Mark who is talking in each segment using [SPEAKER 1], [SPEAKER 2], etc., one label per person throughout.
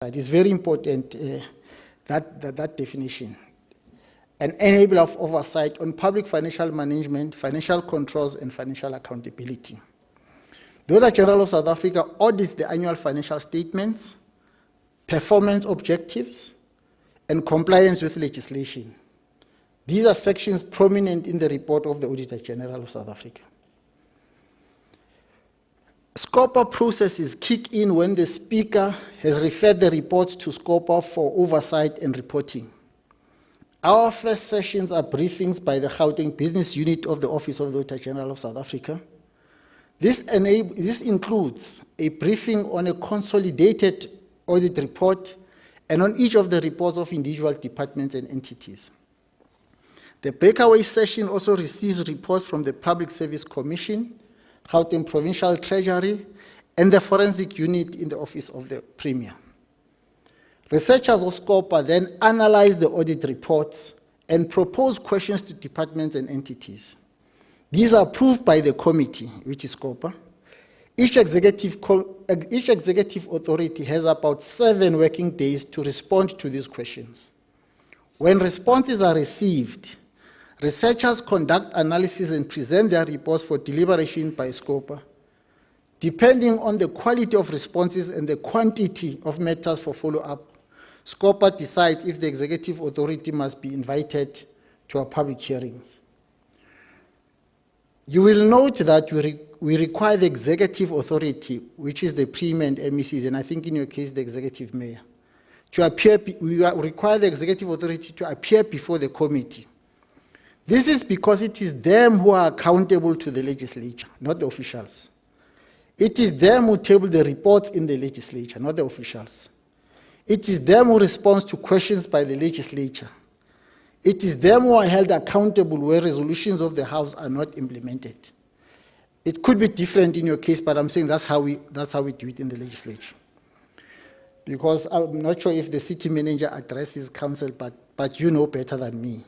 [SPEAKER 1] oversight. It's very important, that definition. An enabler of oversight on public financial management, financial controls, and financial accountability. The Auditor General of South Africa audits the annual financial statements, performance objectives, and compliance with legislation. These are sections prominent in the report of the Auditor General of South Africa. SCOPA processes kick in when the Speaker has referred the reports to SCOPA for oversight and reporting. Our first sessions are briefings by the Gauteng Business Unit of the Office of the Auditor General of South Africa. This includes a briefing on a consolidated audit report and on each of the reports of individual departments and entities. The breakaway session also receives reports from the Public Service Commission, Gauteng Provincial Treasury, and the Forensic Unit in the Office of the Premier. Researchers of SCOPA then analyze the audit reports and propose questions to departments and entities. These are approved by the committee, which is SCOPA. Each executive authority has about 7 working days to respond to these questions. When responses are received, researchers conduct analysis and present their reports for deliberation by SCOPA. Depending on the quality of responses and the quantity of matters for follow-up, SCOPA decides if the executive authority must be invited to our public hearings. You will note that we require the executive authority, which is the Premier and MECs, and I think in your case the executive mayor, to appear. We require the executive authority to appear before the committee. This is because it is them who are accountable to the legislature, not the officials. It is them who table the reports in the legislature, not the officials. It is them who respond to questions by the legislature. It is them who are held accountable where resolutions of the House are not implemented. It could be different in your case, but I'm saying that's how we do it in the legislature. Because I'm not sure if the city manager addresses council, but you know better than me.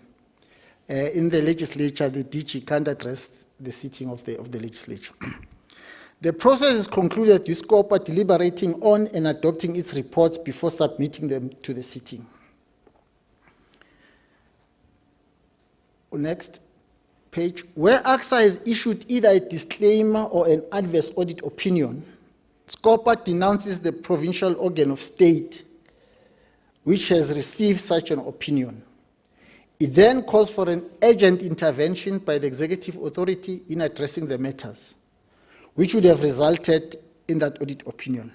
[SPEAKER 1] In the legislature, the DG can't address the sitting of the legislature. The process is concluded with SCOPA deliberating on and adopting its reports before submitting them to the sitting. Next page. Where AXA has issued either a disclaimer or an adverse audit opinion, SCOPA denounces the provincial organ of state which has received such an opinion. It then calls for an urgent intervention by the executive authority in addressing the matters, which would have resulted in that audit opinion.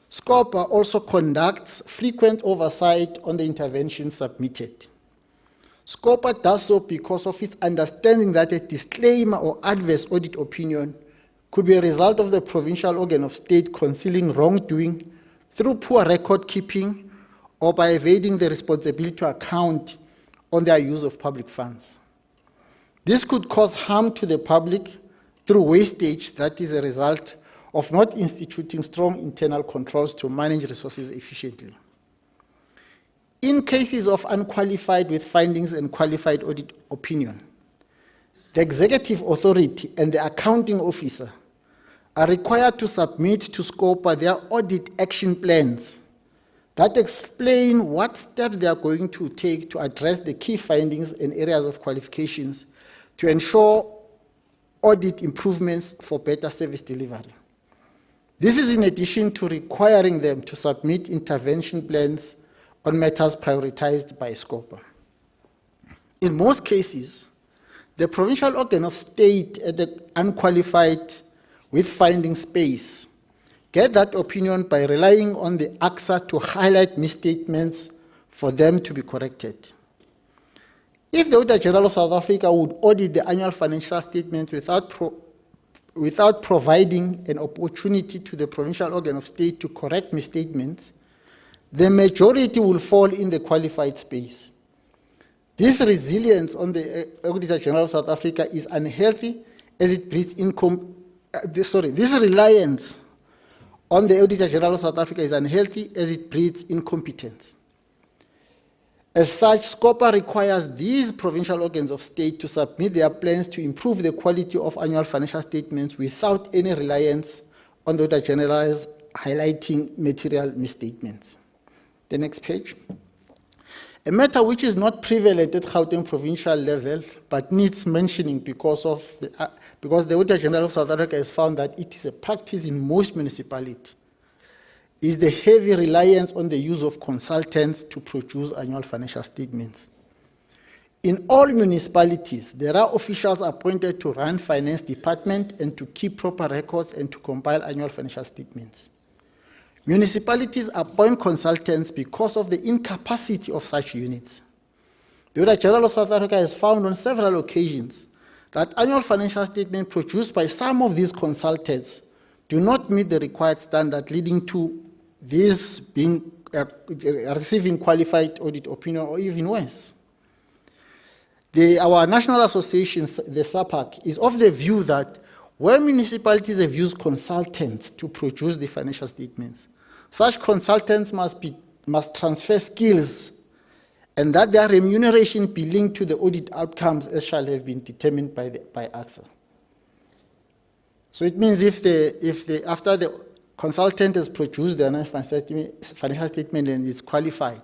[SPEAKER 1] SCOPA also conducts frequent oversight on the interventions submitted. SCOPA does so because of its understanding that a disclaimer or adverse audit opinion could be a result of the provincial organ of state concealing wrongdoing through poor record keeping or by evading the responsibility to account on their use of public funds. This could cause harm to the public through wastage that is a result of not instituting strong internal controls to manage resources efficiently. In cases of unqualified with findings and qualified audit opinion, the executive authority and the accounting officer are required to submit to SCOPA their audit action plans that explain what steps they are going to take to address the key findings and areas of qualifications to ensure audit improvements for better service delivery. This is in addition to requiring them to submit intervention plans on matters prioritized by SCOPA. In most cases, the provincial organ of state at the unqualified with finding space get that opinion by relying on the AXA to highlight misstatements for them to be corrected. If the Auditor General of South Africa would audit the annual financial statement without providing an opportunity to the provincial organ of state to correct misstatements, the majority will fall in the qualified space. This resilience on the Auditor General of South Africa is unhealthy as it breeds this reliance on the Auditor General of South Africa is unhealthy as it breeds incompetence. As such, SCOPA requires these provincial organs of state to submit their plans to improve the quality of annual financial statements without any reliance on the Auditor General's highlighting material misstatements. The next page. A matter which is not prevalent at Gauteng provincial level, but needs mentioning because the Auditor General of South Africa has found that it is a practice in most municipalities, is the heavy reliance on the use of consultants to produce annual financial statements. In all municipalities, there are officials appointed to run finance department and to keep proper records and to compile annual financial statements. Municipalities appoint consultants because of the incapacity of such units. The Auditor General of South Africa has found on several occasions that annual financial statements produced by some of these consultants do not meet the required standard, leading to these being receiving qualified audit opinion or even worse. Our national association, the SAPAC, is of the view that where municipalities have used consultants to produce the financial statements, such consultants must transfer skills and that their remuneration be linked to the audit outcomes as shall have been determined by AXA. So it means after the consultant has produced the financial statement and is qualified,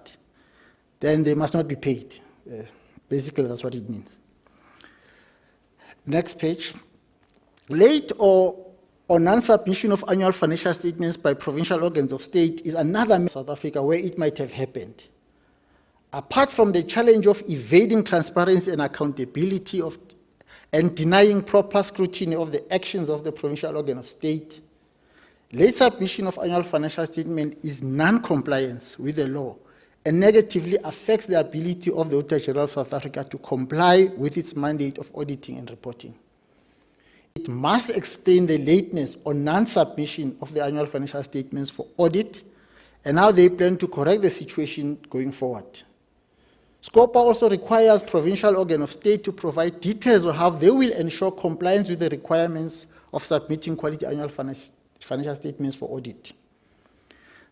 [SPEAKER 1] then they must not be paid. Basically, that's what it means. Next page. Late or non-submission of annual financial statements by provincial organs of state is another in South Africa where it might have happened. Apart from the challenge of evading transparency and accountability and denying proper scrutiny of the actions of the provincial organ of state, late submission of annual financial statement is non-compliance with the law and negatively affects the ability of the Auditor General of South Africa to comply with its mandate of auditing and reporting. It must explain the lateness or non-submission of the annual financial statements for audit and how they plan to correct the situation going forward. SCOPA also requires provincial organ of state to provide details on how they will ensure compliance with the requirements of submitting quality annual financial statements for audit.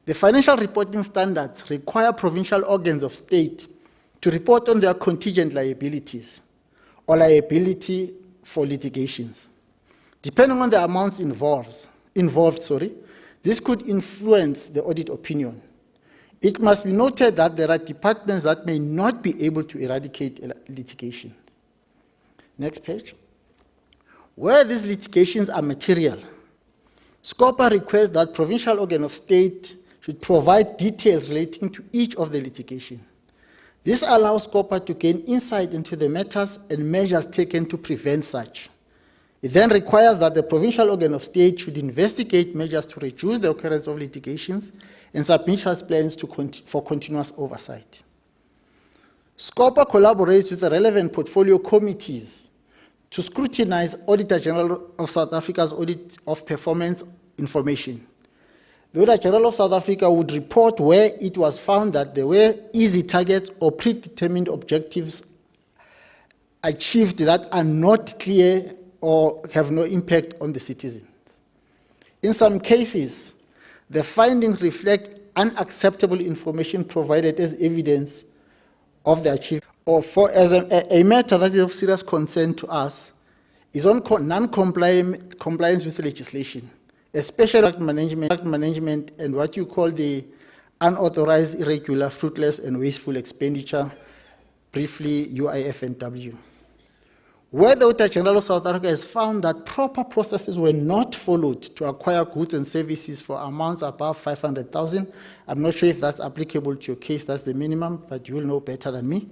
[SPEAKER 1] The financial reporting standards require provincial organs of state to report on their contingent liabilities or liability for litigations. Depending on the amounts involved, this could influence the audit opinion. It must be noted that there are departments that may not be able to eradicate litigations. Next page. Where these litigations are material, SCOPA requests that provincial organ of state should provide details relating to each of the litigation. This allows SCOPA to gain insight into the matters and measures taken to prevent such. It then requires that the provincial organ of state should investigate measures to reduce the occurrence of litigations and submit such plans for continuous oversight. SCOPA collaborates with the relevant portfolio committees to scrutinize Auditor General of South Africa's audit of performance information. The Auditor General of South Africa would report where it was found that there were easy targets or predetermined objectives achieved that are not clear or have no impact on the citizens. In some cases, the findings reflect unacceptable information provided as evidence of the achievement, or as a matter that is of serious concern to us is on non-compliance with legislation, especially management and what you call the unauthorized, irregular, fruitless, and wasteful expenditure, briefly UIF and W. Where the Auditor General of South Africa has found that proper processes were not followed to acquire goods and services for amounts above 500,000, I'm not sure if that's applicable to your case, that's the minimum, but you'll know better than me.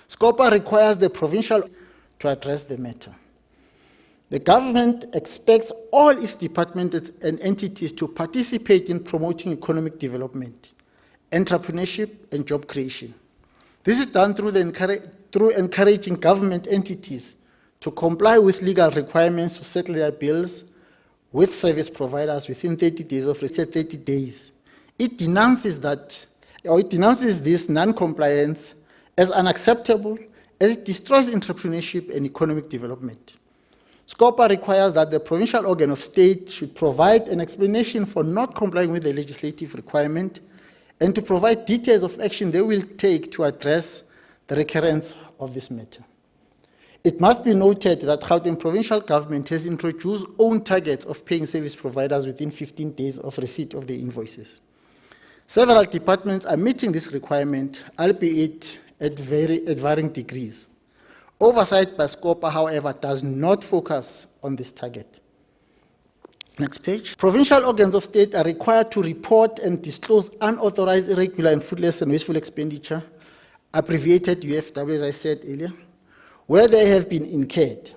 [SPEAKER 1] SCOPA requires the provincial to address the matter. The government expects all its departments and entities to participate in promoting economic development, entrepreneurship, and job creation. This is done through encouraging government entities to comply with legal requirements to settle their bills with service providers within 30 days of 30 days. It denounces this non-compliance as unacceptable as it destroys entrepreneurship and economic development. SCOPA requires that the provincial organ of state should provide an explanation for not complying with the legislative requirement and to provide details of action they will take to address the recurrence of this matter. It must be noted that Gauteng provincial government has introduced own targets of paying service providers within 15 days of receipt of the invoices. Several departments are meeting this requirement, albeit at varying degrees. Oversight by SCOPA, however, does not focus on this target. Next page. Provincial organs of state are required to report and disclose unauthorized, irregular, and fruitless and wasteful expenditure, abbreviated UFW, as I said earlier, where they have been incurred.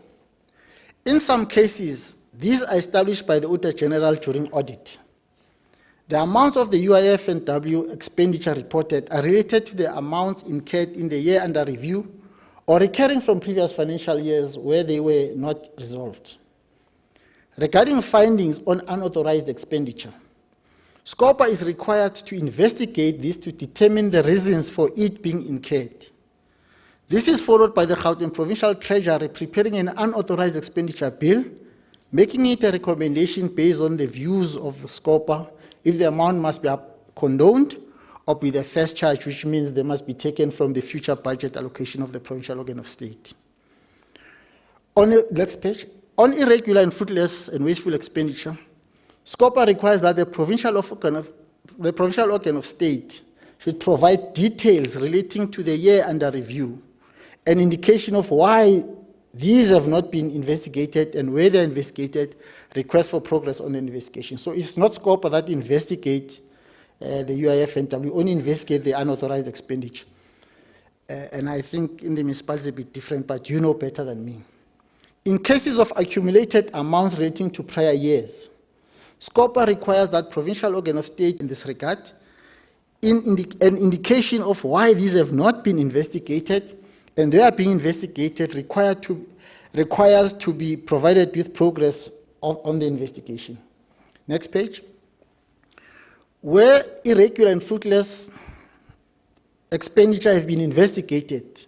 [SPEAKER 1] In some cases, these are established by the Auditor General during audit. The amounts of the UIF and W expenditure reported are related to the amounts incurred in the year under review or recurring from previous financial years where they were not resolved. Regarding findings on unauthorized expenditure, SCOPA is required to investigate this to determine the reasons for it being incurred. This is followed by the Gauteng Provincial Treasury preparing an unauthorized expenditure bill, making it a recommendation based on the views of the SCOPA if the amount must be condoned or be the first charge, which means they must be taken from the future budget allocation of the provincial organ of state. On the next page, on irregular and fruitless and wasteful expenditure, SCOPA requires that the provincial organ of state should provide details relating to the year under review, an indication of why these have not been investigated and where they're investigated, request for progress on the investigation. So it's not SCOPA that investigate the UIF and W, only investigate the unauthorized expenditure. And I think in the municipality it's a bit different, but you know better than me. In cases of accumulated amounts relating to prior years, SCOPA requires that provincial organ of state in this regard an indication of why these have not been investigated, and they are being investigated requires to be provided with progress on the investigation. Next page. Where irregular and fruitless expenditure have been investigated,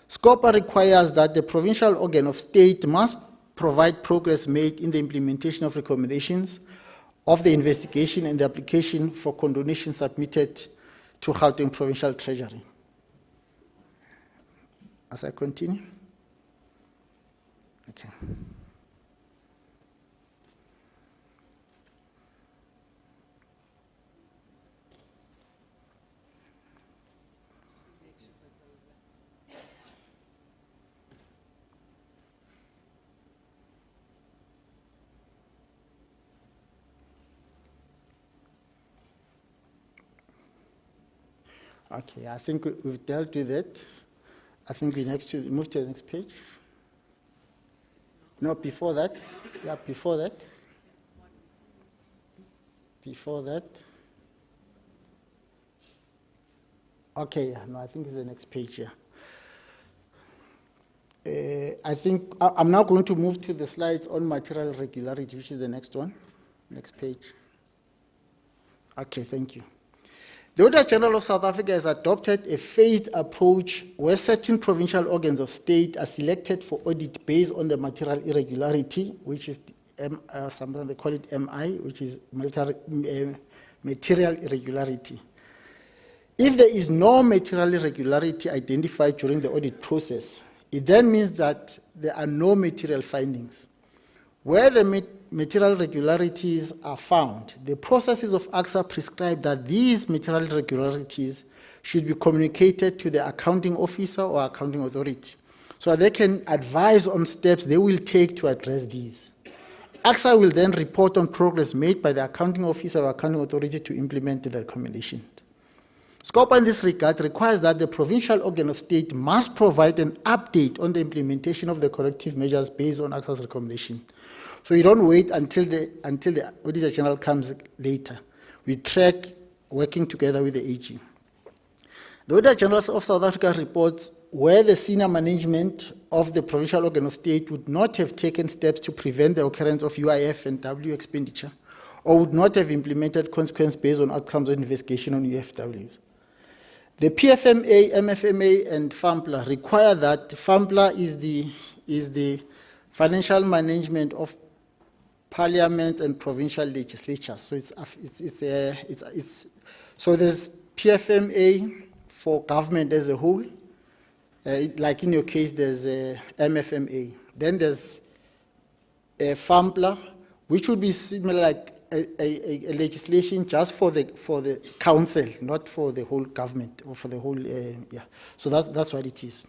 [SPEAKER 1] SCOPA requires that the provincial organ of state must provide progress made in the implementation of recommendations of the investigation and the application for condonation submitted to Gauteng Provincial Treasury. As I continue. Okay. Okay, I think we've dealt with it. I think we move to the next page. No, before that. Yeah, before that. Before that. Okay, yeah, no, I think it's the next page, yeah. I think I'm now going to move to the slides on material regularity, which is the next one. Next page. Okay, thank you. The Auditor General of South Africa has adopted a phased approach where certain provincial organs of state are selected for audit based on the material irregularity, which is sometimes they call it MI, which is material irregularity. If there is no material irregularity identified during the audit process, it then means that there are no material findings. Where the material irregularities are found, the processes of AXA prescribe that these material irregularities should be communicated to the accounting officer or accounting authority so they can advise on steps they will take to address these. AXA will then report on progress made by the accounting officer or accounting authority to implement the recommendation. SCOPA in this regard requires that the provincial organ of state must provide an update on the implementation of the corrective measures based on AXA's recommendation. So you don't wait until the Auditor General comes later. We track working together with the AG. The Auditor General of South Africa reports where the senior management of the provincial organ of state would not have taken steps to prevent the occurrence of UIF and W expenditure, or would not have implemented consequence based on outcomes of investigation on UFWs. The PFMA, MFMA, and FAMPLA require that FAMPLA is the financial management of parliament and provincial legislature. So so there's PFMA for government as a whole, Like in your case, there's MFMA. Then there's FAMPLA, which would be similar like a legislation just for the council, not for the whole government or for the whole, yeah. So that's what it is.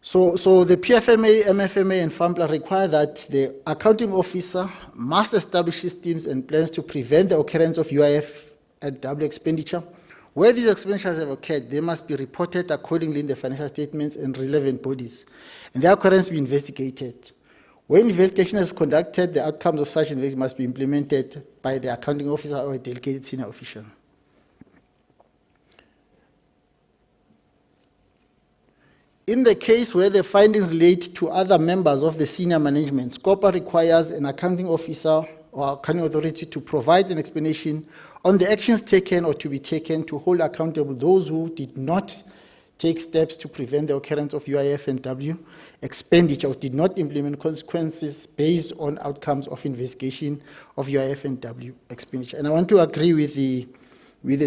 [SPEAKER 1] So the PFMA, MFMA, and FAMPLA require that the accounting officer must establish systems and plans to prevent the occurrence of UIF and W expenditure. Where these expenditures have occurred, they must be reported accordingly in the financial statements and relevant bodies, and their occurrence be investigated. When investigation is conducted, the outcomes of such investigation must be implemented by the accounting officer or a delegated senior official. In the case where the findings relate to other members of the senior management, SCOPA requires an accounting officer or accounting authority to provide an explanation on the actions taken or to be taken to hold accountable those who did not take steps to prevent the occurrence of UIF and W expenditure or did not implement consequences based on outcomes of investigation of UIF and W expenditure. And I want to agree with the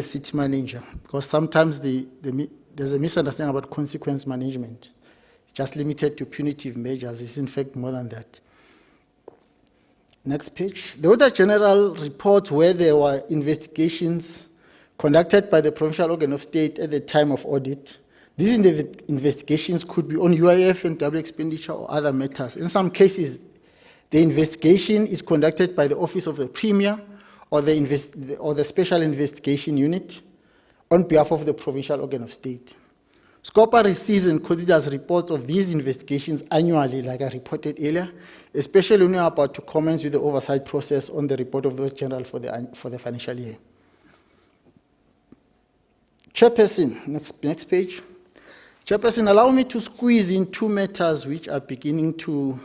[SPEAKER 1] city manager, because sometimes there's a misunderstanding about consequence management. It's just limited to punitive measures. It's in fact more than that. Next page. The Auditor General reports where there were investigations conducted by the provincial organ of state at the time of audit. These investigations could be on UIF and W expenditure or other matters. In some cases, the investigation is conducted by the Office of the Premier or the Special Investigation Unit on behalf of the provincial organ of state. SCOPA receives and considers reports of these investigations annually, like I reported earlier, especially when we are about to commence with the oversight process on the report of the Auditor General for the financial year. Chairperson, next page. Chairperson, allow me to squeeze in two matters which are beginning to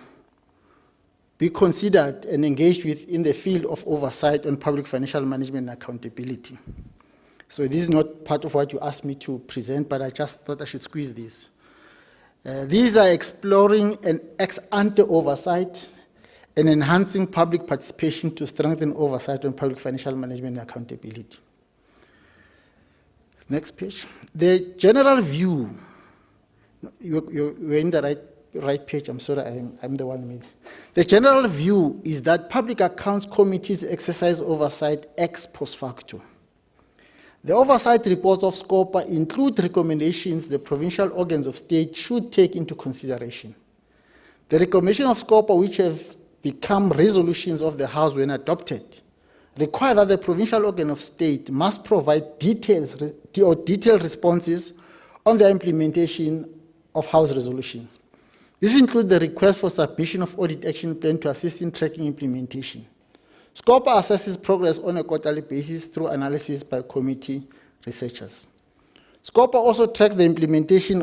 [SPEAKER 1] be considered and engaged with in the field of oversight on public financial management and accountability. So this is not part of what you asked me to present, but I just thought I should squeeze this. These are exploring an ex-ante oversight and enhancing public participation to strengthen oversight on public financial management and accountability. Next page. The general view, you're in the right page, I'm sorry, I'm the one with. The general view is that public accounts committees exercise oversight ex post facto. The oversight reports of SCOPA include recommendations the provincial organs of state should take into consideration. The recommendations of SCOPA, which have become resolutions of the House when adopted, require that the provincial organ of state must provide detailed responses on the implementation of House resolutions. This includes the request for submission of audit action plan to assist in tracking implementation. SCOPA assesses progress on a quarterly basis through analysis by committee researchers. SCOPA also tracks the implementation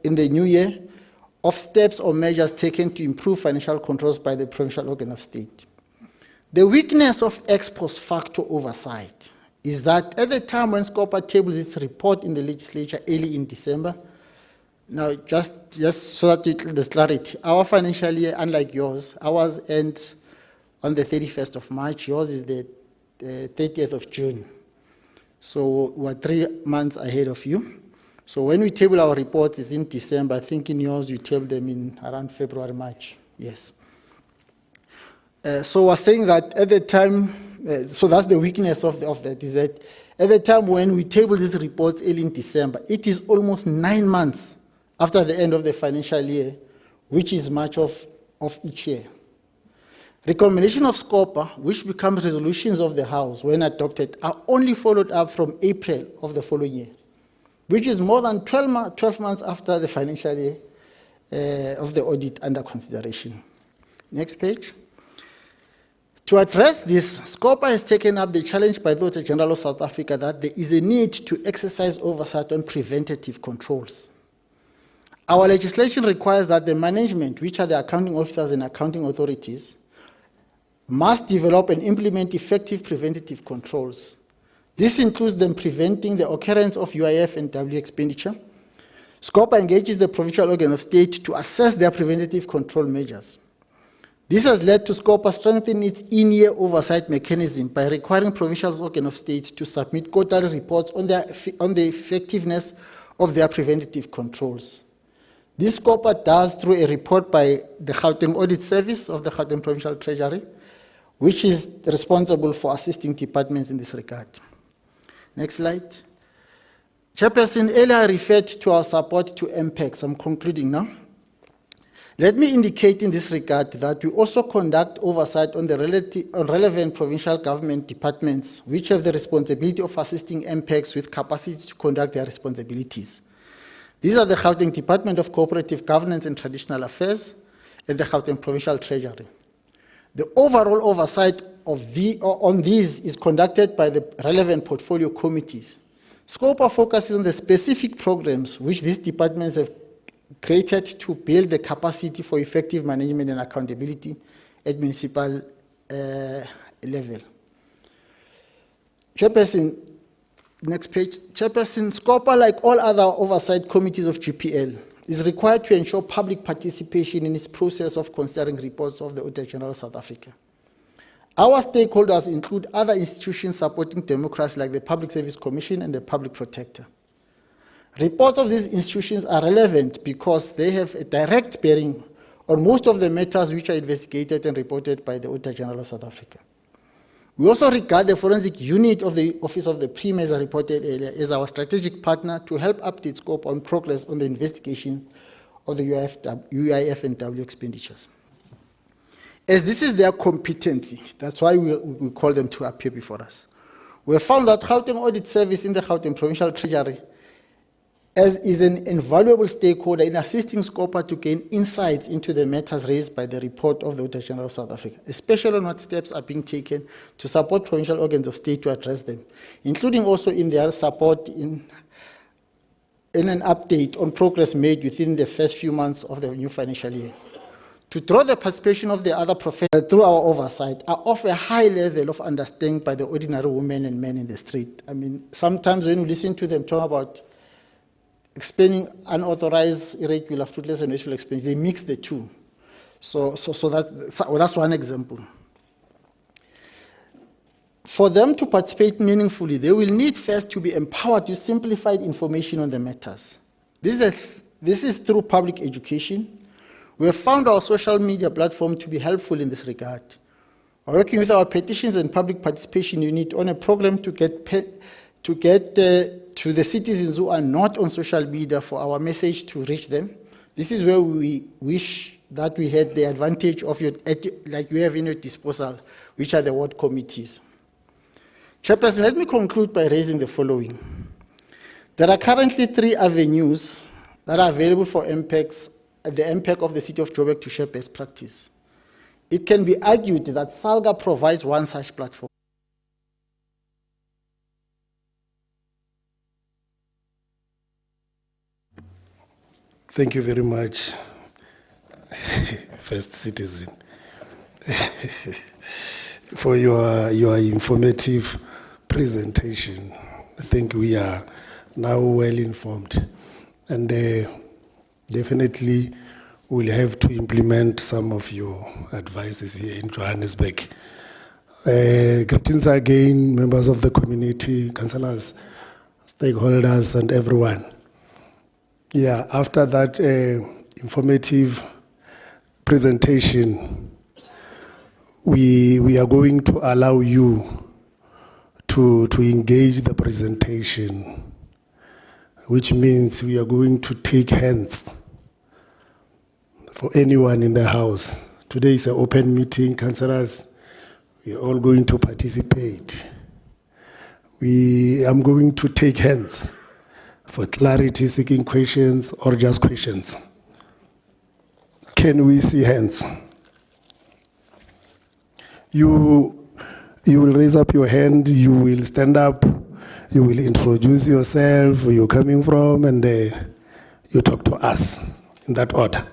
[SPEAKER 1] in the new year of steps or measures taken to improve financial controls by the provincial organ of state. The weakness of ex post facto oversight is that at the time when SCOPA tables its report in the legislature early in December, now just so that there's clarity, our financial year, unlike yours, ours ends on the 31st of March, yours is the 30th of June. So we're 3 months ahead of you. So when we table our reports, it's in December. I think in yours, you table them in around February, March. Yes. So we're saying that at the time, so that's the weakness of that, is that at the time when we table these reports early in December, it is almost 9 months after the end of the financial year, which is March of each year. Recommendation of SCOPA, which becomes resolutions of the House when adopted, are only followed up from April of the following year, which is more than 12 months after the financial year of the audit under consideration. Next page. To address this, SCOPA has taken up the challenge by the Auditor General of South Africa that there is a need to exercise oversight on preventative controls. Our legislation requires that the management, which are the accounting officers and accounting authorities, must develop and implement effective preventative controls. This includes them preventing the occurrence of UIF and W expenditure. SCOPA engages the provincial organ of state to assess their preventative control measures. This has led to SCOPA strengthening its in-year oversight mechanism by requiring provincial organ of state to submit quarterly reports on the effectiveness of their preventative controls. This scorecard does through a report by the Gauteng Audit Service of the Gauteng Provincial Treasury, which is responsible for assisting departments in this regard. Next slide. Chairperson earlier referred to our support to MPEX. I'm concluding now. Let me indicate in this regard that we also conduct oversight on the relevant provincial government departments which have the responsibility of assisting MPEX with capacity to conduct their responsibilities. These are the Gauteng Department of Cooperative Governance and Traditional Affairs and the Gauteng Provincial Treasury. The overall oversight on these is conducted by the relevant portfolio committees. SCOPA focuses on the specific programs which these departments have created to build the capacity for effective management and accountability at municipal level. Chairperson, next page. Chairperson, SCOPA, like all other oversight committees of GPL, is required to ensure public participation in its process of considering reports of the Auditor General of South Africa. Our stakeholders include other institutions supporting democracy like the Public Service Commission and the Public Protector. Reports of these institutions are relevant because they have a direct bearing on most of the matters which are investigated and reported by the Auditor General of South Africa. We also regard the forensic unit of the Office of the PM, as I reported earlier, as our strategic partner to help update scope on progress on the investigations of the UIF and W expenditures. As this is their competency, that's why we call them to appear before us. We have found that Gauteng Audit Service in the Gauteng Provincial Treasury is an invaluable stakeholder in assisting SCOPA to gain insights into the matters raised by the report of the Auditor General of South Africa, especially on what steps are being taken to support provincial organs of state to address them, including also in their support in an update on progress made within the first few months of the new financial year. To draw the participation of the other professionals through our oversight are of a high level of understanding by the ordinary women and men in the street. I mean, sometimes when you listen to them talk about explaining unauthorized, irregular, fruitless, and wasteful expenditure, they mix the two. So that's one example. For them to participate meaningfully, they will need first to be empowered with simplified information on the matters. This is through public education. We have found our social media platform to be helpful in this regard. We're working with our petitions and public participation unit on a program to get to the citizens who are not on social media for our message to reach them. This is where we wish that we had the advantage of like you have in your disposal, which are the ward committees. Chairperson, let me conclude by raising the following. There are currently 3 avenues that are available for MPEX, the MPEC of the City of Joburg to share best practice. It can be argued that SALGA provides one such platform.
[SPEAKER 2] Thank you very much, First Citizen, for your informative presentation. I think we are now well informed, and definitely we'll have to implement some of your advices here in Johannesburg. Greetings again, members of the community, councillors, stakeholders, and everyone. Yeah, after that informative presentation, we are going to allow you to engage the presentation, which means we are going to take hands for anyone in the house. Today is an open meeting, councillors. We are all going to participate. I'm going to take hands for clarity, seeking questions or just questions. Can we see hands? You will raise up your hand, you will stand up, you will introduce yourself, where you're coming from, and you talk to us in that order.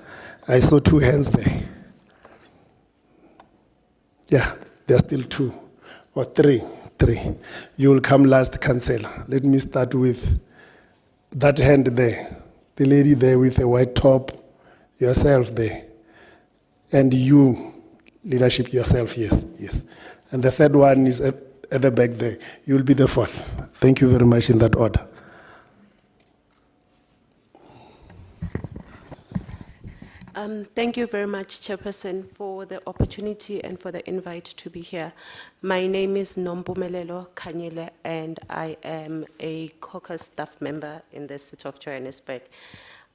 [SPEAKER 2] I saw 2 hands there. Yeah, there are still 2 or 3. You will come last, councillor. Let me start with that hand there, the lady there with a white top, yourself there, and you, leadership, yourself, yes. And the third one is at the back there. You will be the 4th. Thank you very much in that order.
[SPEAKER 3] Thank you very much, Chairperson, for the opportunity and for the invite to be here. My name is Nompumelelo Kanyele, and I am a caucus staff member in the city of Johannesburg.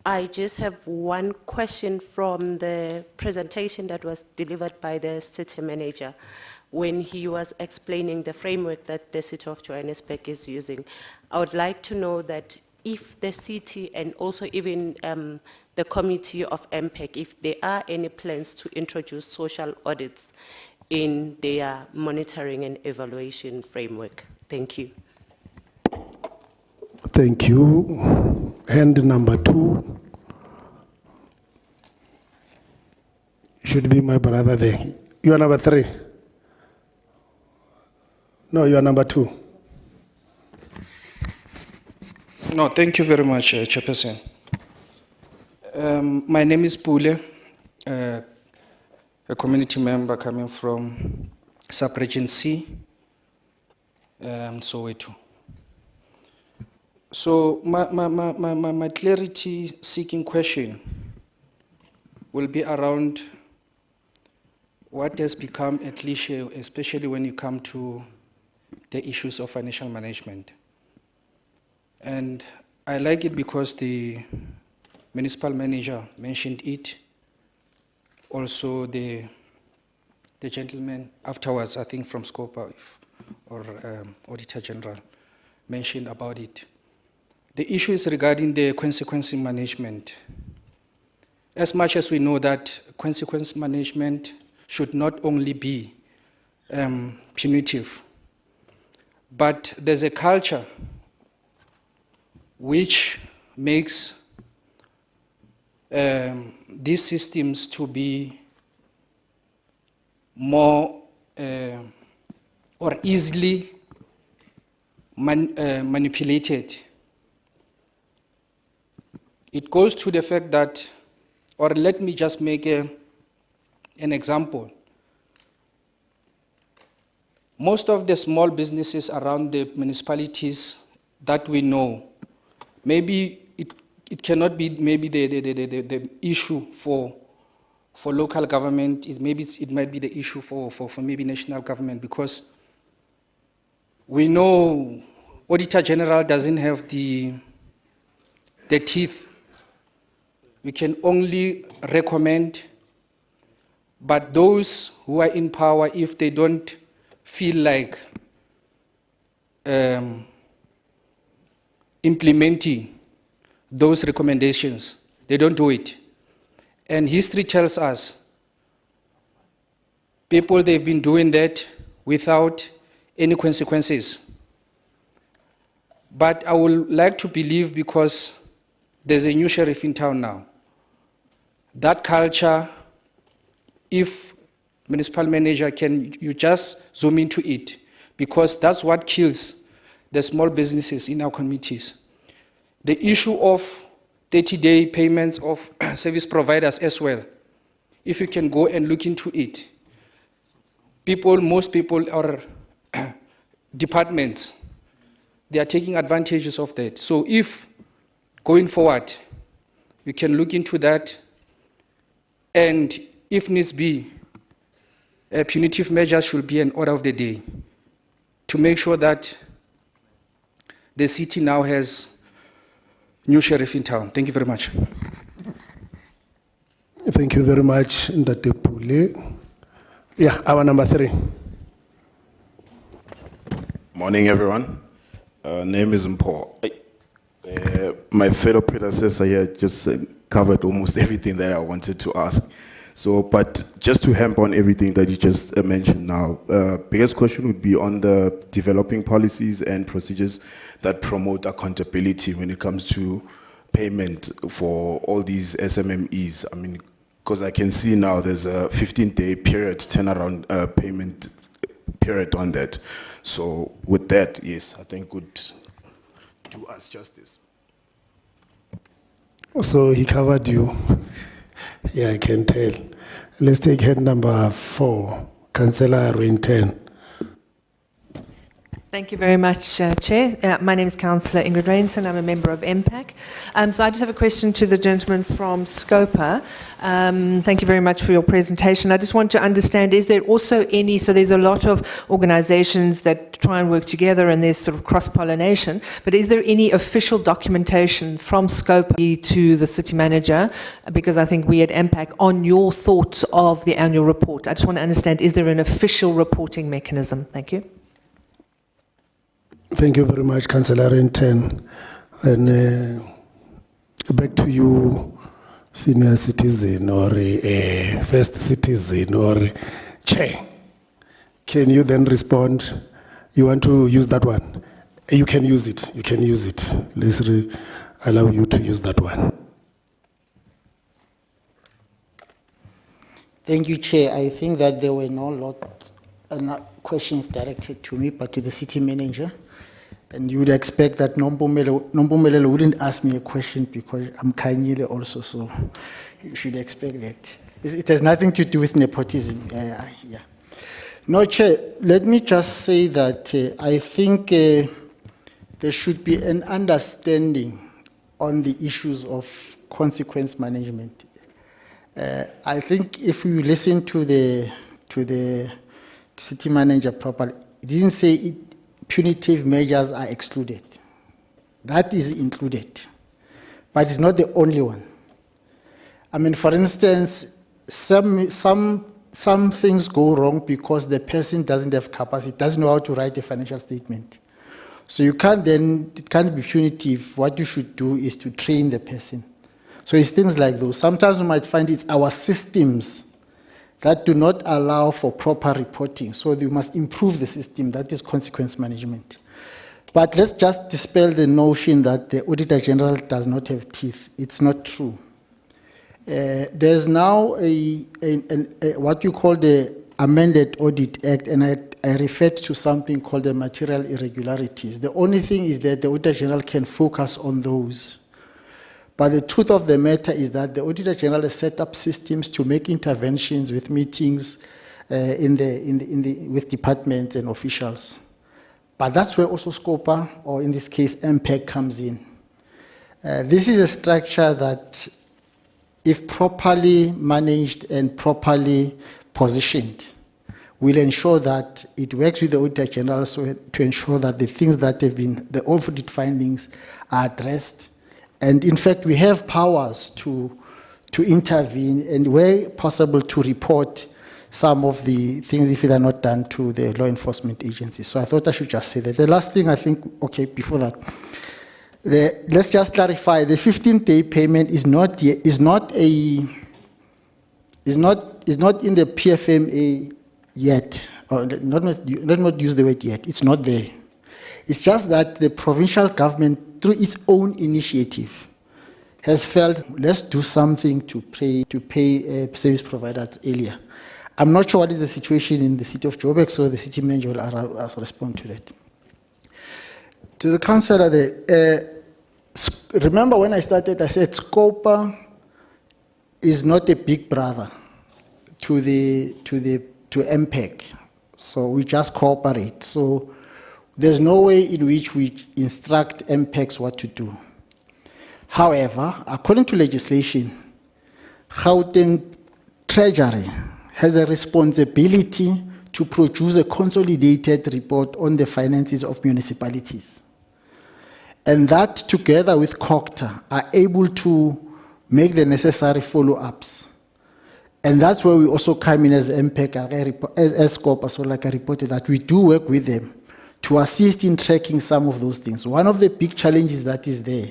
[SPEAKER 3] I just have one question from the presentation that was delivered by the city manager when he was explaining the framework that the city of Johannesburg is using. I would like to know that if the city and also even the committee of MPEC, if there are any plans to introduce social audits in their monitoring and evaluation framework. Thank you.
[SPEAKER 2] Thank you. Hand number 2. Should be my brother there. You are number 3. No, you are number 2.
[SPEAKER 4] No, thank you very much, Chairperson. My name is Pule, a community member coming from Sub-Region C, Soweto. So my clarity-seeking question will be around what has become a cliche, especially when you come to the issues of financial management. And I like it because the municipal manager mentioned it. Also, the gentleman afterwards, I think from Scopa or Auditor General, mentioned about it. The issue is regarding the consequence management. As much as we know that consequence management should not only be punitive, but there's a culture which makes these systems to be more or easily manipulated. It goes to the fact that, or let me just make an example. Most of the small businesses around the municipalities that we know, maybe it cannot be maybe the issue for local government, it might be the issue for maybe national government, because we know Auditor General doesn't have the teeth. We can only recommend, but those who are in power, if they don't feel like implementing those recommendations, they don't do it. And history tells us people, they've been doing that without any consequences. But I would like to believe, because there's a new sheriff in town now, that culture, if municipal manager can, you just zoom into it, because that's what kills the small businesses in our communities. The issue of 30-day payments of service providers as well, if you can go and look into it. Most people or departments, they are taking advantages of that. So if going forward, you can look into that, and if needs be, a punitive measure should be an order of the day to make sure that the city now has new sheriff in town. Thank you very much.
[SPEAKER 2] Thank you very much, Ndate Pule. Yeah, our number 3.
[SPEAKER 5] Morning, everyone. Name is Mpo. My fellow predecessor here just covered almost everything that I wanted to ask. So, but just to hemp on everything that you just mentioned now, biggest question would be on the developing policies and procedures that promote accountability when it comes to payment for all these SMMEs. I mean, because I can see now there's a 15-day period turnaround payment period on that. So with that, yes, I think would do us justice.
[SPEAKER 2] So he covered you. Yeah, I can tell. Let's take head number 4, Councillor Ruin 10.
[SPEAKER 6] Thank you very much, Chair. My name is Councillor Ingrid Rainson. I'm a member of MPAC. So I just have a question to the gentleman from Scopa. Thank you very much for your presentation. I just want to understand, is there also any, so there's a lot of organisations that try and work together and there's sort of cross-pollination, but is there any official documentation from Scopa to the city manager? Because I think we at MPAC, on your thoughts of the annual report, I just want to understand, is there an official reporting mechanism? Thank you.
[SPEAKER 2] Thank you very much, Councillor in 10. And back to you, senior citizen or first citizen or chair. Can you then respond? You want to use that one? You can use it. You can use it. Let's allow you to use that one.
[SPEAKER 1] Thank you, Chair. I think that there were not questions directed to me, but to the city manager. And you would expect that Nompumelelo wouldn't ask me a question because I'm Kanyile also, so you should expect that. It has nothing to do with nepotism. Yeah. No, Chair, let me just say that I think there should be an understanding on the issues of consequence management. I think if you listen to the city manager properly, it didn't say punitive measures are excluded. That is included, but it's not the only one. I mean, for instance, some things go wrong because the person doesn't have capacity, doesn't know how to write a financial statement. So it can't be punitive. What you should do is to train the person. So it's things like those. Sometimes we might find it's our systems that do not allow for proper reporting. So you must improve the system. That is consequence management. But let's just dispel the notion that the Auditor General does not have teeth. It's not true. There's now what you call the Amended Audit Act, and I referred to something called the material irregularities. The only thing is that the Auditor General can focus on those. But the truth of the matter is that the Auditor General has set up systems to make interventions with meetings with departments and officials. But that's where also SCOPA, or in this case, MPEG, comes in. This is a structure that, if properly managed and properly positioned, will ensure that it works with the Auditor General to ensure that the things that have been, the audit findings, are addressed. And in fact, we have powers to intervene and where possible to report some of the things if they are not done to the law enforcement agencies. So I thought I should just say that. The last thing I think, okay, before that, let's just clarify, the 15-day payment is not in the PFMA yet, or let not use the word yet, it's not there. It's just that the provincial government, through its own initiative, has felt, let's do something to pay service providers earlier. I'm not sure what is the situation in the city of Joburg, so the city manager will respond to that. To the councillor, remember when I started, I said SCOPA is not a big brother to MPEG, so we just cooperate. So there's no way in which we instruct MPEGs what to do. However, according to legislation, Gauteng Treasury has a responsibility to produce a consolidated report on the finances of municipalities. And that, together with COCTA, are able to make the necessary follow-ups. And that's where we also come in as MPEG, as SCOPA, so like I reported, that we do work with them to assist in tracking some of those things. One of the big challenges that is there,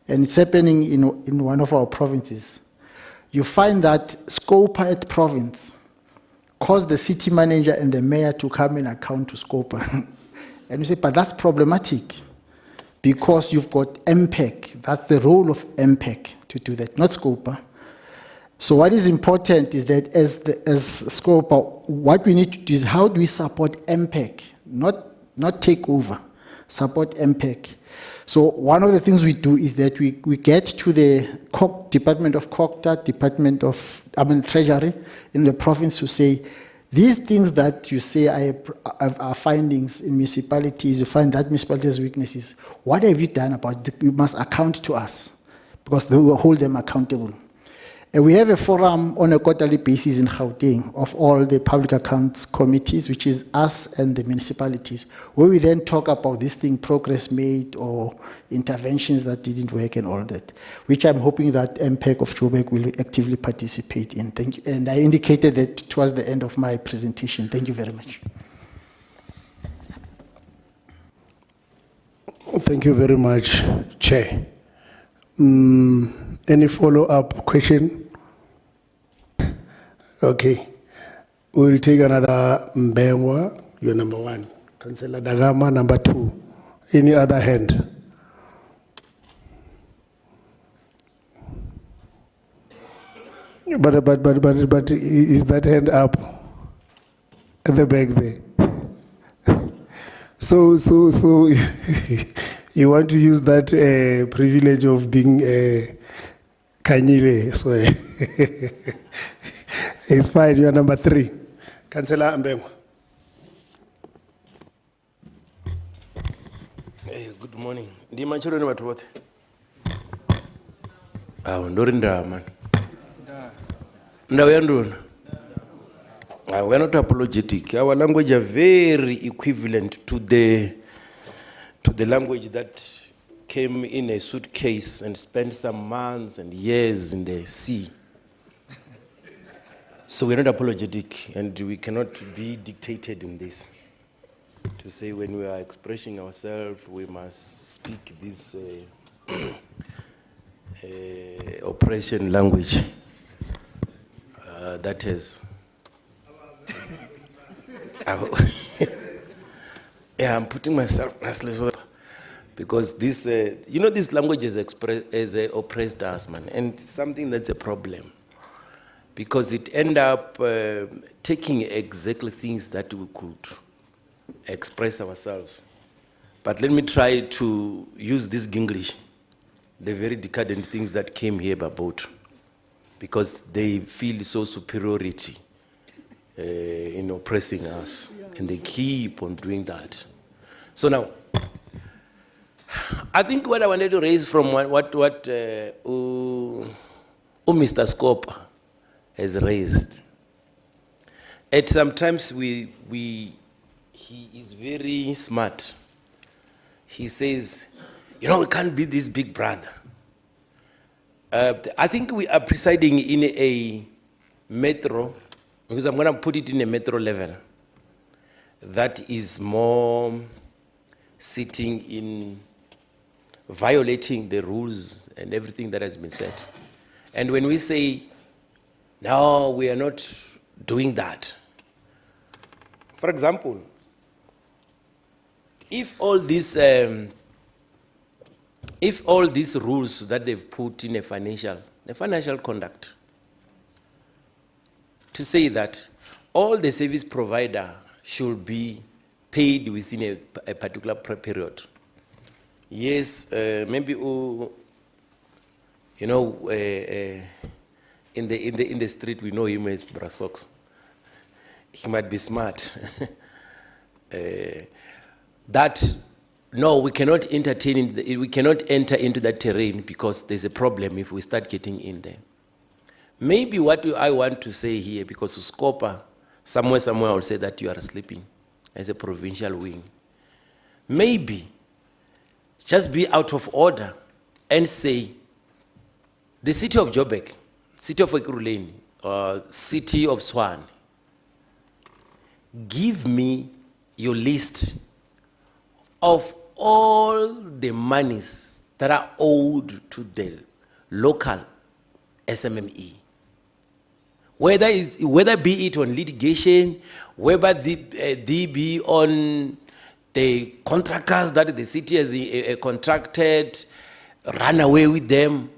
[SPEAKER 1] and it's happening in one of our provinces, you find that SCOPA at province caused the city manager and the mayor to come and account to SCOPA. And you say, but that's problematic because you've got MPEG. That's the role of MPEG to do that, not SCOPA. So what is important is that as SCOPA, what we need to do is how do we support MPEG, not take over, support MPEG. So one of the things we do is that we get to the Department of COCTA, Department of Treasury in the province to say, These things that you say are findings in municipalities, you find that municipalities' weaknesses. What have you done about it? You must account to us, because they will hold them accountable. And we have a forum on a quarterly basis in Gauteng of all the public accounts committees, which is us and the municipalities, where we then talk about this thing, progress made or interventions that didn't work and all that, which I'm hoping that MPEC of Joburg will actively participate in. Thank you. And I indicated that towards the end of my presentation. Thank you very much.
[SPEAKER 2] Thank you very much, Chair. Any follow-up question? Okay. We'll take another Mbengwa, you're number 1. Councillor Dagama, number 2. Any other hand? But is that hand up at the back there? So you want to use that privilege of being Kanyile, so it's fine. You are number 3, Councillor Mbengwa.
[SPEAKER 7] Hey, good morning. Ndi machiro ni watu wote. Ndori ndama. Ndawe ndona. We are not apologetic. Our language are very equivalent to the language that came in a suitcase and spent some months and years in the sea. So we're not apologetic, and we cannot be dictated in this. To say when we are expressing ourselves, we must speak this oppression language. That is. Yeah, I'm putting myself because this, this language is oppressed us, man, and something that's a problem. Because it end up taking exactly things that we could express ourselves. But let me try to use this English, the very decadent things that came here about, because they feel so superiority in oppressing us, and they keep on doing that. So now, I think what I wanted to raise from what Mr. Scope has raised. At sometimes he is very smart. He says, we can't be this big brother. I think we are presiding in a metro, because I'm going to put it in a metro level, that is more sitting in violating the rules and everything that has been said. And when we say, no, we are not doing that. For example, if all these rules that they've put in a financial conduct, to say that all the service provider should be paid within a particular period. Yes, maybe in the street we know him as Brasox. He might be smart. That no, we cannot we cannot enter into that terrain because there's a problem if we start getting in there. Maybe what I want to say here, because Scopa, somewhere I will say that you are sleeping as a provincial wing. Maybe just be out of order and say, the city of Joburg, city of Ekurhuleni, city of Swan, give me your list of all the monies that are owed to the local SMME. Whether be it on litigation, whether they be on the contractors that the city has contracted, run away with them,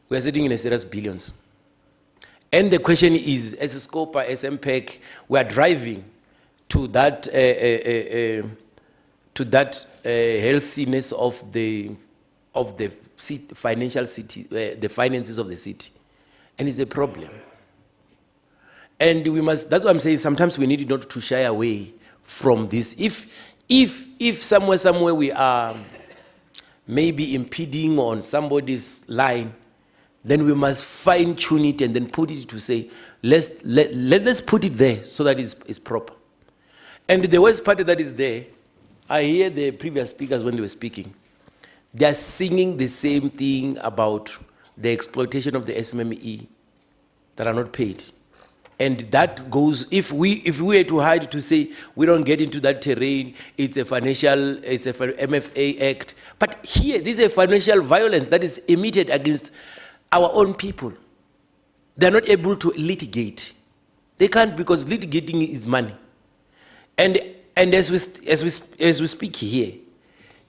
[SPEAKER 7] we are sitting in a serious billions. And the question is, as a Scopa, as MPEC, we are driving to that healthiness of the financial city, the finances of the city, and it's a problem. And we must, that's what I'm saying, sometimes we need not to shy away from this. If somewhere we are maybe impeding on somebody's line, then we must fine tune it and then put it to say, let's put it there so that it's proper. And the worst part that is there, I hear the previous speakers when they were speaking, they are singing the same thing about the exploitation of the SMME that are not paid. And that goes, if we were to hide to say we don't get into that terrain, it's a MFA act. But here, this is a financial violence that is emitted against our own people. They're not able to litigate. They can't, because litigating is money. And as we speak here,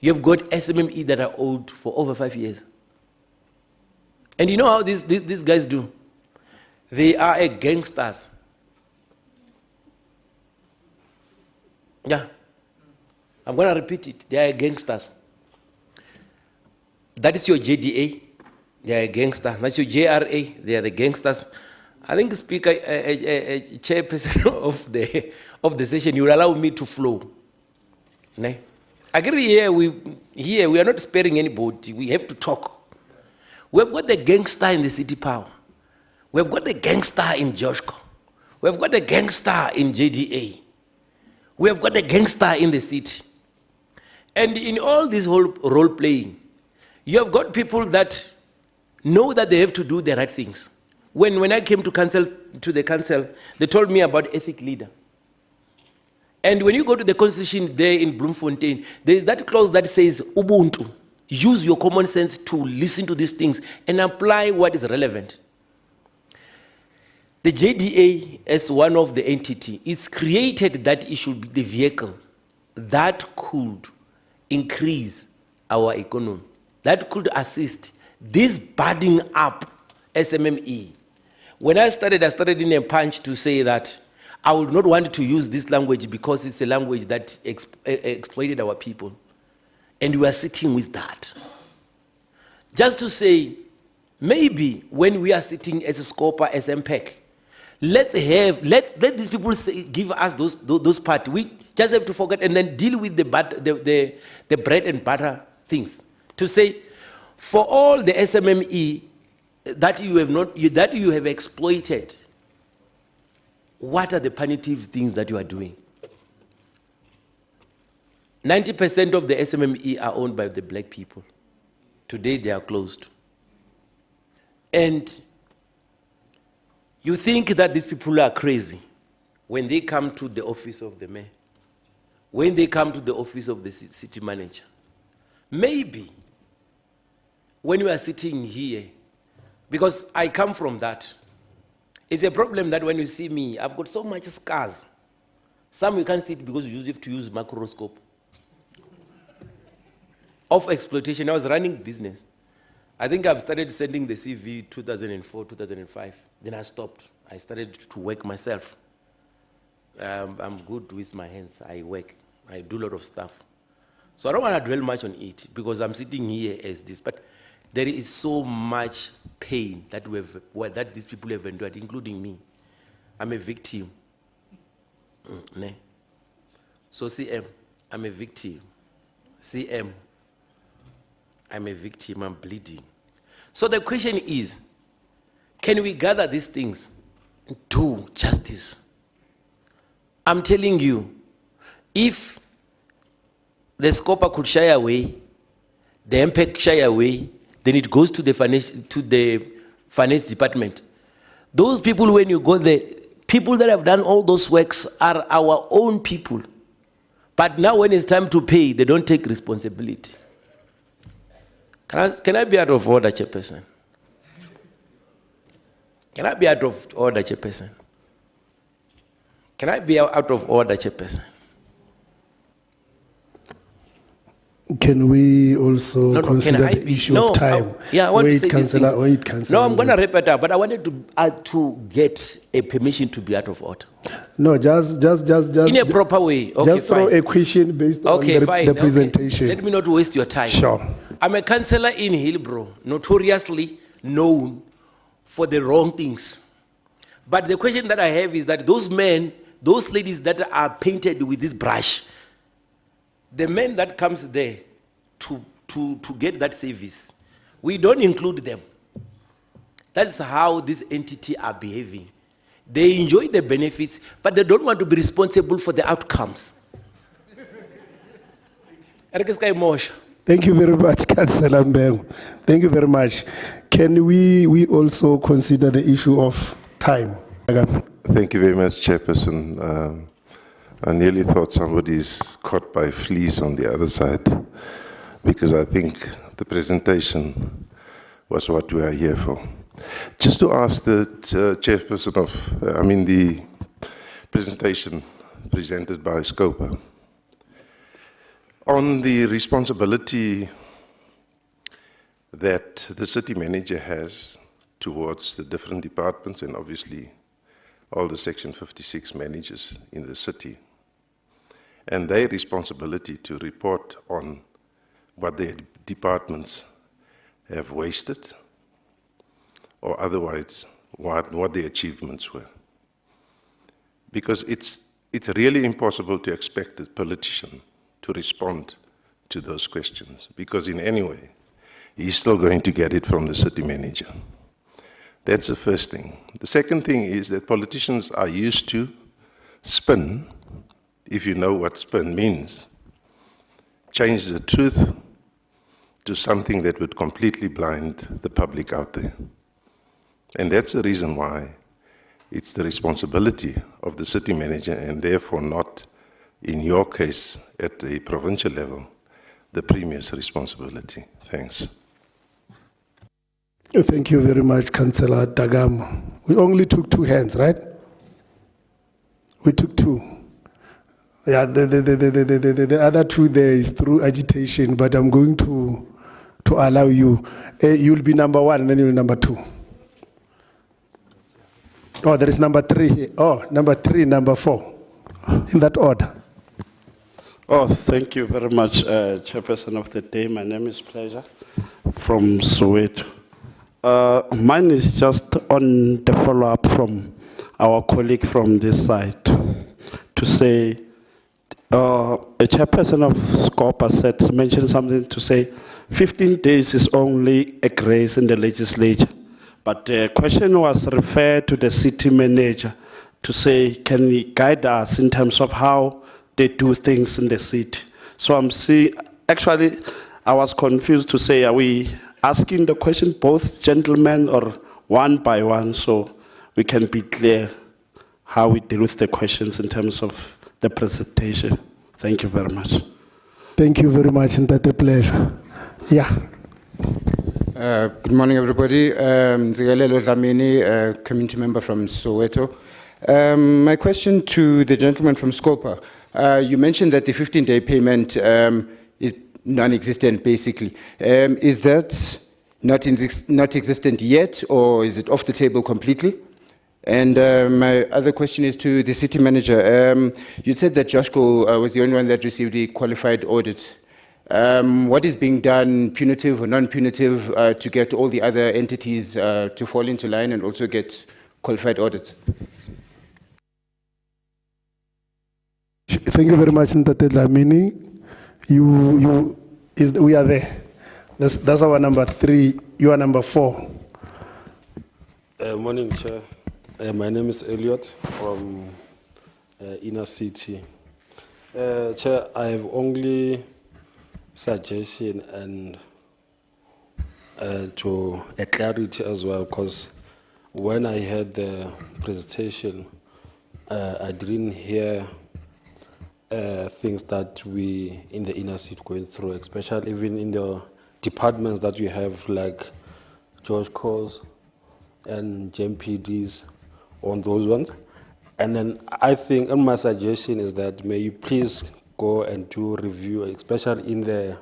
[SPEAKER 7] you have got SMME that are owed for over 5 years. And you know how these guys do? They are gangsters. Yeah. I'm going to repeat it. They are gangsters. That is your JDA. They are a gangster. That's your JRA. They are the gangsters. I think Speaker, chairperson of the session, you will allow me to flow. Ne? I agree here we are not sparing anybody. We have to talk. We have got the gangster in the city power. We have got the gangster in Joburg. We have got the gangster in JDA. We have got the gangster in the city. And in all this whole role playing, you have got people that know that they have to do the right things. When I came to the council, they told me about ethic leader. And when you go to the constitution there in Bloemfontein, there is that clause that says, Ubuntu, use your common sense to listen to these things and apply what is relevant. The JDA, as one of the entity, is created that it should be the vehicle that could increase our economy, that could assist this budding up SMME. When I started in a punch to say that I would not want to use this language because it's a language that exploited our people. And we are sitting with that. Just to say, maybe when we are sitting as a SCOPA, as MPEC, let these people give us those parts. We just have to forget and then deal with the bread and butter things. To say, for all the SMME that you have exploited, what are the punitive things that you are doing? 90% of the SMME are owned by the black people. Today they are closed. And you think that these people are crazy when they come to the office of the mayor, when they come to the office of the city manager. Maybe when you are sitting here, because I come from that, it's a problem that when you see me, I've got so much scars. Some you can't see it because you have to use microscope. Of exploitation, I was running business. I think I've started sending the CV 2004, 2005. Then I stopped. I started to work myself. I'm good with my hands. I work. I do a lot of stuff. So I don't want to dwell much on it because I'm sitting here as this. But there is so much pain that that these people have endured, including me. I'm a victim. So CM, I'm a victim. CM, I'm a victim, I'm bleeding. So the question is, can we gather these things and do justice? I'm telling you, if the SCOPA could shy away, the MPEC shy away, then it goes to the finance department. Those people, when you go there, people that have done all those works are our own people. But now when it's time to pay, they don't take responsibility. Can I be out of order, Chairperson? Can I be out of order, Chairperson? Can I be out of order, Chairperson?
[SPEAKER 2] Can we also consider the issue of time?
[SPEAKER 7] I want to say
[SPEAKER 2] Councillor, wait, Councillor.
[SPEAKER 7] No, I'm going to wrap it up, but I wanted to get a permission to be out of order.
[SPEAKER 2] No, just
[SPEAKER 7] in a proper way. Okay,
[SPEAKER 2] just throw a question based on the presentation.
[SPEAKER 7] Let me not waste your time.
[SPEAKER 2] Sure.
[SPEAKER 7] I'm a councillor in Hillbrow, notoriously known for the wrong things. But the question that I have is that those men, those ladies that are painted with this brush, the men that comes there to get that service, we don't include them. That's how this entity are behaving. They enjoy the benefits, but they don't want to be responsible for the outcomes.
[SPEAKER 2] Thank you very much, Councillor Mbeu. Thank you very much. Can we also consider the issue of time?
[SPEAKER 8] Thank you very much, Chairperson. I nearly thought somebody's caught by fleas on the other side, because I think the presentation was what we are here for. Just to ask the Chairperson of, the presentation presented by Scopa, on the responsibility that the city manager has towards the different departments and obviously all the Section 56 managers in the city, and their responsibility to report on what their departments have wasted or otherwise what their achievements were. Because it's really impossible to expect a politician to respond to those questions, because in any way, he's still going to get it from the city manager. That's the first thing. The second thing is that politicians are used to spin, if you know what spin means, change the truth to something that would completely blind the public out there. And that's the reason why it's the responsibility of the city manager, and therefore not, in your case, at the provincial level, the Premier's responsibility. Thanks.
[SPEAKER 2] Thank you very much, Councillor Dagam. We only took 2 hands, right? We took 2. Yeah, the other 2 there is through agitation, but I'm going to allow you. You'll be number 1, and then you'll number 2. Oh, there is number 3 here. Oh, number 3, number 4. In that order.
[SPEAKER 9] Oh, thank you very much, Chairperson of the day. My name is Pleasure from Soweto. Mine is just on the follow-up from our colleague from this side to say, a chairperson of Scopa mentioned something to say 15 days is only a grace in the legislature. But the question was referred to the city manager to say, can he guide us in terms of how they do things in the city? So I'm seeing, actually, I was confused to say, are we asking the question both gentlemen or one by one, so we can be clear how we deal with the questions in terms of the presentation? Thank you very much.
[SPEAKER 2] Thank you very much, and that's a pleasure. Yeah.
[SPEAKER 10] Good morning, everybody. Nzigalelo Dlamini, community member from Soweto. My question to the gentleman from Scopa. You mentioned that the 15-day payment is non-existent, basically. Is that not existent yet, or is it off the table completely? And my other question is to the city manager. You said that Joshko was the only one that received a qualified audit. What is being done, punitive or non-punitive, to get all the other entities to fall into line and also get qualified audits?
[SPEAKER 2] Thank you very much, Ntate Dlamini. We are there. That's our number 3. You are number 4.
[SPEAKER 11] Morning, Chair. My name is Elliot from Inner City. Chair, I have only suggestion and to a clarity as well, because when I heard the presentation, I didn't hear things that we in the inner city going through, especially even in the departments that we have, like George Cores and JMPDs on those ones. And then I think, and my suggestion is that may you please go and do a review, especially in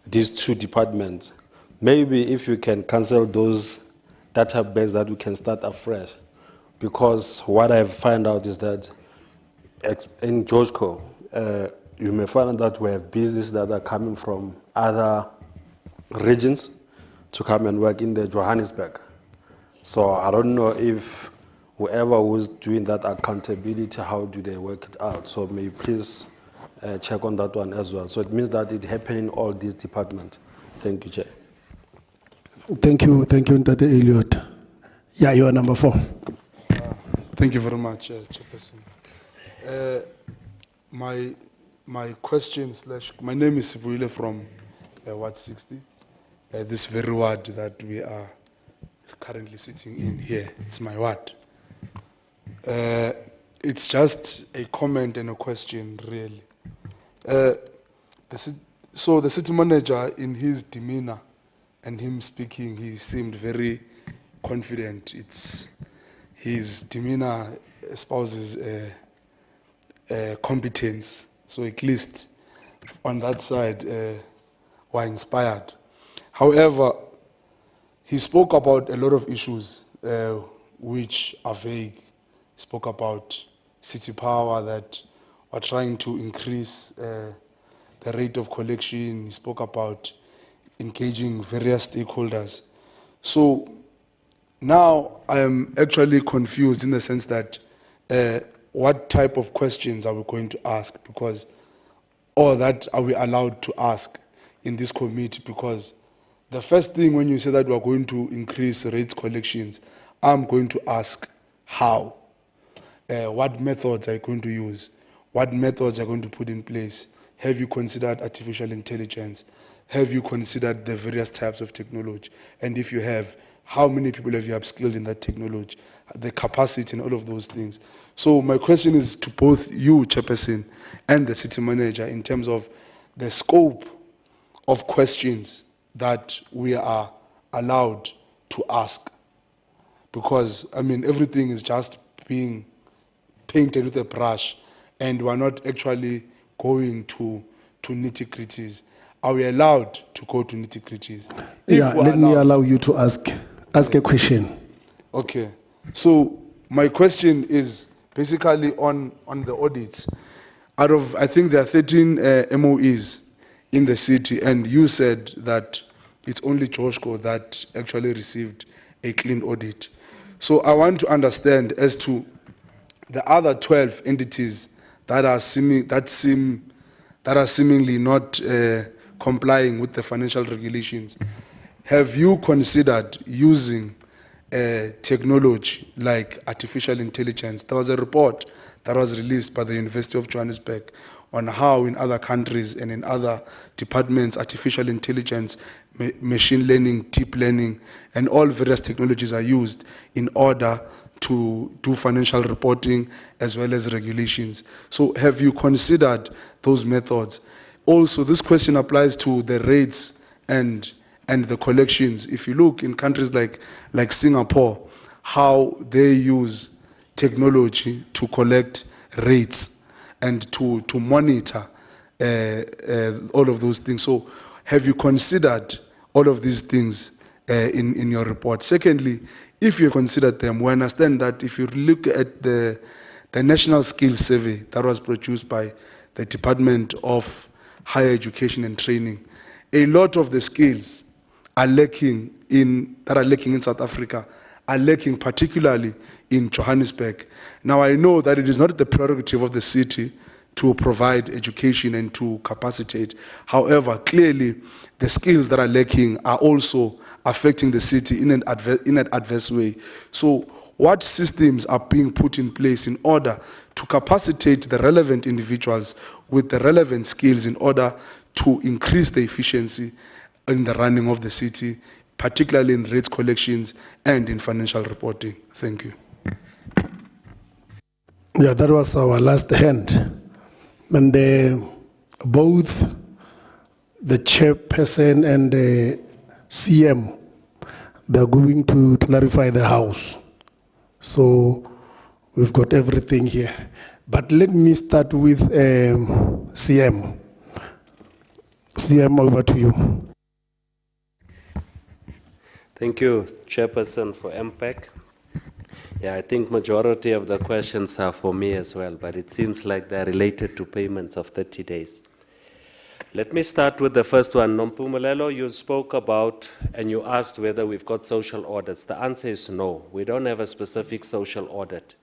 [SPEAKER 11] these 2 departments. Maybe if you can cancel those database that we can start afresh. Because what I've found out is that in Georgeco, you may find that we have businesses that are coming from other regions to come and work in the Johannesburg. So I don't know if whoever who's doing that accountability, how do they work it out? So may you please check on that one as well. So it means that it happened in all these departments. Thank you, Chair.
[SPEAKER 2] Thank you, Ntate Elliot. Yeah, you are number 4.
[SPEAKER 12] Thank you very much, Chairperson. My question / my name is Sivuile from Ward 60. This very ward that we are currently sitting in here, it's my ward. It's just a comment and a question, really. So the city manager, in his demeanor and him speaking, he seemed very confident. His demeanor espouses competence. So at least on that side, we're inspired. However, he spoke about a lot of issues which are vague. He spoke about city power, that we're trying to increase the rate of collection. He spoke about engaging various stakeholders. So now I am actually confused in the sense that what type of questions are we going to ask? Because, or that are we allowed to ask in this committee? Because the first thing when you say that we are going to increase rates collections, I'm going to ask how. What methods are you going to use? What methods are going to put in place? Have you considered artificial intelligence? Have you considered the various types of technology? And if you have, how many people have you upskilled in that technology? The capacity and all of those things. So my question is to both you, Chairperson, and the city manager in terms of the scope of questions that we are allowed to ask. Because, I mean, everything is just being painted with a brush and we're not actually going to nitty-gritties. Are we allowed to go to nitty-gritties?
[SPEAKER 2] Yeah, let me allow you to ask a question.
[SPEAKER 12] Okay. So my question is basically on the audits. Out of, I think there are 13 MOEs in the city, and you said that it's only Joshko that actually received a clean audit. So I want to understand as to the other 12 entities that are seemingly not complying with the financial regulations. Have you considered using technology like artificial intelligence? There was a report that was released by the University of Johanneburg on how in other countries and in other departments, artificial intelligence, machine learning, deep learning, and all various technologies are used in order to do financial reporting as well as regulations. So have you considered those methods? Also, this question applies to the rates and the collections. If you look in countries like Singapore, how they use technology to collect rates and to monitor all of those things. So have you considered all of these things in your report? Secondly, if you considered them, we understand that if you look at the National Skills Survey that was produced by the Department of Higher Education and Training, a lot of the skills are lacking in South Africa, are lacking particularly in Johannesburg. Now I know that it is not the prerogative of the city to provide education and to capacitate. However, clearly the skills that are lacking are also affecting the city in an adverse way. So what systems are being put in place in order to capacitate the relevant individuals with the relevant skills in order to increase the efficiency in the running of the city, particularly in rates collections and in financial reporting? Thank you.
[SPEAKER 2] Yeah, that was our last hand. And both the chairperson and the CM, they're going to clarify the house. So we've got everything here. But let me start with CM. CM, over to you.
[SPEAKER 11] Thank you, Chairperson, for MPAC. Yeah, I think majority of the questions are for me as well, but it seems like they're related to payments of 30 days.
[SPEAKER 13] Let me start with the first one. Nompumelelo, you spoke about and you asked whether we've got social audits. The answer is no. We don't have a specific social audit.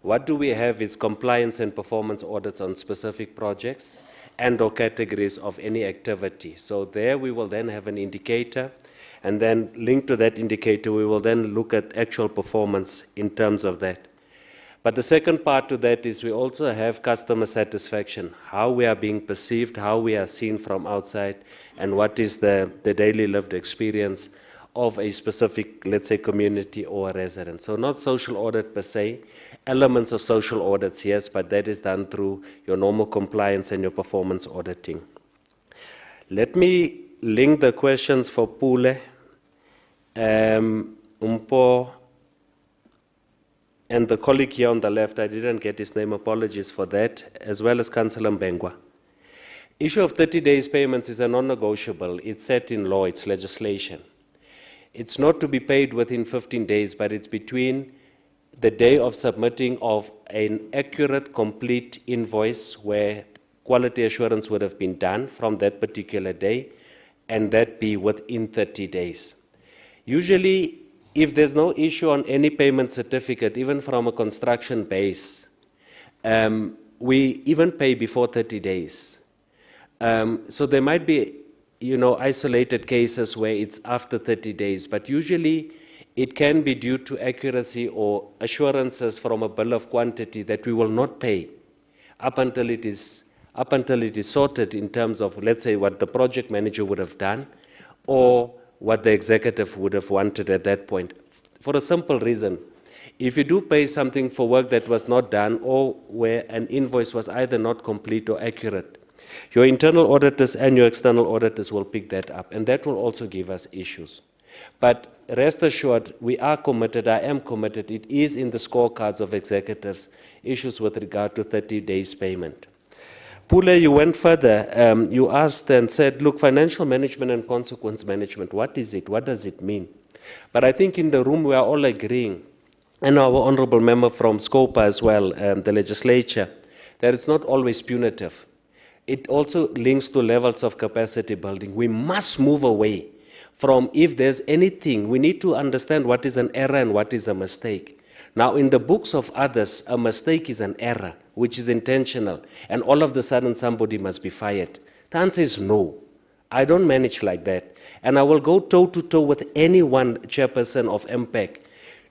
[SPEAKER 13] What do we have is compliance and performance audits on specific projects and or categories of any activity. So there we will then have an indicator, and then linked to that indicator, we will then look at actual performance in terms of that. But the second part to that is we also have customer satisfaction, how we are being perceived, how we are seen from outside, and what is the daily lived experience of a specific, let's say, community or a resident. So not social audit per se, elements of social audits, yes, but that is done through your normal compliance and your performance auditing. Let me link the questions for Pule, Umpo, and the colleague here on the left. I didn't get his name, apologies for that, as well as Councillor Mbengwa. Issue of 30 days payments is a non-negotiable. It's set in law, it's legislation. It's not to be paid within 15 days, but it's between the day of submitting of an accurate, complete invoice where quality assurance would have been done from that particular day, and that be within 30 days. Usually, if there's no issue on any payment certificate, even from a construction base, we even pay before 30 days. So there might be, isolated cases where it's after 30 days, but usually it can be due to accuracy or assurances from a bill of quantity that we will not pay up until it is sorted in terms of, let's say, what the project manager would have done or what the executive would have wanted at that point. For a simple reason, if you do pay something for work that was not done or where an invoice was either not complete or accurate, your internal auditors and your external auditors will pick that up, and that will also give us issues. But rest assured, we are committed, I am committed, it is in the scorecards of executives, issues with regard to 30 days payment. Pule, you went further. You asked and said, look, financial management and consequence management, what is it? What does it mean? But I think in the room we are all agreeing, and our honorable member from SCOPA as well, the legislature, that it's not always punitive. It also links to levels of capacity building. We must move away from, if there's anything, we need to understand what is an error and what is a mistake. Now, in the books of others, a mistake is an error, which is intentional, and all of a sudden somebody must be fired. The answer is no. I don't manage like that. And I will go toe-to-toe with any one chairperson of MPEC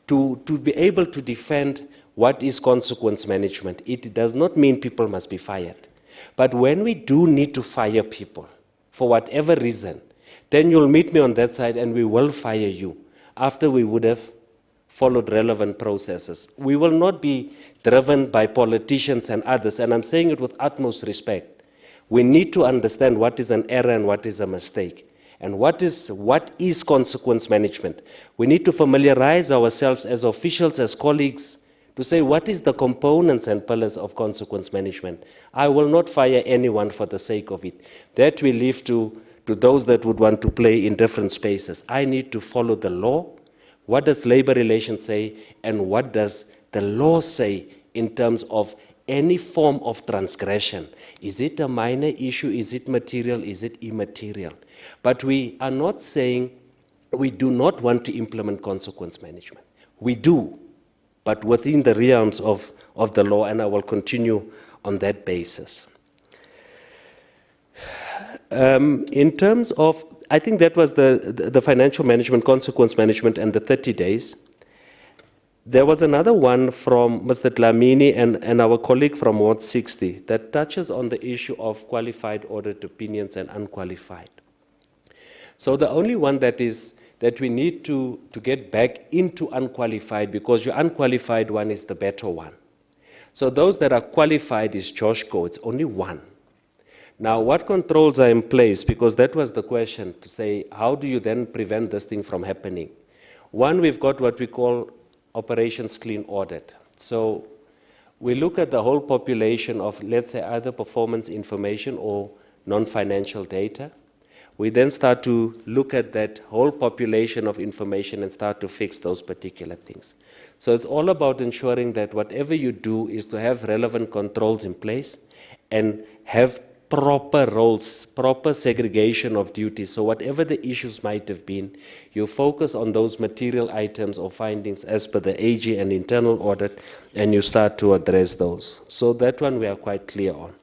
[SPEAKER 13] to be able to defend what is consequence management. It does not mean people must be fired. But when we do need to fire people, for whatever reason, then you'll meet me on that side and we will fire you after we would have followed relevant processes. We will not be driven by politicians and others, and I'm saying it with utmost respect. We need to understand what is an error and what is a mistake, and what is consequence management. We need to familiarize ourselves as officials, as colleagues, to say what is the components and pillars of consequence management. I will not fire anyone for the sake of it. That we leave to those that would want to play in different spaces. I need to follow the law. What does labor relations say, and what does the law say in terms of any form of transgression? Is it a minor issue? Is it material? Is it immaterial? But we are not saying we do not want to implement consequence management. We do, but within the realms of the law, and I will continue on that basis. In terms of, I think that was the financial management, consequence management, and the 30 days. There was another one from Mr. Dlamini and our colleague from Ward 60 that touches on the issue of qualified audit opinions and unqualified. So the only one that we need to get back into unqualified, because your unqualified one is the better one. So those that are qualified is JOSHCO, it's only one. Now, what controls are in place? Because that was the question, to say, how do you then prevent this thing from happening? One, we've got what we call operations clean audit. So we look at the whole population of, let's say, either performance information or non-financial data. We then start to look at that whole population of information and start to fix those particular things. So it's all about ensuring that whatever you do is to have relevant controls in place and have proper roles, proper segregation of duties. So whatever the issues might have been, you focus on those material items or findings as per the AG and internal audit, and you start to address those. So that one we are quite clear on.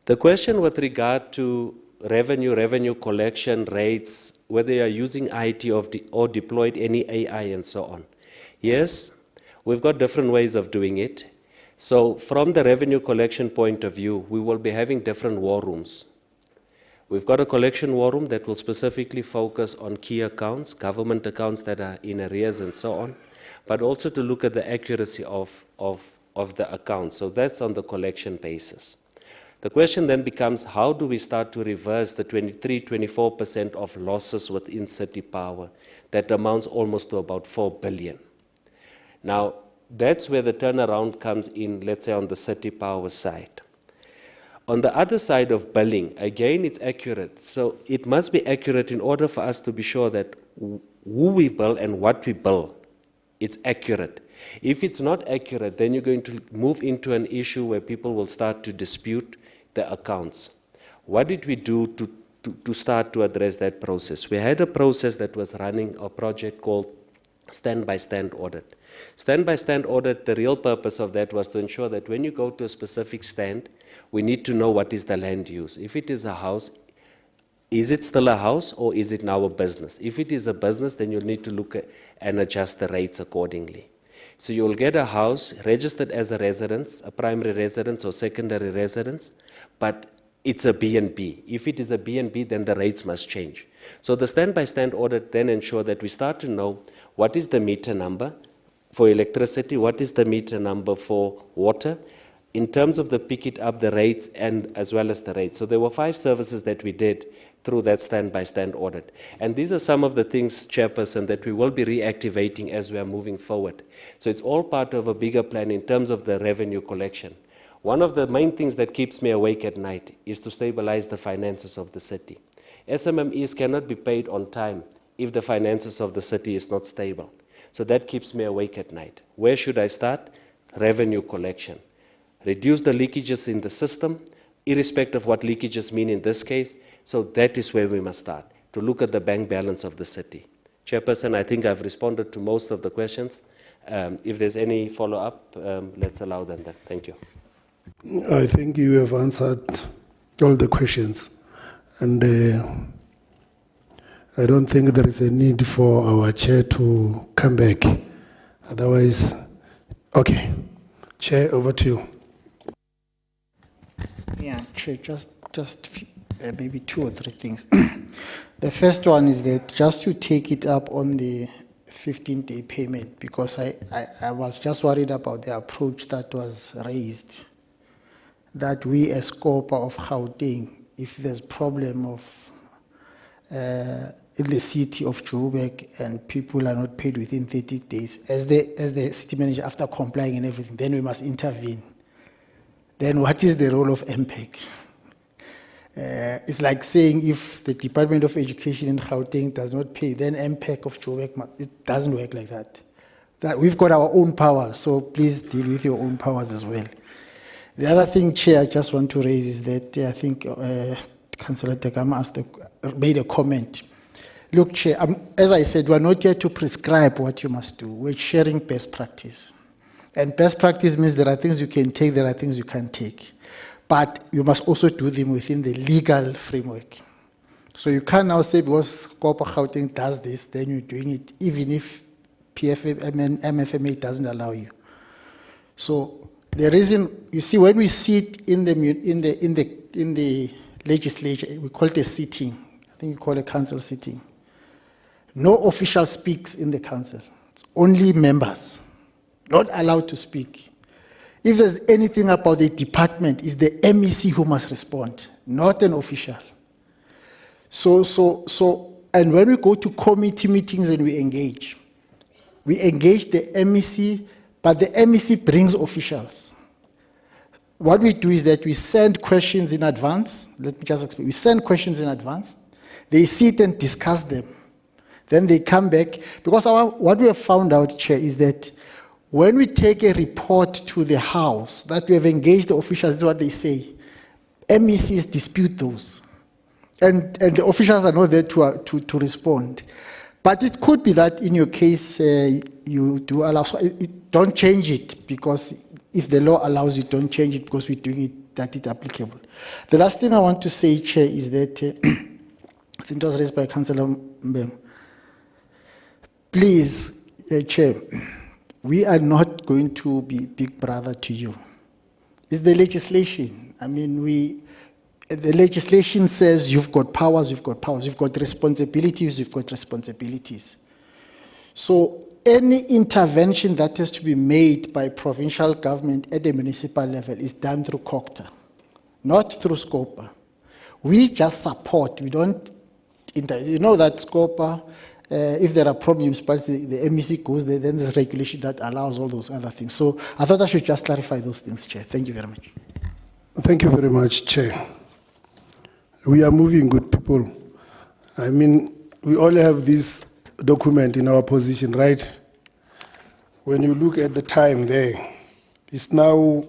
[SPEAKER 13] The question with regard to revenue collection rates, whether you are using IT or deployed any AI and so on. Yes, we've got different ways of doing it. So from the revenue collection point of view, we will be having different war rooms. We've got a collection war room that will specifically focus on key accounts, government accounts that are in arrears and so on, but also to look at the accuracy of the accounts. So that's on the collection basis. The question then becomes, how do we start to reverse the 23–24% of losses within city power that amounts almost to about 4 billion? Now, that's where the turnaround comes in, let's say, on the city power side. On the other side of billing, again, it's accurate. So it must be accurate in order for us to be sure that who we bill and what we bill, it's accurate. If it's not accurate, then you're going to move into an issue where people will start to dispute the accounts. What did we do to start to address that process? We had a process that was running, a project called stand-by-stand audit. Stand-by-stand audit, the real purpose of that was to ensure that when you go to a specific stand, we need to know what is the land use. If it is a house, is it still a house or is it now a business? If it is a business, then you'll need to look at and adjust the rates accordingly. So you'll get a house registered as a residence, a primary residence or secondary residence, but it's a B&B. If it is a B&B, then the rates must change. So the stand-by-stand audit then ensure that we start to know what is the meter number for electricity, what is the meter number for water, in terms of the pick it up, the rates, and as well as the rates. So there were 5 services that we did through that stand-by-stand audit. And these are some of the things, Chairperson, that we will be reactivating as we are moving forward. So it's all part of a bigger plan in terms of the revenue collection. One of the main things that keeps me awake at night is to stabilize the finances of the city. SMMEs cannot be paid on time if the finances of the city is not stable. So that keeps me awake at night. Where should I start? Revenue collection. Reduce the leakages in the system, irrespective of what leakages mean in this case. So that is where we must start, to look at the bank balance of the city. Chairperson, I think I've responded to most of the questions. If there's any follow-up, let's allow them then. Thank you.
[SPEAKER 2] I think you have answered all the questions. And I don't think there is a need for our chair to come back. Otherwise, okay. Chair, over to you.
[SPEAKER 1] Yeah, Chair, just maybe 2 or 3 things. The first one is that just to take it up on the 15-day payment, because I was just worried about the approach that was raised, that we as Scopa of Gauteng, if there's problem of in the city of Joburg and people are not paid within 30 days, as the city manager, after complying and everything, then we must intervene. Then what is the role of MPEC? It's like saying if the Department of Education in Gauteng does not pay, then MPEC of Joburg, it doesn't work like that. We've got our own powers, so please deal with your own powers as well. The other thing, Chair, I just want to raise is that I think Councillor Tegama made a comment. Look, Chair, as I said, we're not here to prescribe what you must do. We're sharing best practice. And best practice means there are things you can take, there are things you can't take. But you must also do them within the legal framework. So you can't now say because Corporate Gauteng does this, then you're doing it, even if MFMA doesn't allow you. So the reason, you see, when we sit in the legislature, we call it a sitting. I think we call it a council sitting. No official speaks in the council. It's only members, not allowed to speak. If there's anything about the department, it's the MEC who must respond, not an official. And when we go to committee meetings and we engage the MEC, but the MEC brings officials. What we do is that we send questions in advance. Let me just explain. We send questions in advance. They sit and discuss them. Then they come back. Because what we have found out, Chair, is that when we take a report to the House that we have engaged the officials, this is what they say. MECs dispute those. And the officials are not there to respond. But it could be that in your case, you do allow, don't change it, because if the law allows you, don't change it because we're doing it, that it's applicable. The last thing I want to say, Chair, is that, I think it was raised by Councillor Mbem. Please, Chair, we are not going to be big brother to you. It's the legislation. I mean, the legislation says you've got powers, you've got powers, you've got responsibilities, you've got responsibilities. So any intervention that has to be made by provincial government at the municipal level is done through COCTA, not through SCOPA. We just support, we don't, you know that SCOPA, if there are problems, but the MEC goes there, then there's regulation that allows all those other things. So I thought I should just clarify those things, Chair. Thank you very much.
[SPEAKER 2] Thank you very much, Chair. We are moving, good people. I mean, we all have this document in our position, right? When you look at the time there, it's now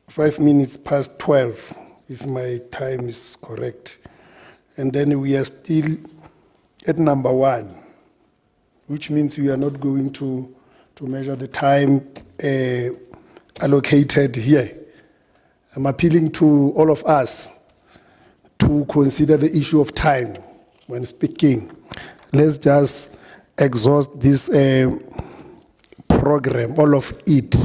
[SPEAKER 2] 5 minutes past 12, if my time is correct. And then we are still at number 1, which means we are not going to measure the time allocated here. I'm appealing to all of us to consider the issue of time when speaking. Let's just exhaust this program, all of it,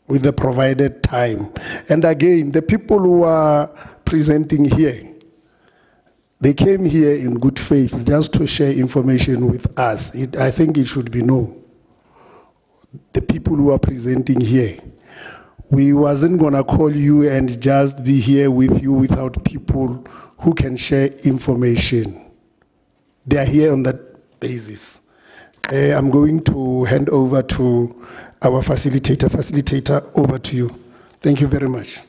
[SPEAKER 2] with the provided time. And again, the people who are presenting here, they came here in good faith just to share information with us. I think it should be known. The people who are presenting here, we wasn't gonna call you and just be here with you without people who can share information. They are here on that basis. I'm going to hand over to our facilitator. Facilitator, over to you. Thank you very much.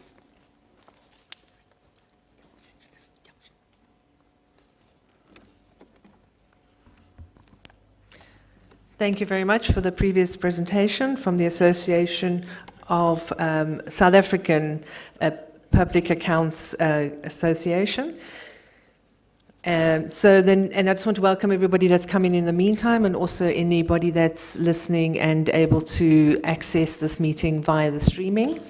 [SPEAKER 6] Thank you very much for the previous presentation from the Association of South African Public Accounts Association. And I just want to welcome everybody that's coming in the meantime, and also anybody that's listening and able to access this meeting via the streaming.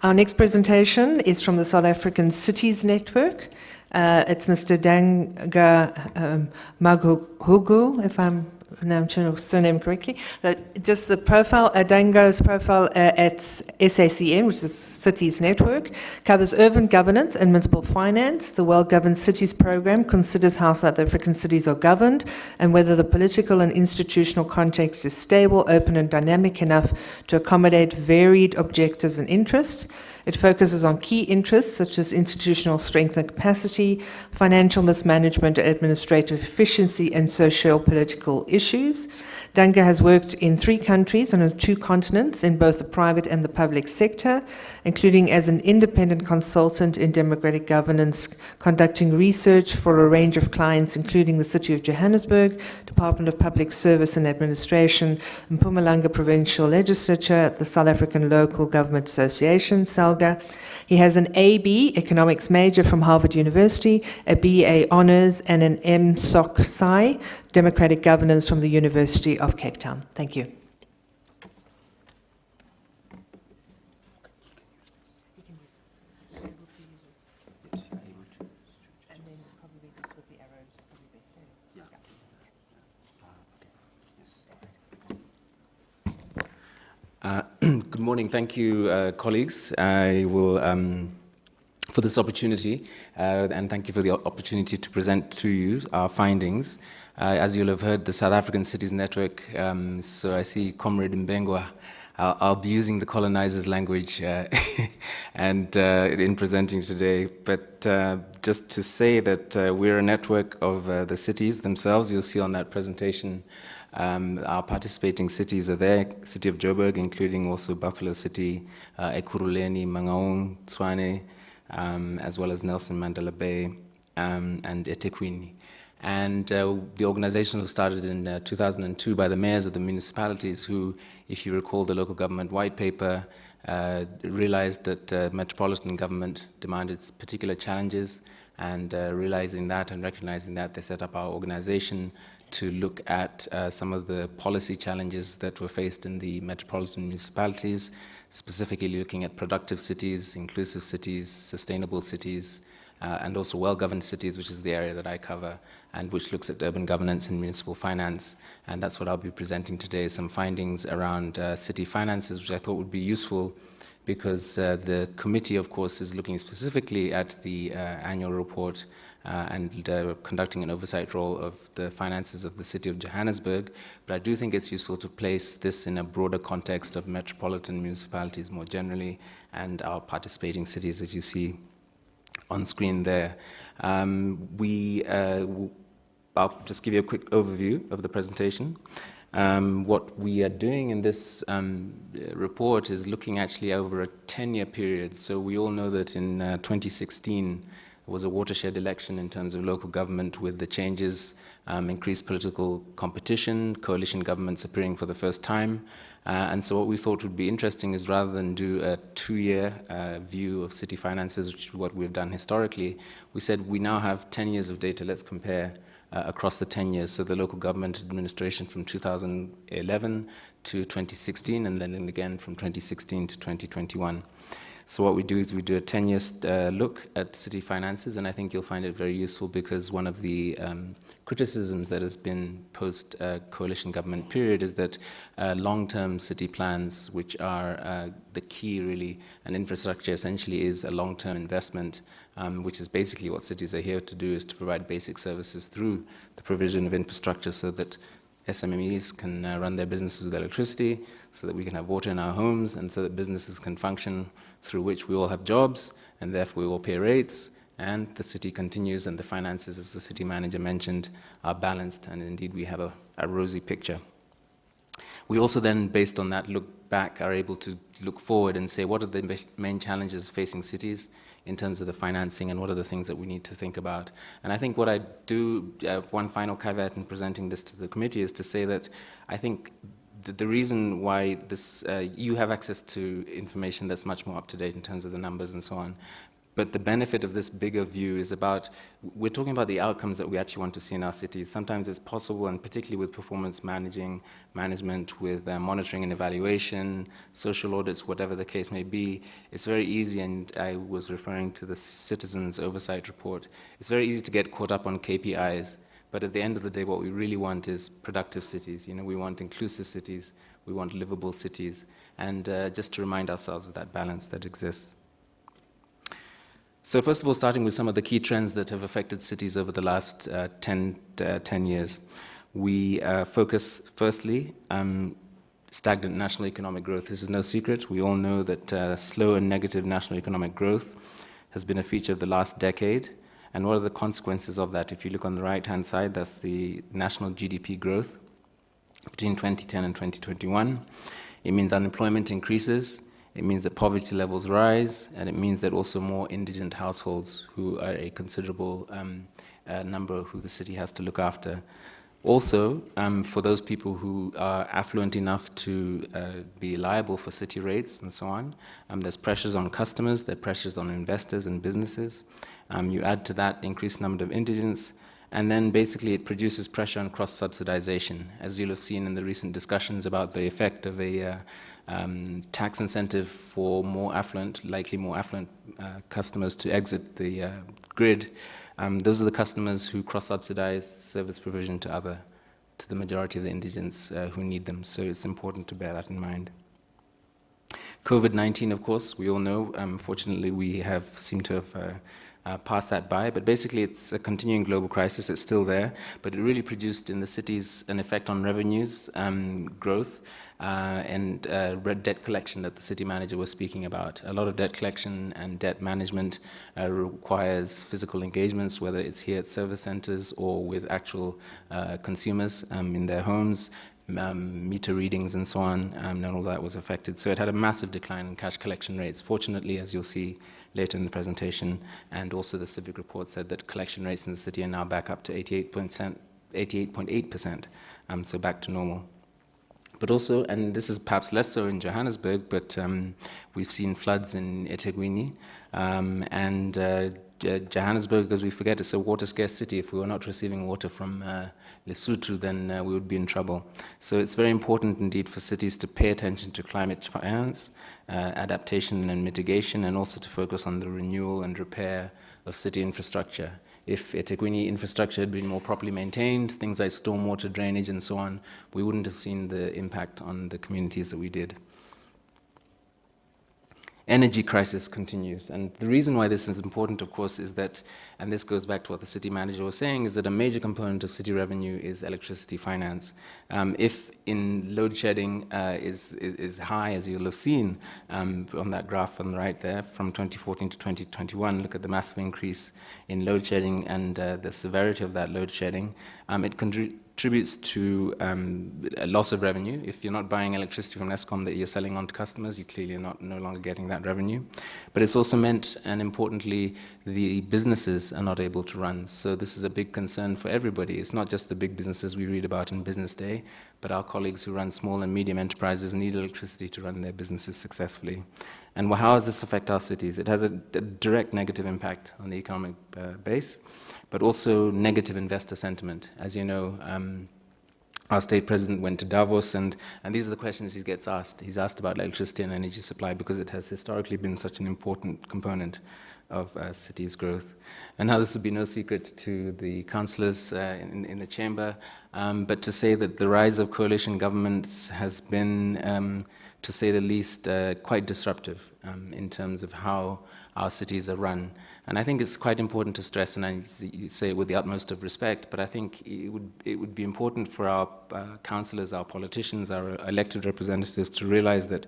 [SPEAKER 6] Our next presentation is from the South African Cities Network. It's Mr. Danga Maghugu, if I'm pronouncing your surname correctly. Just the profile, Dango's profile at SACN, which is Cities Network, covers urban governance and municipal finance. The Well-Governed Cities program considers how South African cities are governed and whether the political and institutional context is stable, open and dynamic enough to accommodate varied objectives and interests. It focuses on key interests such as institutional strength and capacity, financial mismanagement, administrative efficiency, and socio-political issues. Danga has worked in 3 countries and on 2 continents in both the private and the public sector, including as an independent consultant in democratic governance, conducting research for a range of clients, including the City of Johanneburg, Department of Public Service and Administration, Mpumalanga Provincial Legislature, the South African Local Government Association, SALGA. He has an AB economics major from Harvard University, a BA honors, and an MSoc Sci, democratic governance from the University of Cape Town. Thank you.
[SPEAKER 14] Good morning. Thank you, colleagues. I will, for this opportunity, and thank you for the opportunity to present to you our findings. As you'll have heard, the South African Cities Network, so I see Comrade Mbengwa, I'll be using the colonizer's language and in presenting today, but just to say that we're a network of the cities themselves. You'll see on that presentation our participating cities are there, City of Joburg, including also Buffalo City, Ekurhuleni, Mangaung, Tshwane, as well as Nelson Mandela Bay and eThekwini. And the organization was started in 2002 by the mayors of the municipalities who, if you recall the local government white paper, realized that metropolitan government demanded particular challenges, and realizing that and recognizing that, they set up our organization to look at some of the policy challenges that were faced in the metropolitan municipalities, specifically looking at productive cities, inclusive cities, sustainable cities, and also well-governed cities, which is the area that I cover, and which looks at urban governance and municipal finance. And that's what I'll be presenting today, some findings around city finances, which I thought would be useful because the committee, of course, is looking specifically at the annual report and conducting an oversight role of the finances of the city of Johannesburg. But I do think it's useful to place this in a broader context of metropolitan municipalities more generally and our participating cities, as you see on screen there. I'll just give you a quick overview of the presentation. What we are doing in this report is looking actually over a 10-year period. So we all know that in 2016 was a watershed election in terms of local government with the changes, increased political competition, coalition governments appearing for the first time. And so what we thought would be interesting is rather than do a 2-year view of city finances, which is what we've done historically, we said we now have 10 years of data. Let's compare across the 10 years. So the local government administration from 2011 to 2016, and then again from 2016 to 2021. So what we do is we do a 10-year look at city finances, and I think you'll find it very useful because one of the criticisms that has been post-coalition government period is that long-term city plans, which are the key really, and infrastructure essentially is a long-term investment, which is basically what cities are here to do, is to provide basic services through the provision of infrastructure so that SMEs can run their businesses with electricity, so that we can have water in our homes, and so that businesses can function, through which we all have jobs, and therefore we all pay rates, and the city continues, and the finances, as the city manager mentioned, are balanced, and indeed we have a rosy picture. We also then, based on that look back, are able to look forward and say, what are the main challenges facing cities in terms of the financing, and what are the things that we need to think about? And I think what I do, one final caveat in presenting this to the committee, is to say that I think the reason why this, you have access to information that's much more up to date in terms of the numbers and so on, but the benefit of this bigger view is about, we're talking about the outcomes that we actually want to see in our cities. Sometimes it's possible, and particularly with performance management, with monitoring and evaluation, social audits, whatever the case may be, it's very easy, and I was referring to the Citizens Oversight Report, it's very easy to get caught up on KPIs, but at the end of the day, what we really want is productive cities. You know, we want inclusive cities, we want livable cities, and just to remind ourselves of that balance that exists. So first of all, starting with some of the key trends that have affected cities over the last 10 years. We focus, firstly, stagnant national economic growth. This is no secret. We all know that slow and negative national economic growth has been a feature of the last decade. And what are the consequences of that? If you look on the right-hand side, that's the national GDP growth between 2010 and 2021. It means unemployment increases. It means that poverty levels rise, and it means that also more indigent households, who are a considerable number who the city has to look after. Also, for those people who are affluent enough to be liable for city rates and so on, there's pressures on customers, there are pressures on investors and businesses. You add to that the increased number of indigents, and then basically it produces pressure on cross-subsidization. As you'll have seen in the recent discussions about the effect of a tax incentive for more affluent, likely more affluent customers to exit the grid, those are the customers who cross-subsidize service provision to the majority of the indigents who need them. So it's important to bear that in mind. COVID-19, of course, we all know. Fortunately, we have seemed to have passed that by, but basically it's a continuing global crisis. It's still there, but it really produced in the cities an effect on revenues, growth, and debt collection that the city manager was speaking about. A lot of debt collection and debt management requires physical engagements, whether it's here at service centers or with actual consumers in their homes, meter readings and so on, and all that was affected. So it had a massive decline in cash collection rates. Fortunately, as you'll see later in the presentation, and also the civic report said that collection rates in the city are now back up to 88.8%, so back to normal. But also, and this is perhaps less so in Johannesburg, but we've seen floods in eThekwini, Johannesburg, as we forget, is a water-scarce city. If we were not receiving water from Lesotho, then we would be in trouble. So it's very important indeed for cities to pay attention to climate finance, adaptation and mitigation, and also to focus on the renewal and repair of city infrastructure. If eThekwini infrastructure had been more properly maintained, things like stormwater drainage and so on, we wouldn't have seen the impact on the communities that we did. Energy crisis continues. And the reason why this is important, of course, is that, and this goes back to what the city manager was saying, is that a major component of city revenue is electricity finance. If in load shedding is high, as you'll have seen on that graph on the right there, from 2014 to 2021, look at the massive increase in load shedding and the severity of that load shedding. It contributes to a loss of revenue. If you're not buying electricity from Eskom that you're selling on to customers, you clearly are no longer getting that revenue. But it's also meant, and importantly, the businesses are not able to run. So this is a big concern for everybody. It's not just the big businesses we read about in Business Day, but our colleagues who run small and medium enterprises need electricity to run their businesses successfully. And how does this affect our cities? It has a direct negative impact on the economic base, but also negative investor sentiment. As you know, our state president went to Davos, and these are the questions he gets asked. He's asked about electricity and energy supply because it has historically been such an important component of cities' growth. And now this would be no secret to the councillors in the chamber, but to say that the rise of coalition governments has been, to say the least, quite disruptive in terms of how our cities are run. And I think it's quite important to stress, and I say it with the utmost of respect, but I think it would be important for our councillors, our politicians, our elected representatives to realize that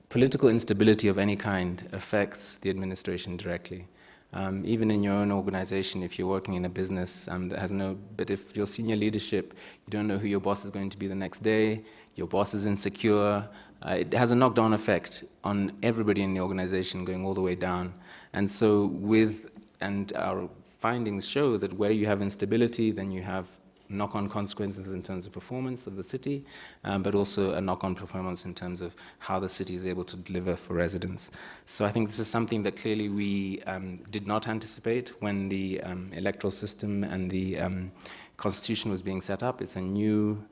[SPEAKER 14] political instability of any kind affects the administration directly. Even in your own organization, if you're working in a business that has but if your senior leadership, you don't know who your boss is going to be the next day, your boss is insecure, it has a knock-down effect on everybody in the organization going all the way down. And so our findings show that where you have instability, then you have knock-on consequences in terms of performance of the city, but also a knock-on performance in terms of how the city is able to deliver for residents. So I think this is something that clearly we did not anticipate when the electoral system and the constitution was being set up. It's a new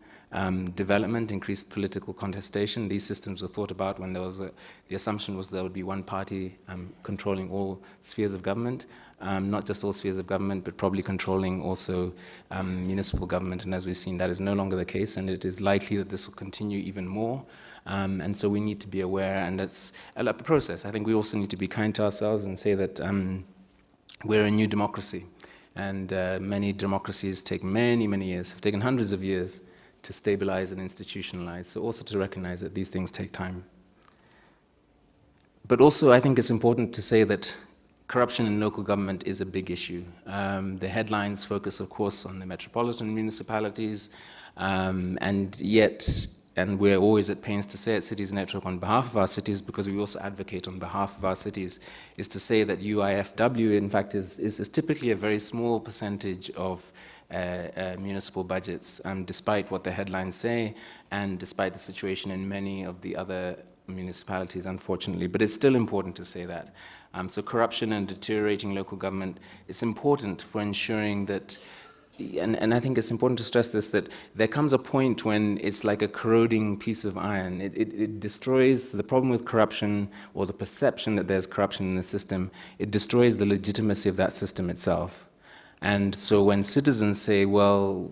[SPEAKER 14] development, increased political contestation. These systems were thought about when there was the assumption was there would be one party controlling all spheres of government, not just all spheres of government, but probably controlling also municipal government. And as we've seen, that is no longer the case, and it is likely that this will continue even more. And so we need to be aware, and that's a process. I think we also need to be kind to ourselves and say that we're a new democracy, and many democracies take many, many years, have taken hundreds of years to stabilize and institutionalize, so also to recognize that these things take time. But also I think it's important to say that corruption in local government is a big issue. The headlines focus, of course, on the metropolitan municipalities, and we're always at pains to say at Cities Network on behalf of our cities, because we also advocate on behalf of our cities, is to say that UIFW, in fact, is typically a very small percentage of municipal budgets, despite what the headlines say, and despite the situation in many of the other municipalities, unfortunately. But it's still important to say that. So corruption and deteriorating local government, it's important for ensuring that, and I think it's important to stress this, that there comes a point when it's like a corroding piece of iron. It destroys the problem with corruption, or the perception that there's corruption in the system. It destroys the legitimacy of that system itself. And so when citizens say, well,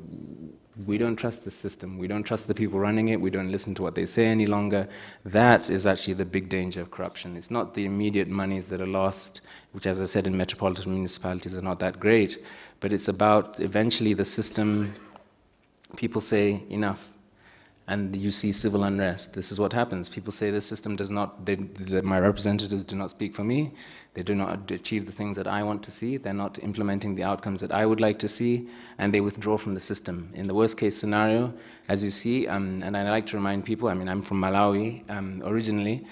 [SPEAKER 14] we don't trust the system, we don't trust the people running it, we don't listen to what they say any longer, that is actually the big danger of corruption. It's not the immediate monies that are lost, which, as I said, in metropolitan municipalities are not that great, but it's about eventually the system, people say enough, and you see civil unrest. This is what happens. People say this system does not, my representatives do not speak for me, they do not achieve the things that I want to see, they're not implementing the outcomes that I would like to see, and they withdraw from the system. In the worst case scenario, as you see, and I like to remind people, I mean, I'm from Malawi originally,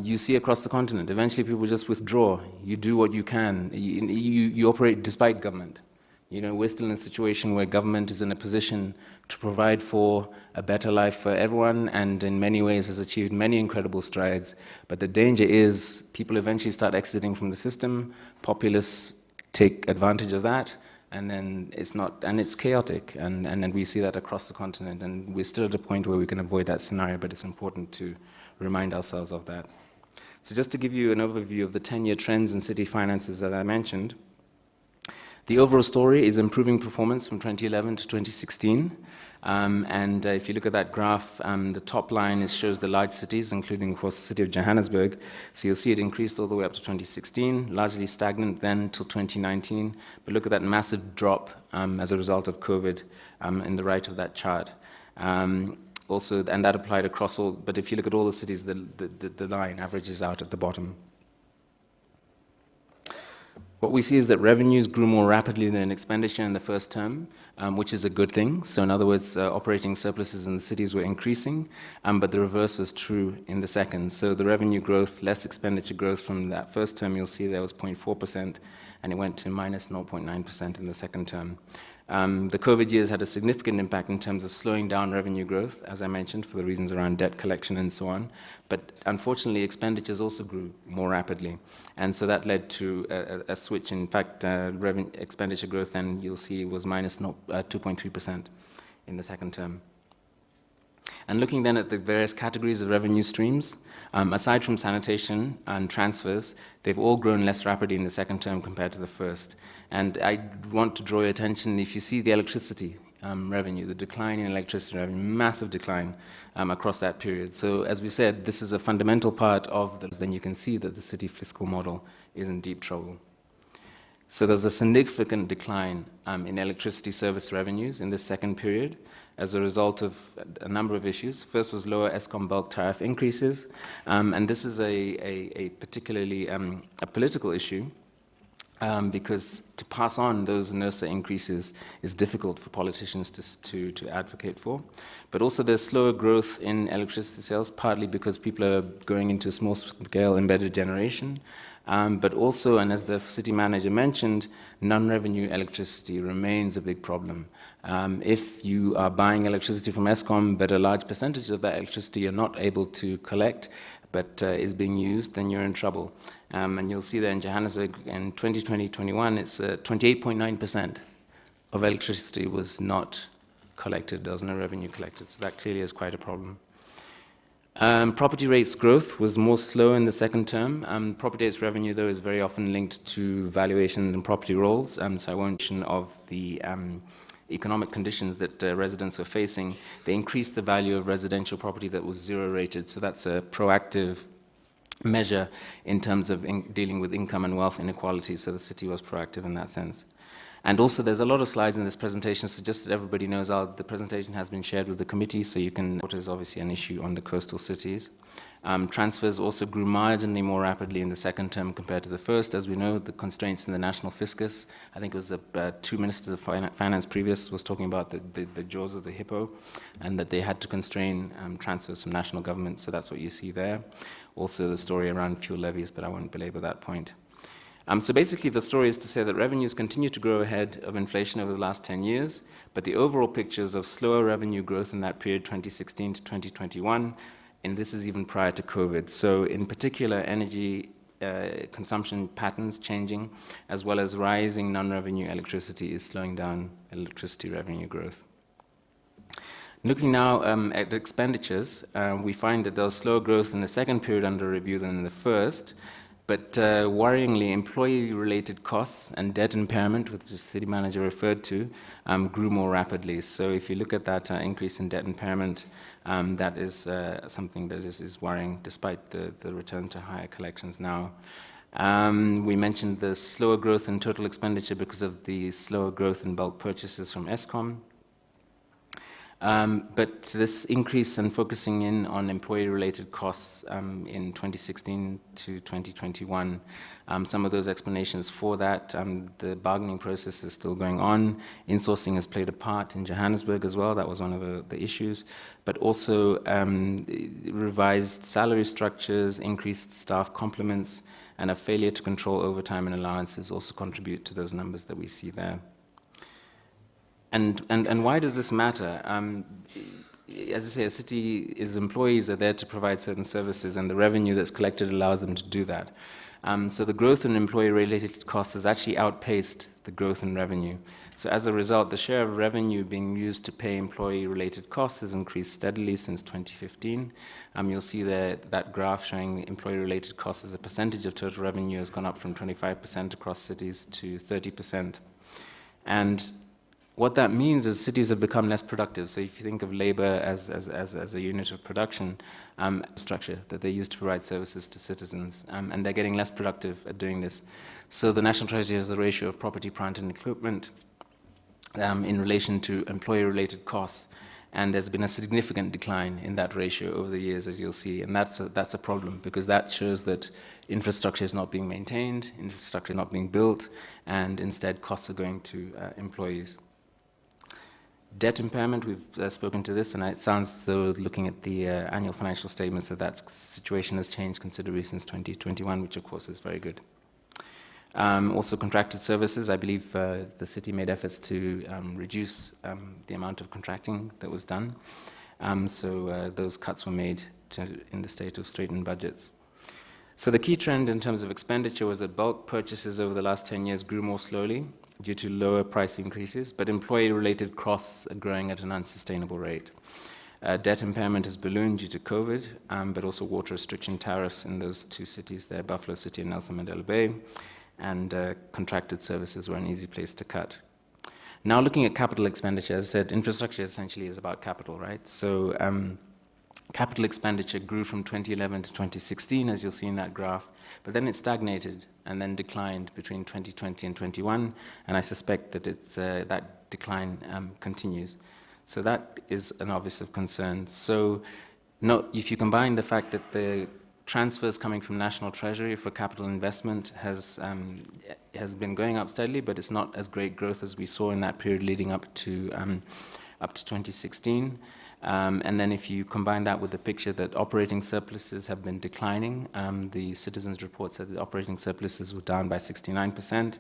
[SPEAKER 14] you see across the continent, eventually people just withdraw. You do what you can, you operate despite government. You know, we're still in a situation where government is in a position to provide for a better life for everyone, and in many ways has achieved many incredible strides. But the danger is people eventually start exiting from the system, populists take advantage of that, and then it's chaotic, and we see that across the continent, and we're still at a point where we can avoid that scenario, but it's important to remind ourselves of that. So just to give you an overview of the 10-year trends in city finances that I mentioned, the overall story is improving performance from 2011 to 2016. If you look at that graph, the top line shows the large cities, including, of course, the city of Johannesburg. So you'll see it increased all the way up to 2016, largely stagnant then till 2019. But look at that massive drop as a result of COVID in the right of that chart. Also, and that applied across all, but if you look at all the cities, the line averages out at the bottom. What we see is that revenues grew more rapidly than expenditure in the first term, which is a good thing. So in other words, operating surpluses in the cities were increasing, but the reverse was true in the second. So the revenue growth, less expenditure growth from that first term, you'll see there was 0.4%, and it went to minus 0.9% in the second term. The COVID years had a significant impact in terms of slowing down revenue growth, as I mentioned, for the reasons around debt collection and so on. But unfortunately, expenditures also grew more rapidly. And so that led to a switch. In fact, expenditure growth then, you'll see, was minus 2.3% in the second term. And looking then at the various categories of revenue streams, aside from sanitation and transfers, they've all grown less rapidly in the second term compared to the first. And I want to draw your attention, if you see the electricity revenue, the decline in electricity revenue, massive decline across that period. So as we said, this is a fundamental part of this. Then you can see that the city fiscal model is in deep trouble. So there's a significant decline in electricity service revenues in this second period as a result of a number of issues. First was lower Eskom bulk tariff increases, and this is a particularly a political issue because to pass on those NERSA increases is difficult for politicians to advocate for. But also there's slower growth in electricity sales, partly because people are going into small-scale embedded generation. But also, and as the city manager mentioned, non-revenue electricity remains a big problem. If you are buying electricity from Eskom, but a large percentage of that electricity you're not able to collect, but is being used, then you're in trouble. And you'll see that in Johannesburg in 2020-21, it's 28.9% of electricity was not collected. There was no revenue collected. So that clearly is quite a problem. Property rates growth was more slow in the second term. Property rates revenue, though, is very often linked to valuation and property rolls. So I won't mention of the economic conditions that residents were facing. They increased the value of residential property that was zero rated. So that's a proactive measure in terms of dealing with income and wealth inequality. So the city was proactive in that sense. And also, there's a lot of slides in this presentation, so just that everybody knows, the presentation has been shared with the committee, so you can, what is obviously an issue on the coastal cities. Transfers also grew marginally more rapidly in the second term compared to the first. As we know, the constraints in the national fiscus, I think it was two ministers of finance previous was talking about the jaws of the hippo, and that they had to constrain transfers from national government, so that's what you see there. Also the story around fuel levies, but I won't belabor that point. So basically, the story is to say that revenues continue to grow ahead of inflation over the last 10 years, but the overall picture is of slower revenue growth in that period, 2016 to 2021, and this is even prior to COVID. So in particular, energy consumption patterns changing, as well as rising non-revenue electricity is slowing down electricity revenue growth. Looking now at expenditures, we find that there was slower growth in the second period under review than in the first. But worryingly, employee-related costs and debt impairment, which the city manager referred to, grew more rapidly. So if you look at that increase in debt impairment, that is something that is worrying, despite the return to higher collections now. We mentioned the slower growth in total expenditure because of the slower growth in bulk purchases from Eskom. But this increase in focusing in on employee-related costs in 2016 to 2021, some of those explanations for that, the bargaining process is still going on. Insourcing has played a part in Johannesburg as well. That was one of the issues. But also revised salary structures, increased staff complements, and a failure to control overtime and allowances also contribute to those numbers that we see there. And why does this matter? As I say, a city's employees are there to provide certain services, and the revenue that's collected allows them to do that. So the growth in employee-related costs has actually outpaced the growth in revenue. So as a result, the share of revenue being used to pay employee-related costs has increased steadily since 2015. You'll see that graph showing the employee-related costs as a percentage of total revenue has gone up from 25% across cities to 30%. And what that means is cities have become less productive. So if you think of labor as a unit of production, structure that they use to provide services to citizens, and they're getting less productive at doing this. So the National Treasury has the ratio of property, plant, and equipment in relation to employee-related costs, and there's been a significant decline in that ratio over the years, as you'll see, and that's a problem, because that shows that infrastructure is not being maintained, infrastructure is not being built, and instead costs are going to employees. Debt impairment, we've spoken to this, and it sounds as though looking at the annual financial statements that situation has changed considerably since 2021, which of course is very good. Also contracted services, I believe the city made efforts to reduce the amount of contracting that was done. So those cuts were made in the state of straightened budgets. So the key trend in terms of expenditure was that bulk purchases over the last 10 years grew more slowly due to lower price increases, but employee-related costs are growing at an unsustainable rate. Debt impairment has ballooned due to COVID, but also water restriction tariffs in those two cities there, Buffalo City and Nelson Mandela Bay, and contracted services were an easy place to cut. Now looking at capital expenditure, as I said, infrastructure essentially is about capital, right? So capital expenditure grew from 2011 to 2016, as you'll see in that graph, but then it stagnated and then declined between 2020 and 21, and I suspect that that decline continues. So that is an obvious concern. So if you combine the fact that the transfers coming from National Treasury for capital investment has been going up steadily, but it's not as great growth as we saw in that period leading up to 2016. And then if you combine that with the picture that operating surpluses have been declining, the Citizens Report said that operating surpluses were down by 69%,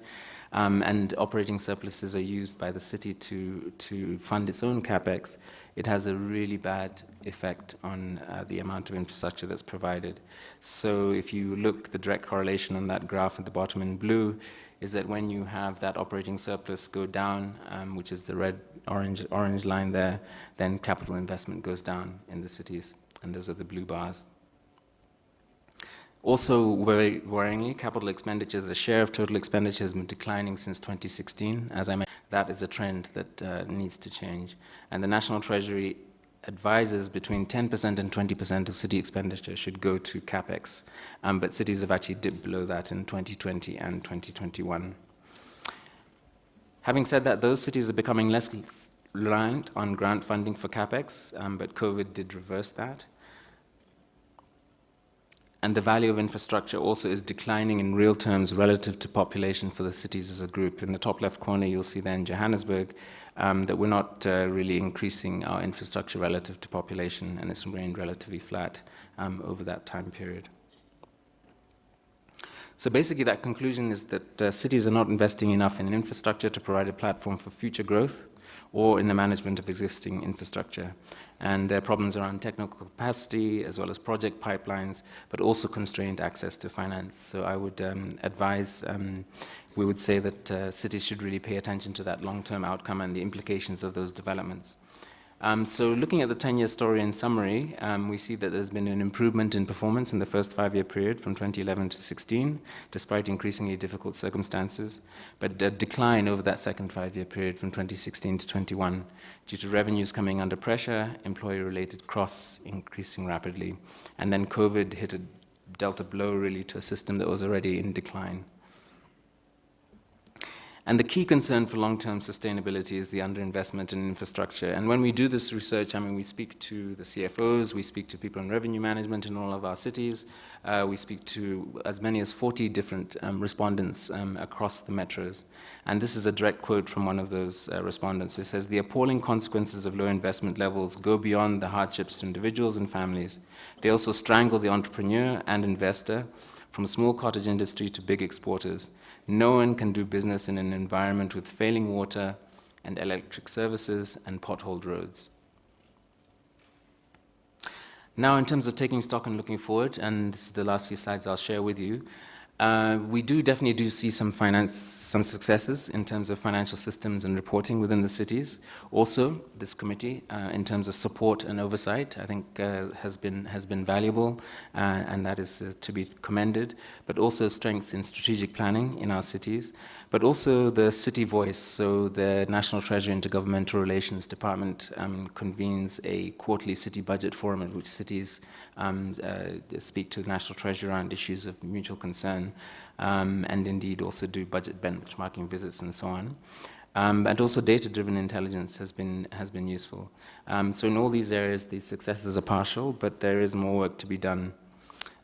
[SPEAKER 14] and operating surpluses are used by the city to fund its own capex, it has a really bad effect on the amount of infrastructure that's provided. So if you look, the direct correlation on that graph at the bottom in blue is that when you have that operating surplus go down, which is the red orange line there, then capital investment goes down in the cities, and those are the blue bars. Also, very worryingly, capital expenditures, the share of total expenditure has been declining since 2016. As I mentioned, that is a trend that needs to change. And the National Treasury advises between 10% and 20% of city expenditure should go to capex, but cities have actually dipped below that in 2020 and 2021. Having said that, those cities are becoming less reliant on grant funding for capex, but COVID did reverse that. And the value of infrastructure also is declining in real terms relative to population for the cities as a group. In the top left corner, you'll see there in Johanneburg that we're not really increasing our infrastructure relative to population, and it's remained relatively flat over that time period. So basically that conclusion is that cities are not investing enough in infrastructure to provide a platform for future growth or in the management of existing infrastructure. And there are problems around technical capacity as well as project pipelines, but also constrained access to finance. So I would advise, we would say that cities should really pay attention to that long-term outcome and the implications of those developments. So looking at the 10-year story in summary, we see that there's been an improvement in performance in the first 5-year period from 2011 to 16, despite increasingly difficult circumstances, but a decline over that second 5-year period from 2016 to 21 due to revenues coming under pressure, employee-related costs increasing rapidly, and then COVID dealt a blow really to a system that was already in decline. And the key concern for long-term sustainability is the underinvestment in infrastructure. And when we do this research, I mean, we speak to the CFOs, we speak to people in revenue management in all of our cities, we speak to as many as 40 different respondents across the metros. And this is a direct quote from one of those respondents. It says, "The appalling consequences of low investment levels go beyond the hardships to individuals and families. They also strangle the entrepreneur and investor, from small cottage industry to big exporters. No one can do business in an environment with failing water, and electric services, and potholed roads. Now, in terms of taking stock and looking forward, and this is the last few slides I'll share with you, we definitely see some successes in terms of financial systems and reporting within the cities. Also, this committee, in terms of support and oversight, I think has been valuable, and that is to be commended. But also strengths in strategic planning in our cities, but also the city voice. So the National Treasury Intergovernmental Relations Department convenes a quarterly city budget forum in which cities speak to the National Treasury around issues of mutual concern, and indeed also do budget benchmarking visits and so on. And also data-driven intelligence has been useful. So in all these areas, these successes are partial, but there is more work to be done.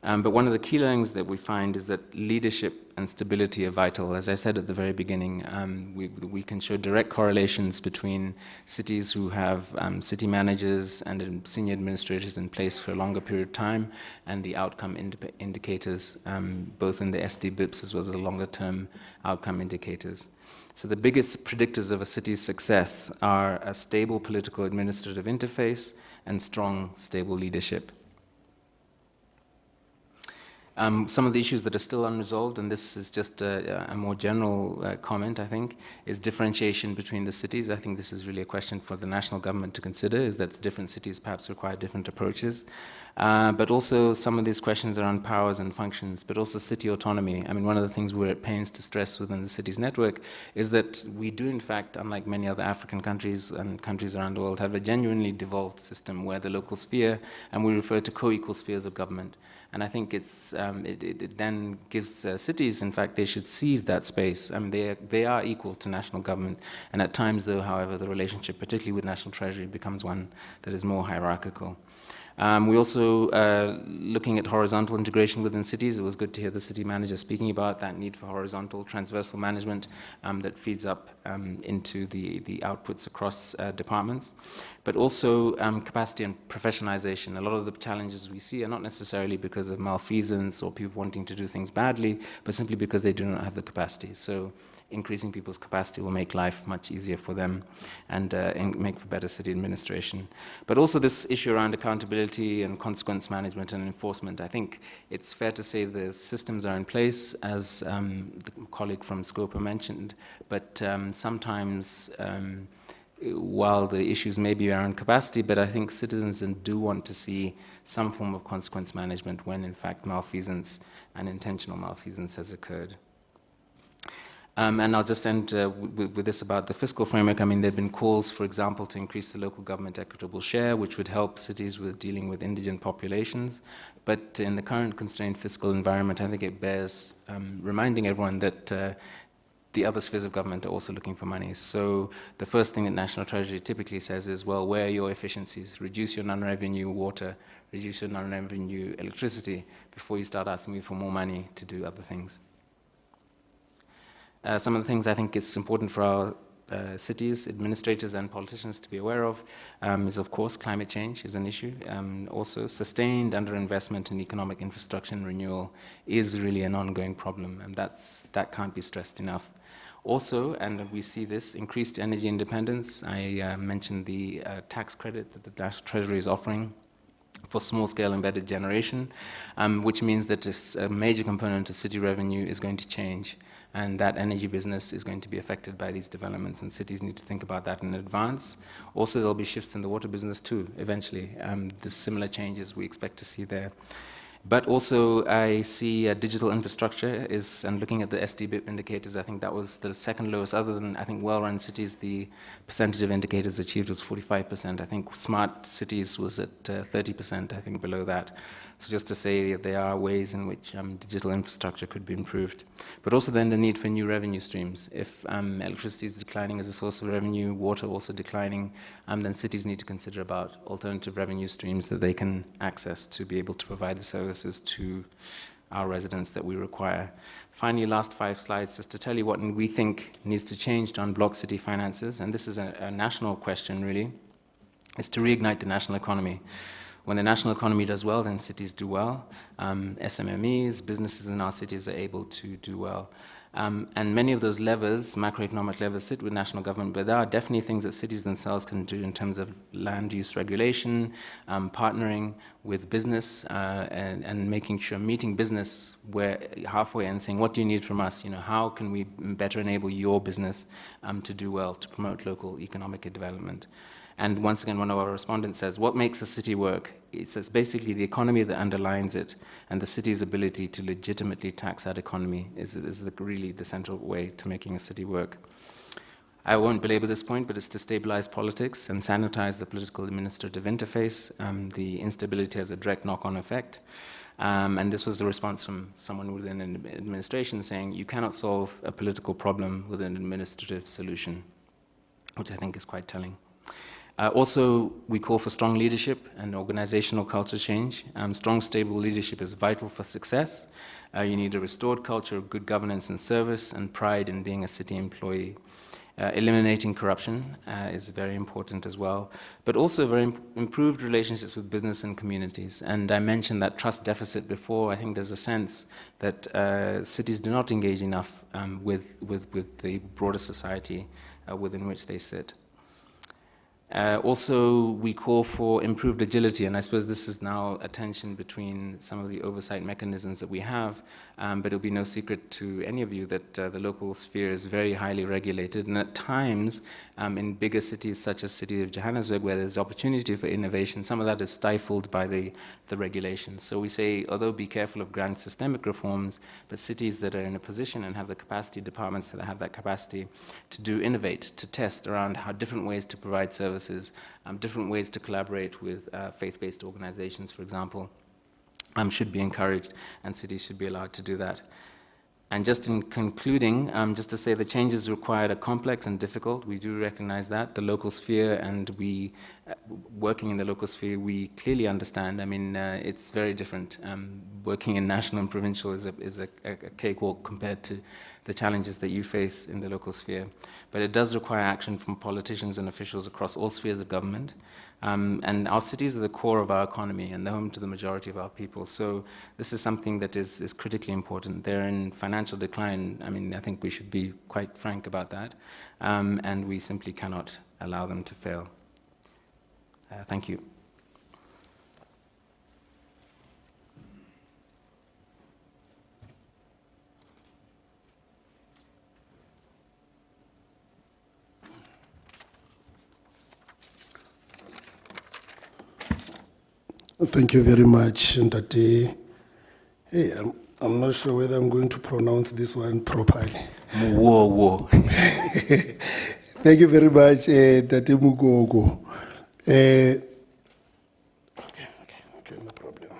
[SPEAKER 14] But one of the key learnings that we find is that leadership and stability are vital. As I said at the very beginning, we can show direct correlations between cities who have city managers and senior administrators in place for a longer period of time, and the outcome indicators, both in the SD-BIPs as well as the longer-term outcome indicators. So the biggest predictors of a city's success are a stable political administrative interface and strong, stable leadership. Some of the issues that are still unresolved, and this is just a more general comment, I think, is differentiation between the cities. I think this is really a question for the national government to consider, is that different cities perhaps require different approaches. But also some of these questions around powers and functions, but also city autonomy. I mean, one of the things we're at pains to stress within the cities network is that we do, in fact, unlike many other African countries and countries around the world, have a genuinely devolved system where the local sphere, and we refer to co-equal spheres of government. And I think it then gives cities, in fact, they should seize that space. I mean, they are equal to national government. And at times, though, however, the relationship, particularly with National Treasury, becomes one that is more hierarchical. We also, looking at horizontal integration within cities, it was good to hear the city manager speaking about that need for horizontal transversal management that feeds up into the outputs across departments. But also capacity and professionalization. A lot of the challenges we see are not necessarily because of malfeasance or people wanting to do things badly, but simply because they do not have the capacity. So increasing people's capacity will make life much easier for them and make for better city administration. But also this issue around accountability and consequence management and enforcement. I think it's fair to say the systems are in place, as the colleague from Scopa mentioned, but sometimes while the issues may be around capacity, but I think citizens do want to see some form of consequence management when in fact malfeasance and intentional malfeasance has occurred. And I'll just end with this about the fiscal framework. I mean, there have been calls, for example, to increase the local government equitable share, which would help cities with dealing with indigent populations. But in the current constrained fiscal environment, I think it bears reminding everyone that the other spheres of government are also looking for money. So the first thing that National Treasury typically says is, well, where are your efficiencies? Reduce your non-revenue water, reduce your non-revenue electricity before you start asking me for more money to do other things. Some of the things I think it's important for our cities, administrators and politicians to be aware of is, of course, climate change is an issue. Also, sustained underinvestment in economic infrastructure and renewal is really an ongoing problem, and that can't be stressed enough. Also, and we see this, increased energy independence. I mentioned the tax credit that the National Treasury is offering for small-scale embedded generation, which means that a major component of city revenue is going to change, and that energy business is going to be affected by these developments, and cities need to think about that in advance. Also, there'll be shifts in the water business too, eventually. The similar changes we expect to see there. But also, I see digital infrastructure and looking at the SD-BIP indicators, I think that was the second lowest, other than, I think, well-run cities, the percentage of indicators achieved was 45%. I think smart cities was at 30%, I think, below that. So just to say that there are ways in which digital infrastructure could be improved. But also then the need for new revenue streams. If electricity is declining as a source of revenue, water also declining, then cities need to consider about alternative revenue streams that they can access to be able to provide the services to our residents that we require. Finally, last 5 slides, just to tell you what we think needs to change to unblock city finances, and this is a national question really, is to reignite the national economy. When the national economy does well, then cities do well. SMMEs, businesses in our cities are able to do well. And many of those levers, macroeconomic levers, sit with national government, but there are definitely things that cities themselves can do in terms of land use regulation, partnering with business, and making sure, meeting business where halfway and saying, what do you need from us? How can we better enable your business to do well, to promote local economic development? And once again, one of our respondents says, what makes a city work? It says basically the economy that underlines it and the city's ability to legitimately tax that economy is really the central way to making a city work. I won't belabor this point, but it's to stabilize politics and sanitize the political administrative interface. The instability has a direct knock-on effect. And this was the response from someone within an administration saying, you cannot solve a political problem with an administrative solution, which I think is quite telling. Also, we call for strong leadership and organizational culture change. Strong, stable leadership is vital for success. You need a restored culture of good governance and service and pride in being a city employee. Eliminating corruption is very important as well, but also very improved relationships with business and communities. And I mentioned that trust deficit before. I think there's a sense that cities do not engage enough with the broader society within which they sit. Also, we call for improved agility, and I suppose this is now a tension between some of the oversight mechanisms that we have, but it'll be no secret to any of you that the local sphere is very highly regulated, and at times, in bigger cities such as the city of Johanneburg, where there's opportunity for innovation, some of that is stifled by the regulations. So we say, although be careful of grand systemic reforms, but cities that are in a position and have the capacity, departments that have that capacity to innovate, to test around how different ways to provide services, different ways to collaborate with faith-based organizations, for example, should be encouraged, and cities should be allowed to do that. And just in concluding, just to say the changes required are complex and difficult. We do recognize that. The local sphere, and we, working in the local sphere, we clearly understand. I mean, it's very different. Working in national and provincial is a cakewalk compared to the challenges that you face in the local sphere. But it does require action from politicians and officials across all spheres of government. And our cities are the core of our economy and the home to the majority of our people. So this is something that is critically important. They're in financial decline. I mean, I think we should be quite frank about that. And we simply cannot allow them to fail. Thank you.
[SPEAKER 2] Thank you very much, Ntate. Hey, I'm not sure whether I'm going to pronounce this one properly.
[SPEAKER 7] Whoa.
[SPEAKER 2] Thank you very much, Ntate Mugogo. Okay, no problem.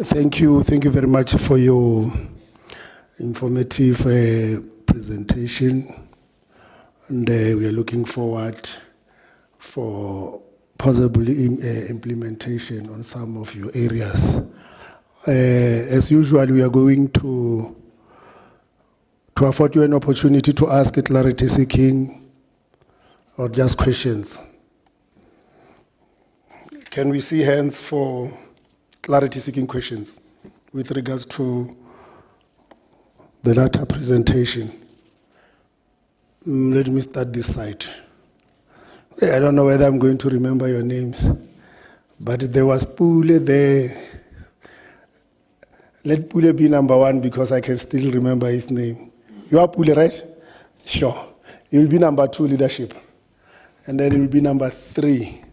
[SPEAKER 2] Thank you very much for your informative presentation, and we are looking forward for possible implementation on some of your areas. As usual, we are going to afford you an opportunity to ask a clarity seeking or just questions. Can we see hands for clarity seeking questions with regards to the latter presentation? Let me start this side. I don't know whether I'm going to remember your names, but there was Pule there. Let Pule be number one because I can still remember his name. You are Pule, right? Sure. You will be number 2, leadership. And then you will be number 3.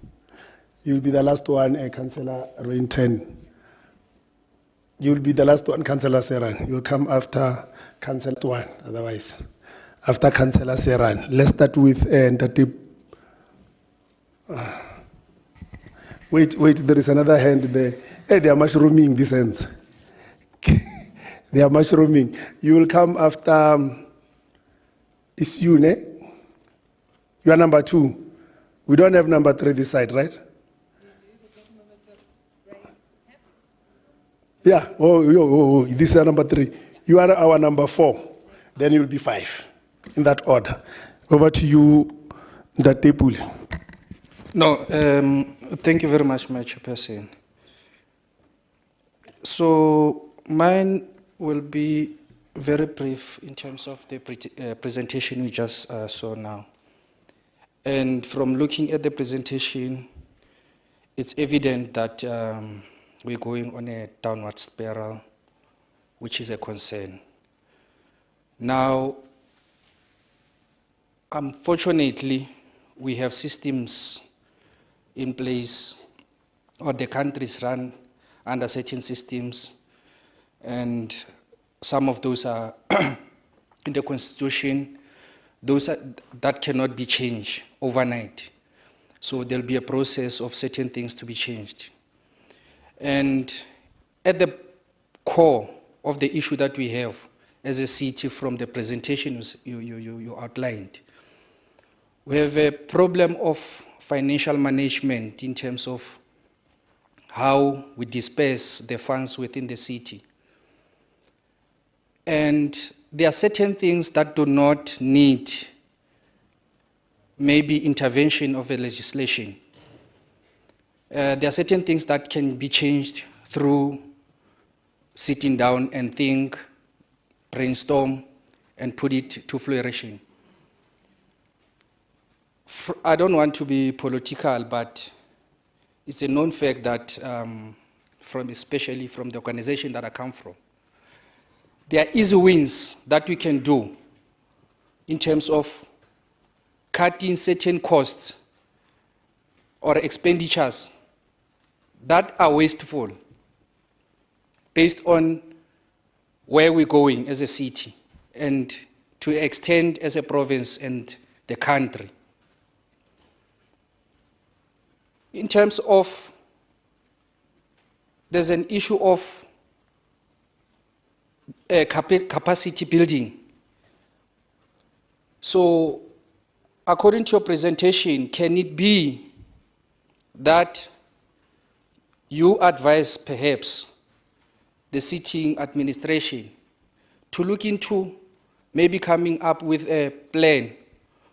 [SPEAKER 2] You will be the last one, Councillor Rointen. You will be the last one, Councillor Seran. You will come after Councillor 1, otherwise. After Councillor Seran. Let's start with Ntate. Wait, there is another hand there. Hey, they are mushrooming these hands. They are mushrooming. You will come after it's you, ne? You are number 2. We don't have number 3 this side, right? Yeah. Oh, this is number 3. You are our number 4. Then you will be 5. In that order. Over to you, Ntate.
[SPEAKER 4] No, thank you very much, my chairperson. So mine will be Very brief in terms of the presentation we just saw now. And from looking at the presentation, it's evident that we're going on a downward spiral, which is a concern. Now, unfortunately, we have systems in place, or the countries run under certain systems, and some of those are in the constitution, that cannot be changed overnight. So there'll be a process of certain things to be changed. And at the core of the issue that we have as a city from the presentations you outlined, we have a problem of financial management in terms of how we disperse the funds within the city. And there are certain things that do not need maybe intervention of a legislation. There are certain things that can be changed through sitting down and think, brainstorm, and put it to flourishing. I don't want to be political, but it's a known fact that, especially from the organization that I come from, there are easy wins that we can do in terms of cutting certain costs or expenditures that are wasteful based on where we're going as a city and to extend as a province and the country. In terms of, there's an issue of capacity building. So, according to your presentation, can it be that you advise perhaps the sitting administration to look into maybe coming up with a plan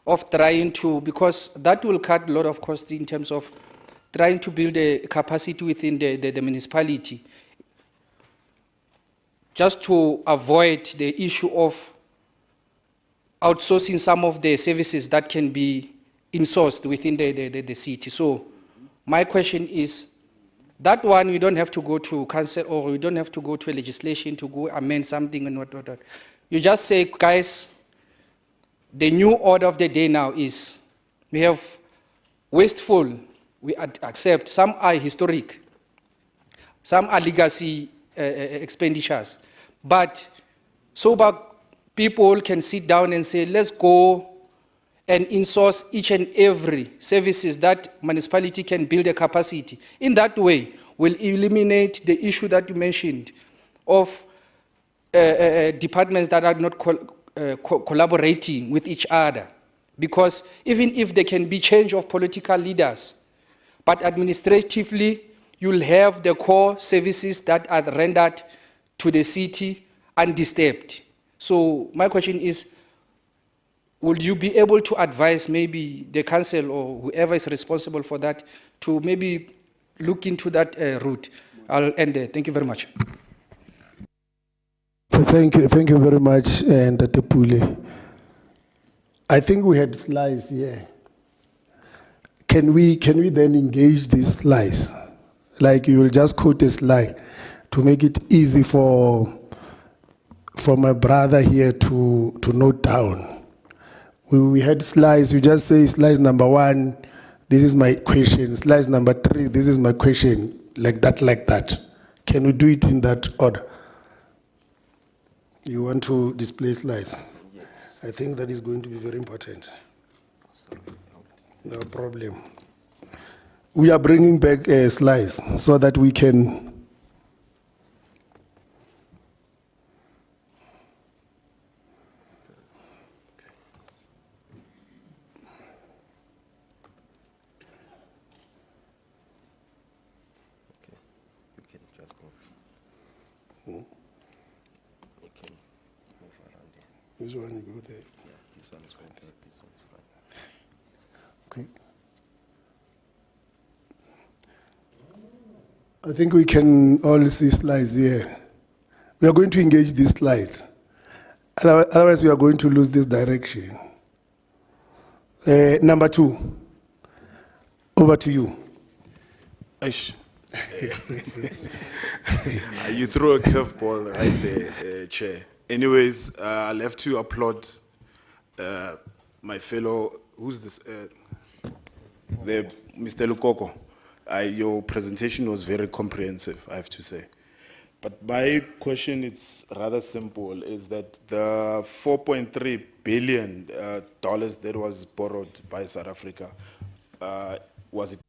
[SPEAKER 4] of trying to, because that will cut a lot of costs in terms of trying to build a capacity within the municipality, just to avoid the issue of outsourcing some of the services that can be insourced within the city. So my question is, that one we don't have to go to council or we don't have to go to a legislation to go amend something and what. You just say, guys, the new order of the day now is we have wasteful, we accept, some are historic, some are legacy expenditures, but sober people can sit down and say, let's go and insource each and every services that municipality can build a capacity. In that way, we'll eliminate the issue that you mentioned of departments that are not collaborating with each other. Because even if there can be change of political leaders, but administratively, you'll have the core services that are rendered to the city undisturbed. So my question is, will you be able to advise maybe the council or whoever is responsible for that to maybe look into that route? I'll end there. Thank you very much.
[SPEAKER 2] Thank you very much, Dr. Pule. I think we had slides here. Can we then engage these slides? Like you will just quote a slide to make it easy for my brother here to note down. We had slides, you just say slides number 1, this is my question. Slides number 3, this is my question. Like that. Can we do it in that order? You want to display slides? Yes. I think that is going to be very important. No problem. We are bringing back slides so that we can. This one, you go there.
[SPEAKER 7] Yeah, this one is fine. This one is fine.
[SPEAKER 2] Okay. I think we can all see slides here. We are going to engage these slides. Otherwise, we are going to lose this direction. Number 2, over to you.
[SPEAKER 5] Aish. You threw a curveball right there, Chair. Anyways, I'll have to applaud my fellow, who's this? Mr. Lukoko. Your presentation was very comprehensive, I have to say. But my question is rather simple, is that the $4.3 billion that was borrowed by South Africa, was it?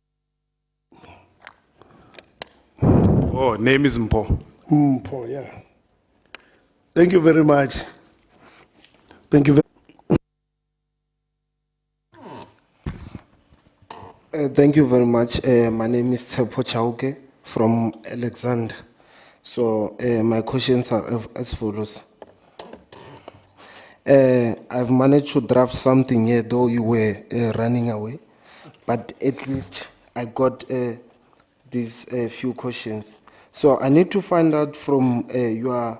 [SPEAKER 5] Oh, name is Mpo.
[SPEAKER 2] Mpo, yeah. Thank you very much. Thank you very
[SPEAKER 15] Thank you very much. My name is Tsepo Chauke from Alexander. So my questions are as follows. I've managed to draft something here, though you were running away, but at least I got these few questions. So I need to find out from your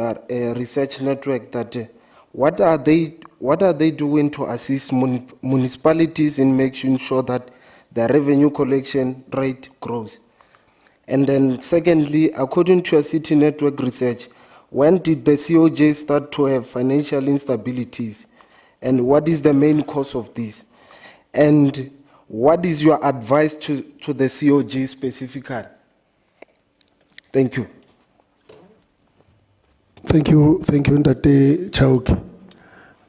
[SPEAKER 15] research network that what are they doing to assist municipalities in making sure that the revenue collection rate grows? And then secondly, according to your city network research, when did the COJ start to have financial instabilities? And what is the main cause of this? And what is your advice to the COJ specifically? Thank you.
[SPEAKER 2] Thank you, Ndate Chauke.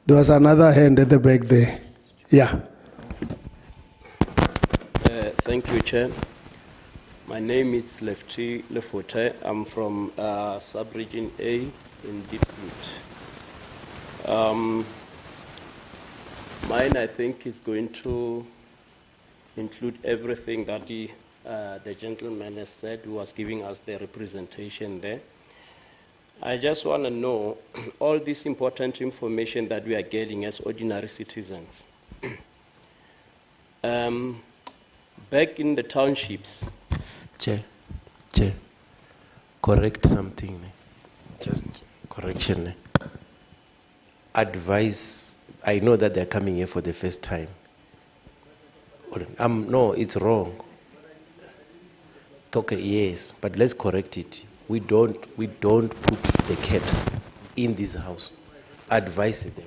[SPEAKER 2] There was another hand at the back there. Yeah.
[SPEAKER 16] Thank you, Chair. My name is Lefty Lefote. I'm from Sub-Region A in Diepsloot. Mine, I think, is going to include everything that the gentleman has said, who was giving us the representation there. I just want to know all this important information that we are getting as ordinary citizens. Back in the townships.
[SPEAKER 7] Chair, correct something. Just correction. Advice, I know that they're coming here for the first time. No, it's wrong. Okay, yes, but let's correct it. We don't put the caps in this house. Advise them.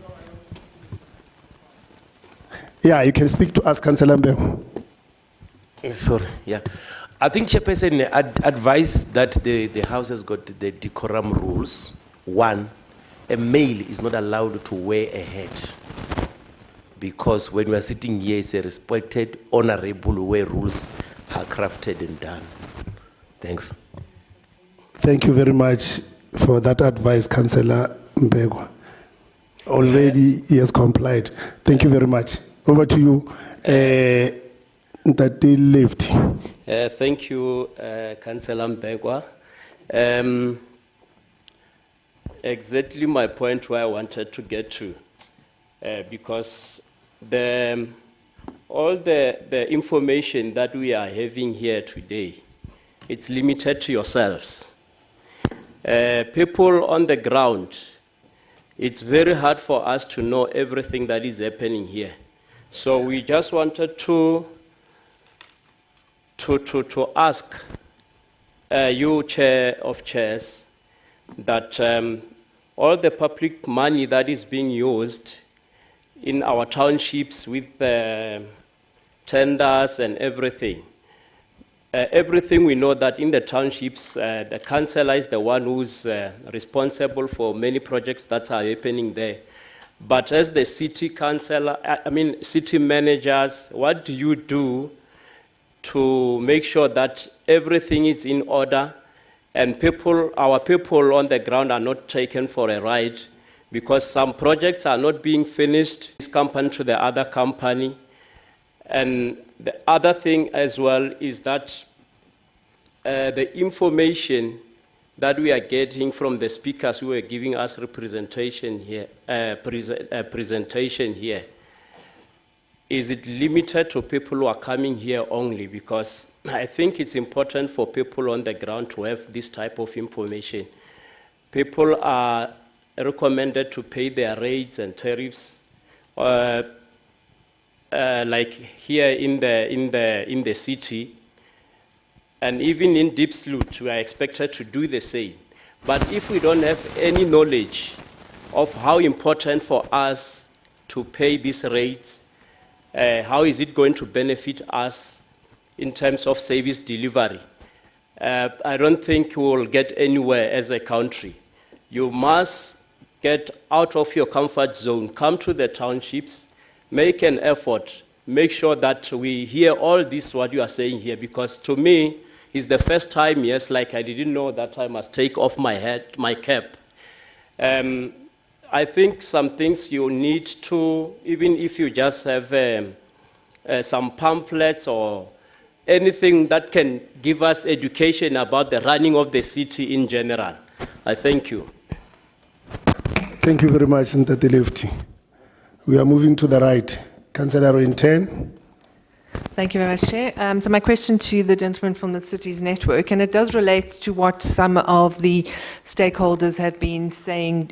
[SPEAKER 2] Yeah, you can speak to us, Councillor Mbeu.
[SPEAKER 7] Sorry, yeah. I think Chairperson advised that the house has got the decorum rules. 1, a male is not allowed to wear a hat, because when we are sitting here, it's a respected, honorable way rules are crafted and done. Thanks.
[SPEAKER 2] Thank you very much for that advice, Councillor Mbegwa. Already he has complied. Thank you very much. Over to you, Ndate Lefty.
[SPEAKER 16] Thank you, Councillor Mbegwa. Exactly my point where I wanted to get to, because all the information that we are having here today, it's limited to yourselves. People on the ground, it's very hard for us to know everything that is happening here. So we just wanted to ask you, Chair of Chairs, that all the public money that is being used in our townships with the tenders and everything, everything we know that in the townships, the councillor is the one who's responsible for many projects that are happening there. But as the city councillor, city managers, what do you do to make sure that everything is in order and our people on the ground are not taken for a ride? Because some projects are not being finished, this company to the other company. And the other thing as well is that the information that we are getting from the speakers who are giving us representation here, presentation here, is it limited to people who are coming here only? Because I think it's important for people on the ground to have this type of information. people are recommended to pay their rates and tariffs, like here in the city, and even in Diepsloot, we are expected to do the same. But if we don't have any knowledge of how important for us to pay these rates, how is it going to benefit us in terms of service delivery? I don't think we will get anywhere as a country. You must get out of your comfort zone, come to the townships, make an effort, make sure that we hear all this, what you are saying here, because to me, it's the first time, yes, like I didn't know that I must take off my cap. I think some things you need to, even if you just have some pamphlets or anything that can give us education about the running of the city in general. I thank you.
[SPEAKER 2] Thank you very much, Ntate Lefty. We are moving to the right. Councillor in 10.
[SPEAKER 6] Thank you very much, Chair. So my question to the gentleman from the Cities Network, and it does relate to what some of the stakeholders have been saying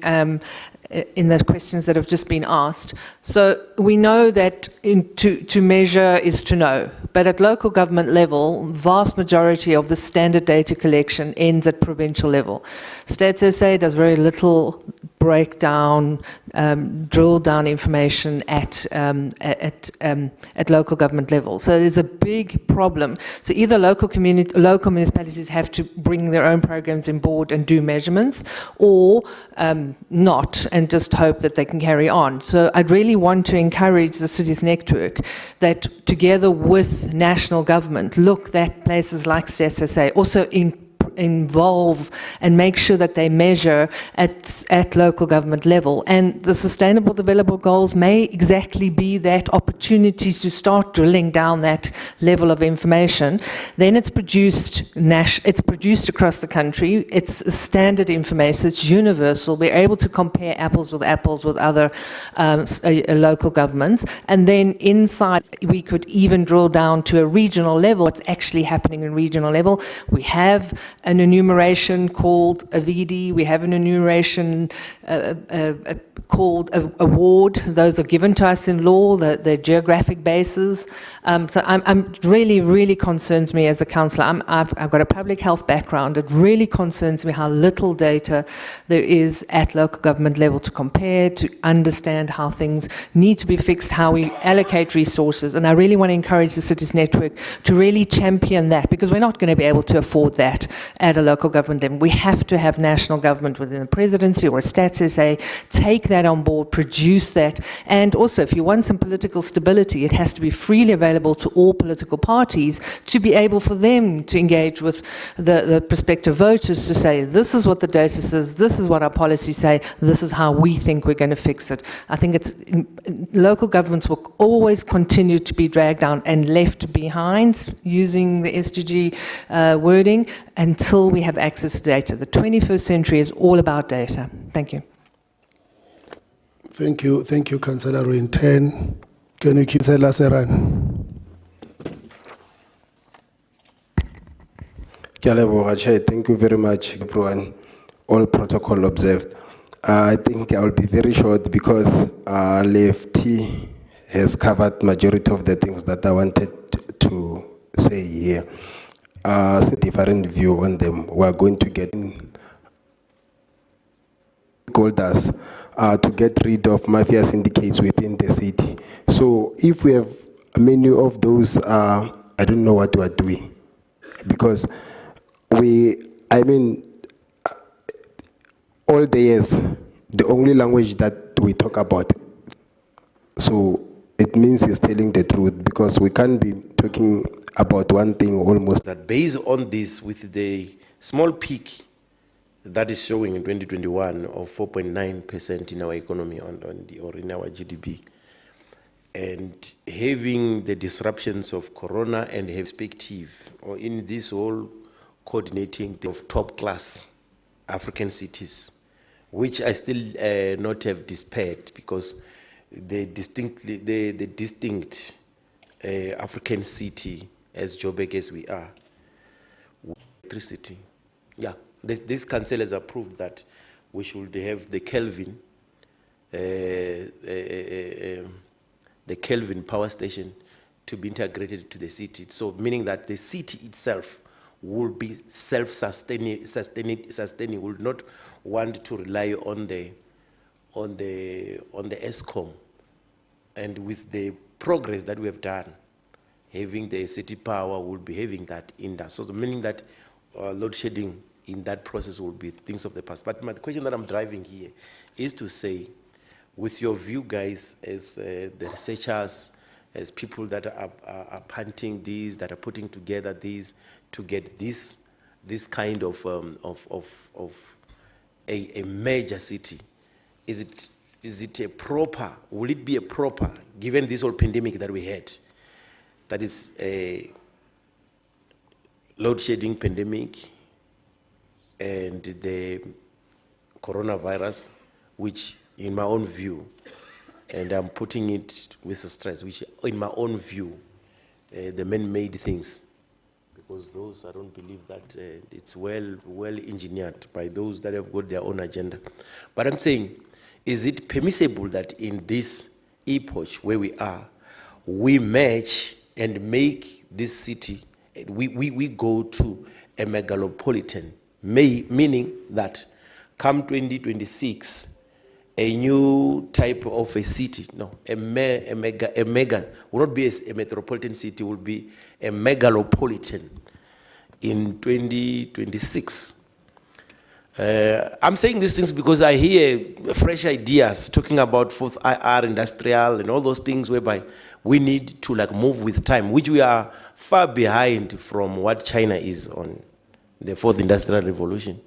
[SPEAKER 6] in the questions that have just been asked. So we know that to measure is to know, but at local government level, vast majority of the standard data collection ends at provincial level. Stats SA does very little breakdown, drill down information at local government level. So there's a big problem. So either local municipalities have to bring their own programs on board and do measurements, or not, and just hope that they can carry on. So I'd really want to encourage the Cities Network that together with national government, look at places like Stats SA, also involve and make sure that they measure at local government level. And the Sustainable Development Goals may exactly be that opportunity to start drilling down that level of information. Then it's produced across the country. It's standard information. It's universal. We're able to compare apples with other local governments. And then inside, we could even drill down to a regional level. What's actually happening in regional level? We have an enumeration called a VD. We have an enumeration called a award. Those are given to us in law, the geographic bases. So I'm really concerns me as a councillor. I've got a public health background. It really concerns me how little data there is at local government level to compare, to understand how things need to be fixed, how we allocate resources. And I really want to encourage the Cities Network to really champion that, because we're not going to be able to afford that at a local government level. We have to have national government within the presidency or a Stats SA take that on board, produce that. And also, if you want some political stability, it has to be freely available to all political parties to be able for them to engage with the prospective voters to say, this is what the data says, this is what our policies say, this is how we think we're going to fix it. I think local governments will always continue to be dragged down and left behind, using the SDG wording, until we have access to data. The 21st century is all about data. Thank you.
[SPEAKER 2] Thank you, Councillor in 10. Can we keep Seran?
[SPEAKER 7] Thank you very much, everyone. All protocol observed. I think I will be very short because Lefty has covered majority of the things that I wanted to say here. A different view on them. We are going to get stakeholders to get rid of mafia syndicates within the city. So if we have many of those, I don't know what we are doing, because all the years, the only language that we talk about, so it means he's telling the truth, because we can't be talking about one thing almost. That based on this, with the small peak that is showing in 2021 of 4.9% in our economy or in our GDP, and having the disruptions of Corona and perspective, or in this whole coordinating of top class African cities, which I still not have despaired, because the distinct African city as Joburg as we are, electricity. Yeah, this council has approved that we should have the Kelvin power station to be integrated to the city. So meaning that the city itself will be self-sustaining, will not want to rely on the ESCOM. And with the progress that we have done, having the city power will be having that in that. So meaning that load shedding in that process will be things of the past. But the question that I'm driving here is to say, with your view, guys, as the researchers, as people that are punting these, that are putting together these to get this kind of a major city, is it a proper? Will it be a proper, given this whole pandemic that we had, that is a load shedding pandemic, and the coronavirus, which in my own view, and I'm putting it with a stress, which in my own view, the man-made things, because those, I don't believe that it's well engineered by those that have got their own agenda. But I'm saying, is it permissible that in this epoch where we are, we match and make this city, we go to a megalopolitan, meaning that come 2026, a new type of a city, no, a mega, will not be a metropolitan city, will be a megalopolitan in 2026. I'm saying these things because I hear fresh ideas talking about fourth IR, industrial, and all those things whereby we need to like move with time, which we are far behind from what China is on the fourth industrial revolution.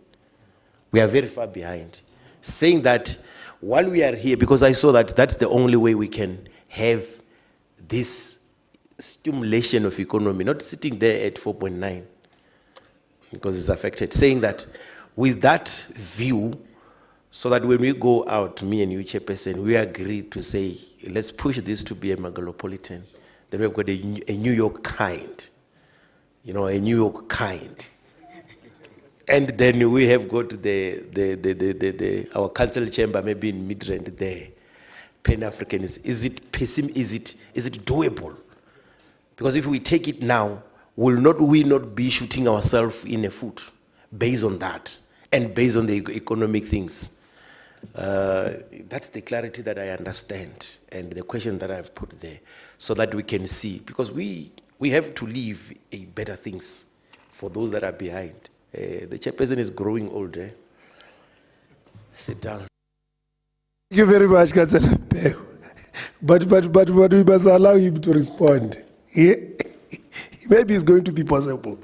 [SPEAKER 7] We are very far behind. Saying that while we are here, because I saw that that's the only way we can have this stimulation of economy, not sitting there at 4.9, because it's affected. Saying that with that view, so that when we go out, me and you, Chairperson, we agree to say, let's push this to be a megalopolitan. Then we've got a New York kind, a New York kind. And then we have got our council chamber maybe in Midrand there, Pan-Africanism. Is it doable? Because if we take it now, will we not be shooting ourselves in the foot based on that and based on the economic things? That's the clarity that I understand and the question that I've put there, so that we can see, because we have to leave a better things for those that are behind. The chairperson is growing old. Sit down.
[SPEAKER 2] Thank you very much, Councillor. But we must allow him to respond. Maybe it's going to be possible.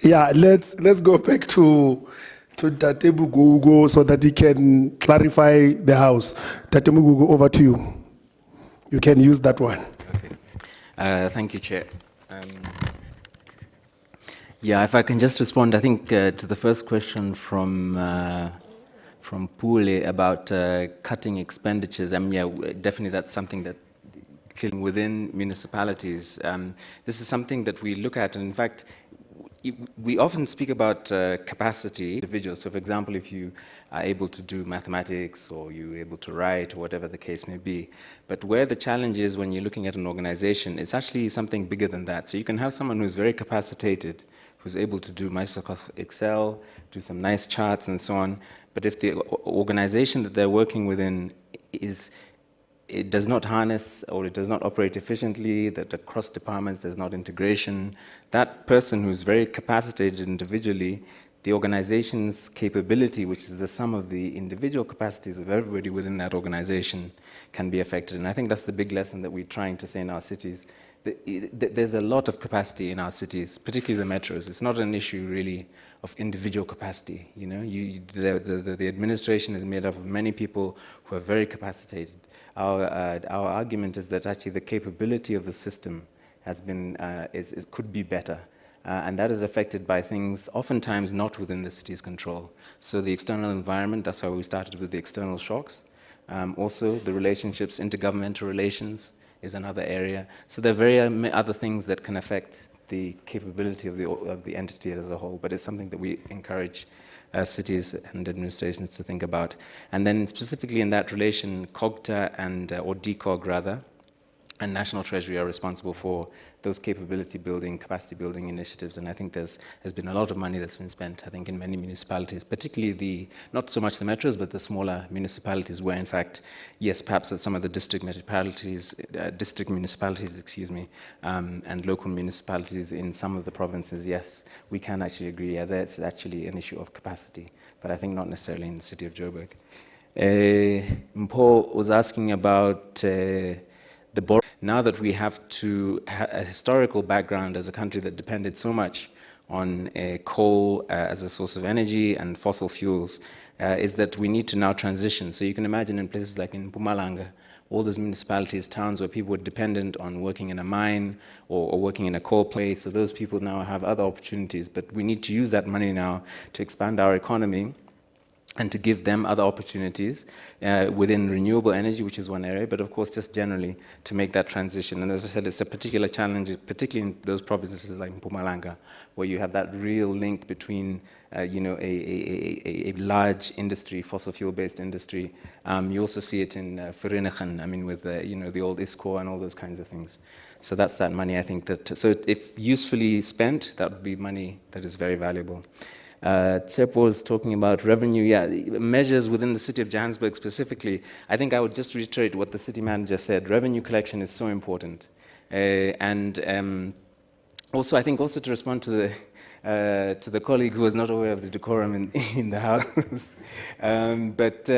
[SPEAKER 2] Yeah, let's go back to Tate Mugugu so that he can clarify the house. Tate Mugugu, over to you. You can use that one.
[SPEAKER 14] Okay. Thank you, Chair. Yeah, if I can just respond, I think to the first question from Pule about cutting expenditures. Yeah, definitely that's something that within municipalities. This is something that we look at, and in fact, we often speak about capacity individuals. So for example, if you are able to do mathematics or you're able to write or whatever the case may be. But where the challenge is when you're looking at an organization, it's actually something bigger than that. So you can have someone who's very capacitated, who's able to do Microsoft Excel, do some nice charts and so on. But if the organization that they're working within it does not harness or it does not operate efficiently, that across departments there's not integration, that person who's very capacitated individually, the organization's capability, which is the sum of the individual capacities of everybody within that organization, can be affected. And I think that's the big lesson that we're trying to say in our cities. There's a lot of capacity in our cities, particularly the metros. It's not an issue really of individual capacity. The administration is made up of many people who are very capacitated. Our argument is that actually the capability of the system has been could be better. And that is affected by things oftentimes not within the city's control. So the external environment, that's why we started with the external shocks. Also the relationships, intergovernmental relations is another area. So there are very other things that can affect the capability of the entity as a whole, but it's something that we encourage cities and administrations to think about. And then specifically in that relation, COGTA and, or DCOG rather, and National Treasury are responsible for those capability building, capacity building initiatives. And I think there's been a lot of money that's been spent, I think, in many municipalities, particularly not so much the metros, but the smaller municipalities where, in fact, yes, perhaps at some of the district municipalities, and local municipalities in some of the provinces, yes, we can actually agree, yeah, that's actually an issue of capacity, but I think not necessarily in the city of Joburg. Mpho was asking about now that we have a historical background as a country that depended so much on coal as a source of energy and fossil fuels, is that we need to now transition. So you can imagine in places like in Mpumalanga, all those municipalities, towns where people were dependent on working in a mine or working in a coal place, so those people now have other opportunities. But we need to use that money now to expand our economy and to give them other opportunities within renewable energy, which is one area, but of course just generally to make that transition. And as I said, it's a particular challenge, particularly in those provinces like Mpumalanga, where you have that real link between a large industry, fossil fuel-based industry. You also see it in Vereeniging, I mean, with the old ISCO and all those kinds of things. So that's that money, I think, so if usefully spent, that would be money that is very valuable. Tsepo was talking about revenue, measures within the city of Johannesburg specifically. I think I would just reiterate what the city manager said. Revenue collection is so important. Also, I think also to respond to the colleague who was not aware of the decorum in the house. But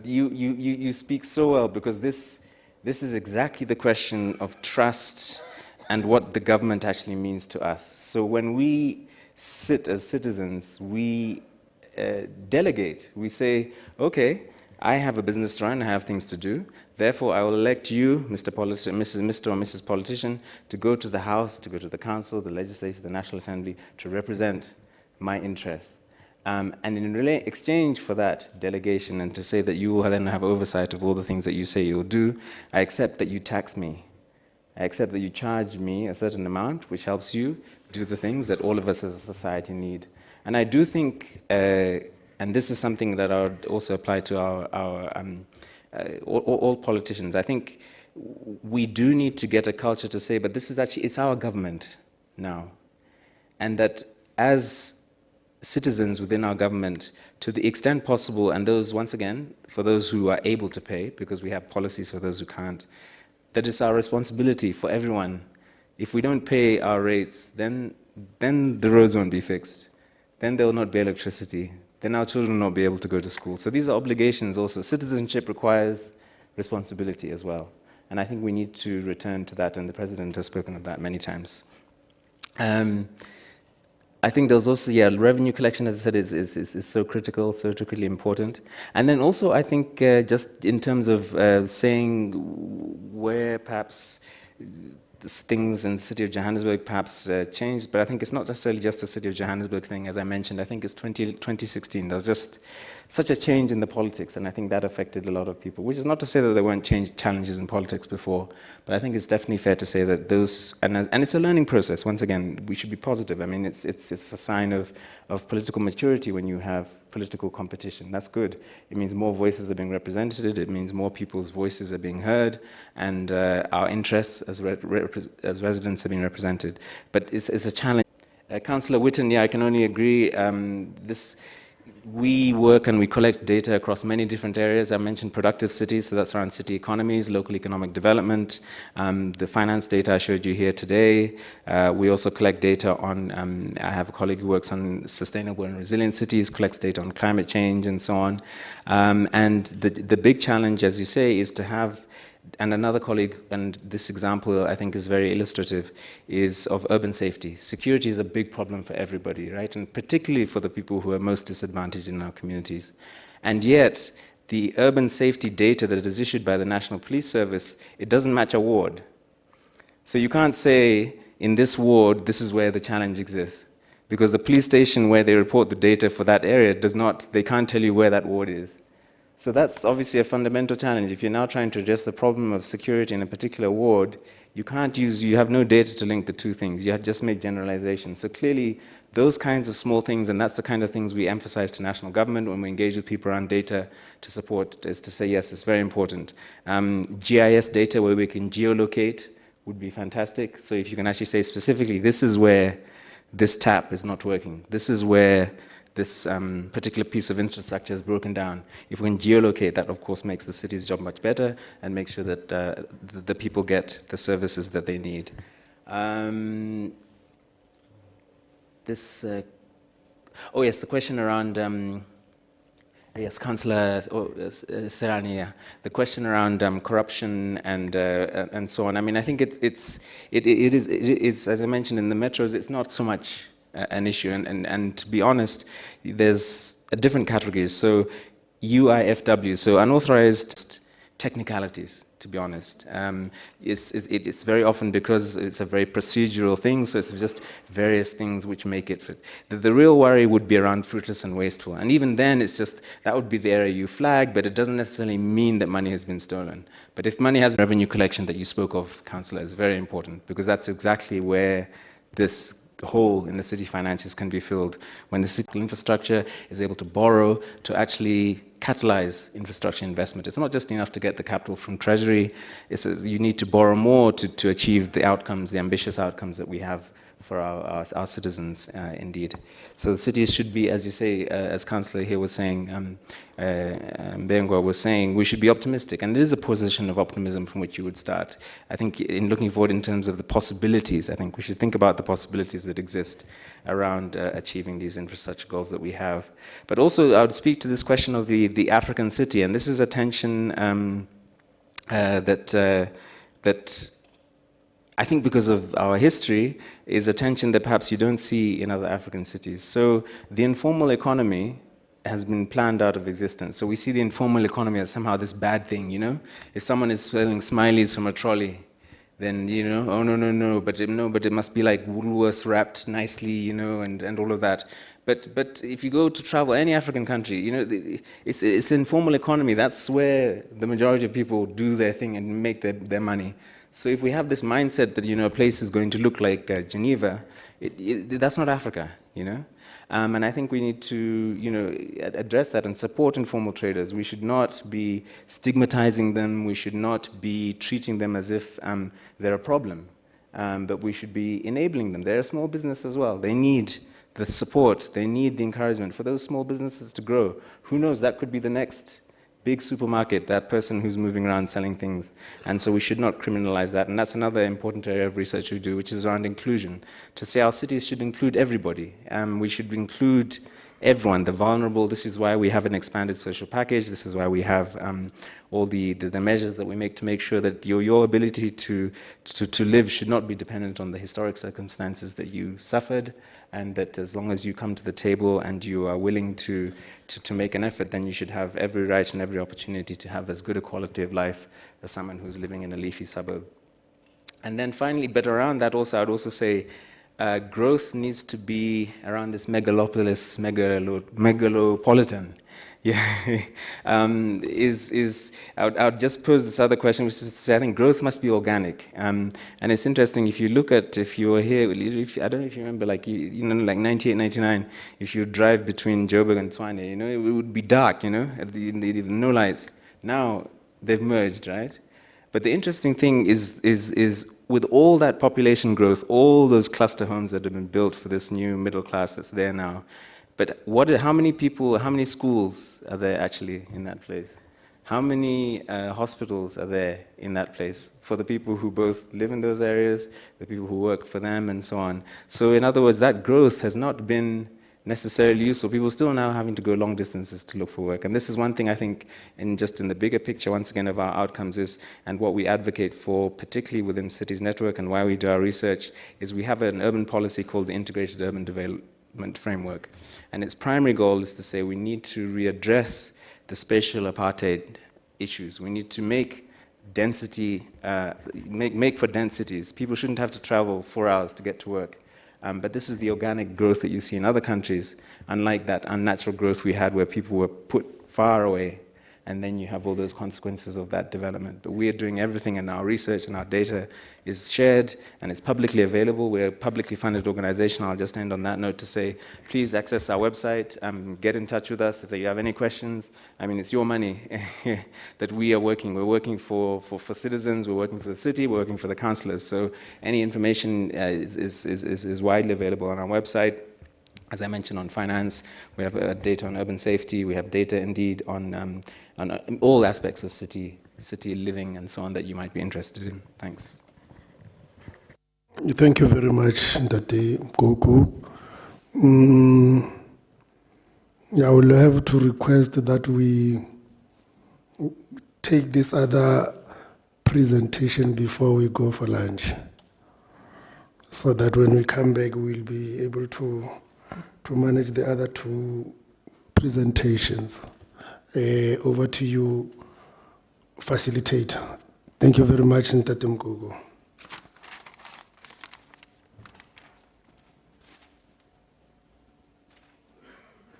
[SPEAKER 14] you speak so well, because this is exactly the question of trust and what the government actually means to us. So when we sit as citizens, we delegate. We say, okay, I have a business to run, I have things to do, therefore I will elect you, Mr. or Mrs. Politician, to go to the House, to go to the Council, the Legislature, the National Assembly, to represent my interests. And in exchange for that delegation and to say that you will then have oversight of all the things that you say you'll do, I accept that you tax me. I accept that you charge me a certain amount, which helps you do the things that all of us as a society need. And I do think, and this is something that I would also apply to all politicians, I think we do need to get a culture to say, but this is actually, it's our government now. And that as citizens within our government, to the extent possible, and those, once again, for those who are able to pay, because we have policies for those who can't, that it's our responsibility for everyone. If we don't pay our rates, then the roads won't be fixed. Then there will not be electricity. Then our children will not be able to go to school. So these are obligations also. Citizenship requires responsibility as well. And I think we need to return to that, and the President has spoken of that many times. I think there's also, revenue collection, as I said, is so critical, so critically important. And then also, I think, just in terms of saying where perhaps things in the city of Johannesburg perhaps changed, but I think it's not necessarily just a city of Johannesburg thing, as I mentioned. I think it's 2016. There was just such a change in the politics, and I think that affected a lot of people, which is not to say that there weren't challenges in politics before, but I think it's definitely fair to say that those, and it's a learning process. Once again, we should be positive. I mean, it's a sign of political maturity when you have political competition. That's good. It means more voices are being represented, it means more people's voices are being heard, and our interests as residents are being represented. But it's a challenge. Councillor Witten, I can only agree. We work and we collect data across many different areas. I mentioned productive cities, so that's around city economies, local economic development, the finance data I showed you here today. We also collect data on, I have a colleague who works on sustainable and resilient cities, collects data on climate change and so on. And the big challenge, as you say, is to have, and another colleague, and this example I think is very illustrative, is of urban safety. Security is a big problem for everybody, right? And particularly for the people who are most disadvantaged in our communities. And yet, the urban safety data that is issued by the National Police Service, it doesn't match a ward. So you can't say, in this ward, this is where the challenge exists. Because the police station where they report the data for that area does not, they can't tell you where that ward is. So that's obviously a fundamental challenge. If you're now trying to address the problem of security in a particular ward, you have no data to link the two things. You have just make generalizations. So clearly, those kinds of small things, and that's the kind of things we emphasize to national government when we engage with people around data to support, is to say, yes, it's very important. GIS data where we can geolocate would be fantastic. So if you can actually say specifically, this is where this tap is not working. This is where this particular piece of infrastructure is broken down. If we can geolocate, that of course makes the city's job much better and makes sure that the people get the services that they need. Oh yes, the question around, yes, Councillor Serrania, the question around corruption and so on. I mean, I think it is, as I mentioned, in the metros, it's not so much an issue, and to be honest, there's different categories. So UIFW, so unauthorized technicalities, to be honest. It's very often because it's a very procedural thing, so it's just various things which make it fit. The real worry would be around fruitless and wasteful, and even then it's just, that would be the area you flag, but it doesn't necessarily mean that money has been stolen. But if money has revenue collection that you spoke of, Councillor, is very important, because that's exactly where this hole in the city finances can be filled, when the city infrastructure is able to borrow to actually catalyze infrastructure investment. It's not just enough to get the capital from Treasury, you need to borrow more to achieve the outcomes, the ambitious outcomes that we have for our citizens, indeed. So the cities should be, as you say, as Councillor here was saying, Mbengwa was saying, we should be optimistic, and it is a position of optimism from which you would start. I think in looking forward in terms of the possibilities, I think we should think about the possibilities that exist around achieving these infrastructure goals that we have. But also, I would speak to this question of the African city, and this is a tension that I think because of our history, is a tension that perhaps you don't see in other African cities. So the informal economy has been planned out of existence. So we see the informal economy as somehow this bad thing, you know? If someone is selling smileys from a trolley, then, you know, oh, no, but it must be like Woolworths wrapped nicely, you know, and all of that. But if you go to travel any African country, you know, it's informal economy. That's where the majority of people do their thing and make their money. So if we have this mindset that, you know, a place is going to look like Geneva, that's not Africa, you know? And I think we need to, you know, address that and support informal traders. We should not be stigmatizing them. We should not be treating them as if they're a problem. But we should be enabling them. They're a small business as well. They need the support. They need the encouragement for those small businesses to grow. Who knows, that could be the next big supermarket, that person who's moving around selling things. And so we should not criminalize that. And that's another important area of research we do, which is around inclusion. To say our cities should include everybody. We should include everyone, the vulnerable. This is why we have an expanded social package. This is why we have all the measures that we make to make sure that your ability to live should not be dependent on the historic circumstances that you suffered, and that as long as you come to the table and you are willing to make an effort, then you should have every right and every opportunity to have as good a quality of life as someone who's living in a leafy suburb. And then finally, but around that also, I would also say growth needs to be around this megalopolitan. Yeah, I would just pose this other question, which is to say, I think growth must be organic. And it's interesting, if you look at, if you were here, I don't know if you remember, like, you know, like 98, 99, if you drive between Joburg and Tshwane, you know, it would be dark, you know, no lights. Now, they've merged, right? But the interesting thing is with all that population growth, all those cluster homes that have been built for this new middle class that's there now, but how many people, how many schools are there actually in that place? How many hospitals are there in that place for the people who both live in those areas, the people who work for them, and so on? So in other words, that growth has not been necessarily useful. People still now having to go long distances to look for work. And this is one thing I think, in the bigger picture, once again, of our outcomes is, and what we advocate for, particularly within Cities Network and why we do our research, is we have an urban policy called the Integrated Urban Development Framework. And its primary goal is to say we need to readdress the spatial apartheid issues. We need to make density, make for densities. People shouldn't have to travel 4 hours to get to work. But this is the organic growth that you see in other countries, unlike that unnatural growth we had where people were put far away and then you have all those consequences of that development. But we are doing everything, and our research and our data is shared, and it's publicly available. We're a publicly funded organization. I'll just end on that note to say, please access our website, get in touch with us if you have any questions. I mean, it's your money that we are working. We're working for citizens, we're working for the city, we're working for the councillors. So any information is widely available on our website. As I mentioned, on finance, we have data on urban safety, we have data indeed on all aspects of city living and so on that you might be interested in. Thanks.
[SPEAKER 2] Thank you very much, Ndate Gogo. I will have to request that we take this other presentation before we go for lunch, so that when we come back, we'll be able to manage the other two presentations. Over to you, facilitator. Thank you very much, Ntate Mgogo.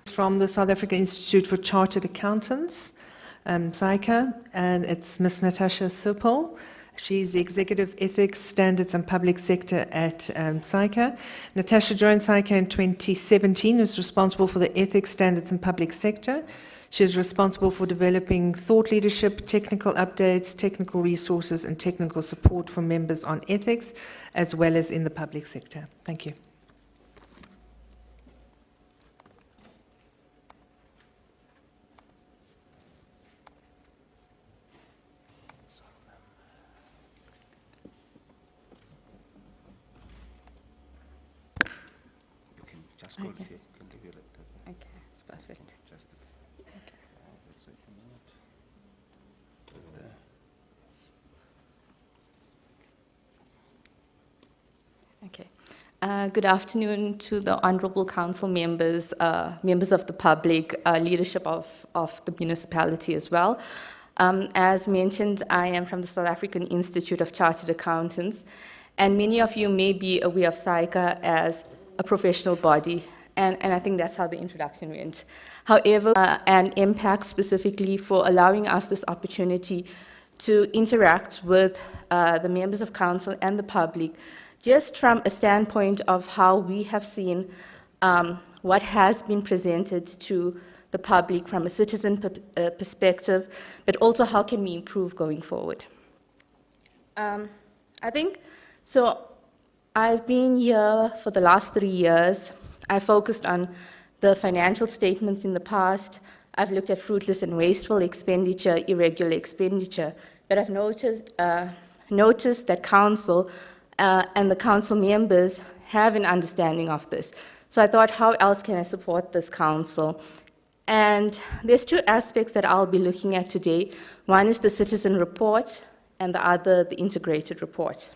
[SPEAKER 6] From the South African Institute for Chartered Accountants, SAICA, and it's Ms. Natasha Supel. She's the Executive Ethics, Standards and Public Sector at SAICA. Natasha joined SAICA in 2017, is responsible for the Ethics, Standards and Public Sector. She is responsible for developing thought leadership, technical updates, technical resources and technical support for members on ethics, as well as in the public sector. Thank you.
[SPEAKER 17] Okay. Okay, it's perfect. Okay. Good afternoon to the honorable council members, members of the public, leadership of the municipality as well. As mentioned, I am from the South African Institute of Chartered Accountants, and many of you may be aware of SAICA as a professional body, and I think that's how the introduction went. However, and impact specifically for allowing us this opportunity to interact with the members of council and the public, just from a standpoint of how we have seen what has been presented to the public from a citizen perspective, but also how can we improve going forward. I think, so I've been here for the last 3 years. I focused on the financial statements in the past. I've looked at fruitless and wasteful expenditure, irregular expenditure, but I've noticed that council and the council members have an understanding of this. So I thought, how else can I support this council? And there's two aspects that I'll be looking at today. One is the citizen report, and the other, the integrated report.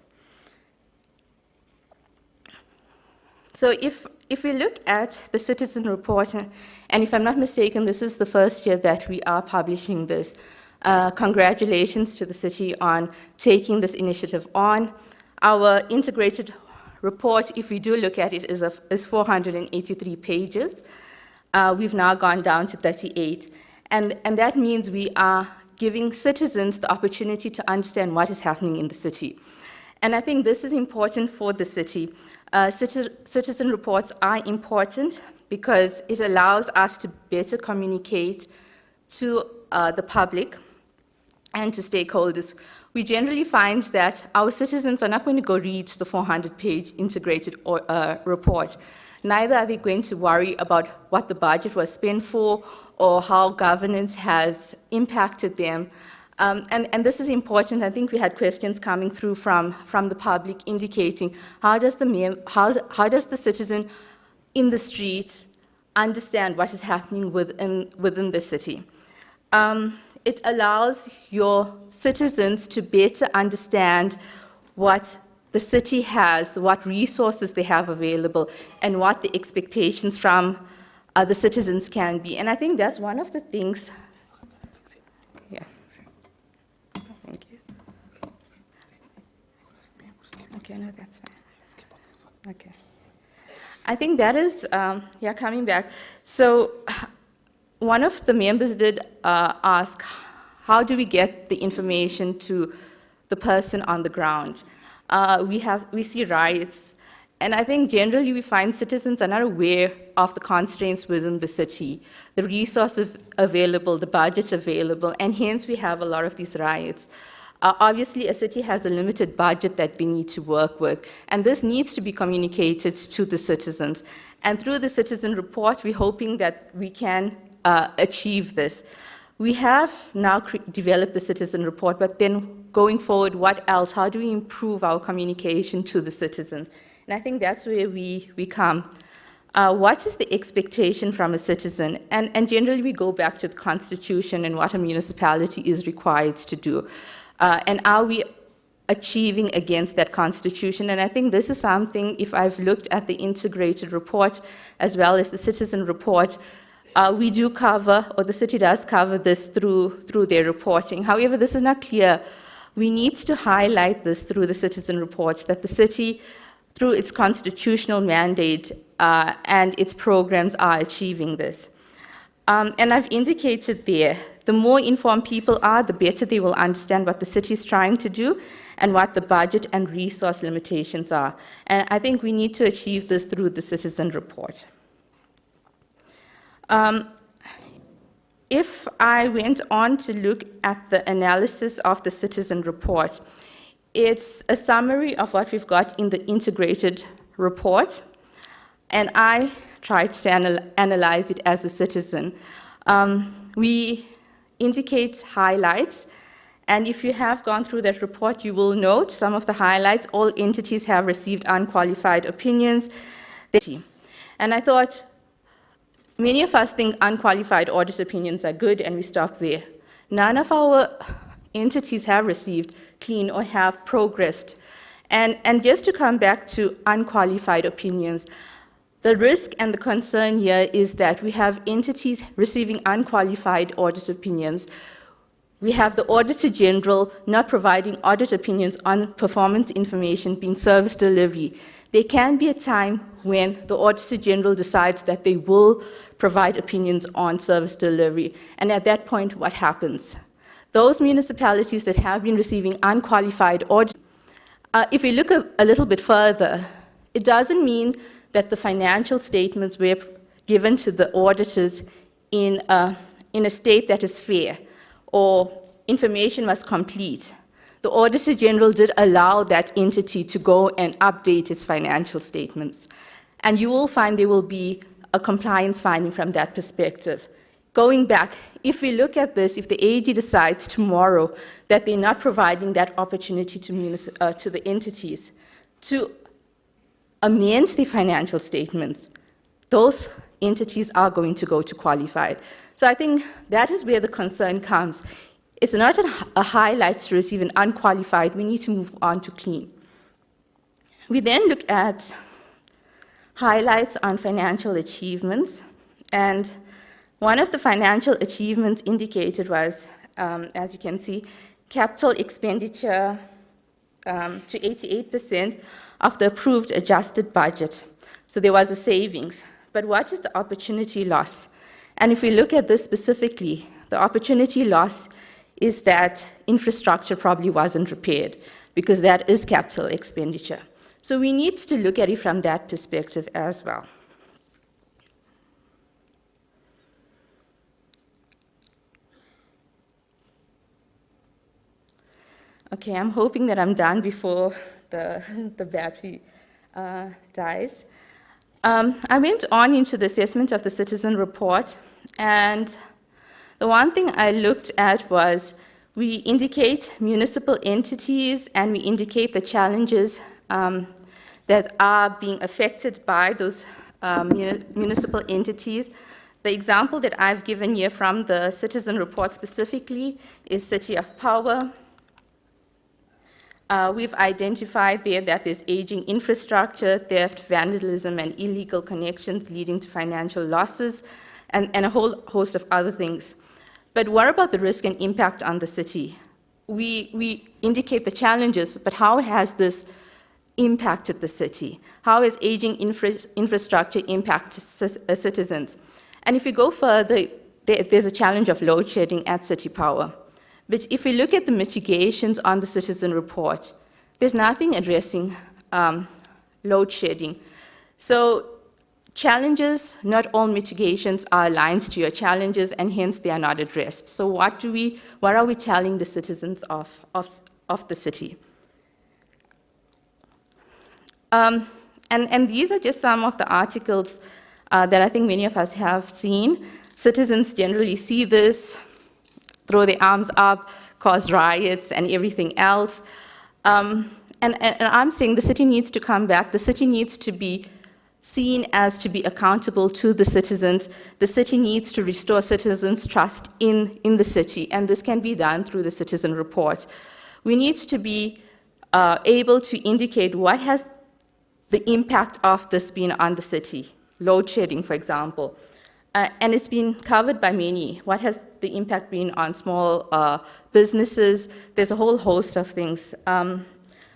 [SPEAKER 17] So if we look at the citizen report, and if I'm not mistaken, this is the first year that we are publishing this. Congratulations to the city on taking this initiative on. Our integrated report, if we do look at it, is 483 pages. We've now gone down to 38. And that means we are giving citizens the opportunity to understand what is happening in the city. And I think this is important for the city. Citizen reports are important because it allows us to better communicate to the public and to stakeholders. We generally find that our citizens are not going to go read the 400-page integrated report. Neither are they going to worry about what the budget was spent for or how governance has impacted them. And this is important. I think we had questions coming through from the public indicating how does the citizen in the street understand what is happening within the city. It allows your citizens to better understand what the city has, what resources they have available, and what the expectations from the citizens can be. And I think that's one of the things. Yeah. Thank you. Okay, no, that's fine. Okay. I think that is, yeah, coming back. So one of the members did ask, how do we get the information to the person on the ground? We see riots, and I think generally we find citizens are not aware of the constraints within the city, the resources available, the budget available, and hence we have a lot of these riots. Obviously, a city has a limited budget that we need to work with, and this needs to be communicated to the citizens. And through the citizen report, we're hoping that we can achieve this. We have now developed the citizen report, but then going forward, what else? How do we improve our communication to the citizens? And I think that's where we come. What is the expectation from a citizen? And generally, we go back to the Constitution and what a municipality is required to do. And are we achieving against that Constitution? And I think this is something, if I've looked at the integrated report as well as the citizen report, we do cover, or the city does cover this through their reporting. However, this is not clear. We need to highlight this through the citizen reports, that the city, through its constitutional mandate and its programs, are achieving this. And I've indicated there, the more informed people are, the better they will understand what the city is trying to do and what the budget and resource limitations are. And I think we need to achieve this through the citizen report. If I went on to look at the analysis of the citizen report, it's a summary of what we've got in the integrated report, and I tried to analyze it as a citizen. We indicate highlights, and if you have gone through that report, you will note some of the highlights. All entities have received unqualified opinions. And I thought, many of us think unqualified audit opinions are good, and we stop there. None of our entities have received clean or have progressed. And just to come back to unqualified opinions, the risk and the concern here is that we have entities receiving unqualified audit opinions. We have the Auditor General not providing audit opinions on performance information being service delivery. There can be a time when the Auditor General decides that they will provide opinions on service delivery. And at that point, what happens? Those municipalities that have been receiving unqualified audit, if we look a little bit further, it doesn't mean that the financial statements were given to the auditors in a state that is fair, or information was complete. The Auditor General did allow that entity to go and update its financial statements. And you will find there will be a compliance finding from that perspective. Going back, if we look at this, if the AG decides tomorrow that they're not providing that opportunity to the entities to amend the financial statements, those entities are going to go to qualified. So I think that is where the concern comes. It's not a highlight to receive an unqualified. We need to move on to clean. We then look at highlights on financial achievements. And one of the financial achievements indicated was, as you can see, capital expenditure to 88% of the approved adjusted budget. So there was a savings. But what is the opportunity loss? And if we look at this specifically, the opportunity loss is that infrastructure probably wasn't repaired, because that is capital expenditure. So we need to look at it from that perspective as well. Okay, I'm hoping that I'm done before the battery dies. I went on into the assessment of the citizen report, and the one thing I looked at was we indicate municipal entities and we indicate the challenges that are being affected by those municipal entities. The example that I've given here from the citizen report specifically is City of Power. We've identified there that there's aging infrastructure, theft, vandalism, and illegal connections leading to financial losses, and a whole host of other things. But what about the risk and impact on the city? We indicate the challenges, but how has this impacted the city? How has aging infrastructure impacted citizens? And if we go further, there's a challenge of load shedding at City Power. But if we look at the mitigations on the citizen report, there's nothing addressing load shedding. So challenges, not all mitigations are aligned to your challenges, and hence they are not addressed. So what are we telling the citizens of the city? And these are just some of the articles that I think many of us have seen. Citizens generally see this, throw their arms up, cause riots and everything else. And I'm saying the city needs to come back. The city needs to be seen as to be accountable to the citizens. The city needs to restore citizens' trust in the city, and this can be done through the citizen report. We need to be able to indicate what has the impact of this been on the city, load shedding, for example. And it's been covered by many. What has the impact been on small businesses? There's a whole host of things.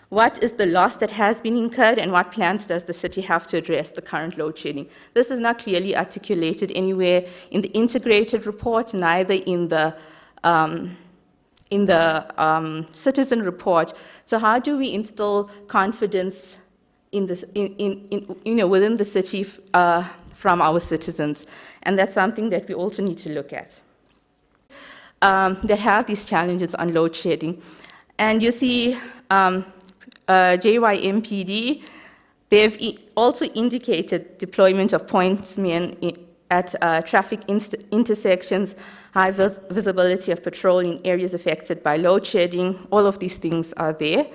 [SPEAKER 17] What is the loss that has been incurred, and what plans does the city have to address the current load shedding? This is not clearly articulated anywhere in the integrated report, neither in the citizen report. So how do we instill confidence in this, within the city from our citizens? And that's something that we also need to look at. That have these challenges on load shedding. And you see JYMPD, they've also indicated deployment of pointsmen at traffic intersections, high visibility of patrol in areas affected by load shedding. All of these things are there.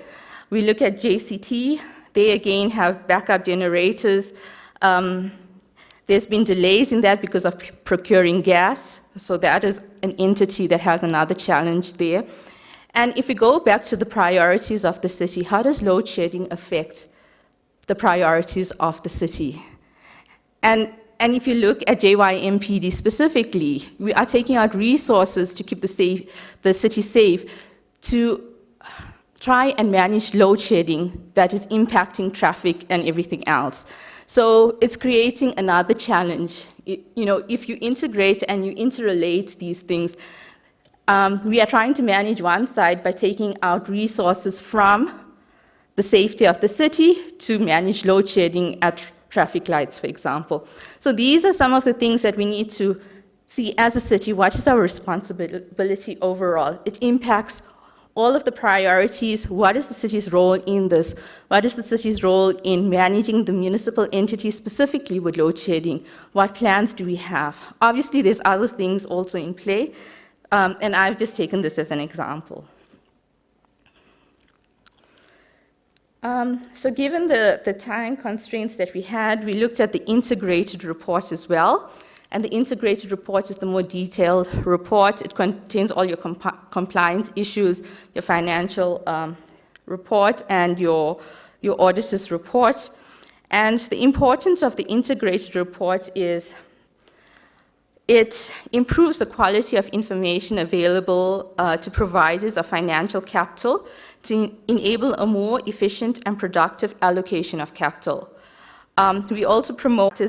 [SPEAKER 17] We look at JCT, they again have backup generators. There's been delays in that because of procuring gas, so that is an entity that has another challenge there. And if we go back to the priorities of the city, how does load shedding affect the priorities of the city? And if you look at JYMPD specifically, we are taking out resources to keep the city safe, to try and manage load shedding that is impacting traffic and everything else. So it's creating another challenge. If you integrate and you interrelate these things, we are trying to manage one side by taking out resources from the safety of the city to manage load shedding at traffic lights, for example. So these are some of the things that we need to see as a city. What is our responsibility overall? It impacts all of the priorities. What is the city's role in this? What is the city's role in managing the municipal entities specifically with load shedding? What plans do we have? Obviously, there's other things also in play, and I've just taken this as an example. So given the time constraints that we had, we looked at the integrated report as well. And the integrated report is the more detailed report. It contains all your compliance issues, your financial report, and your auditor's report. And the importance of the integrated report is it improves the quality of information available to providers of financial capital to enable a more efficient and productive allocation of capital. We also promote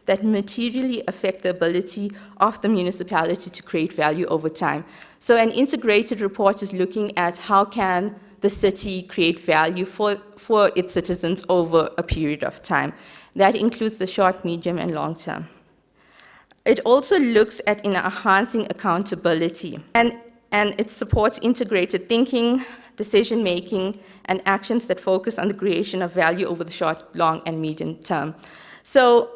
[SPEAKER 17] that materially affect the ability of the municipality to create value over time. So an integrated report is looking at how can the city create value for its citizens over a period of time. That includes the short, medium, and long term. It also looks at enhancing accountability, and it supports integrated thinking, decision-making, and actions that focus on the creation of value over the short, long, and medium term. So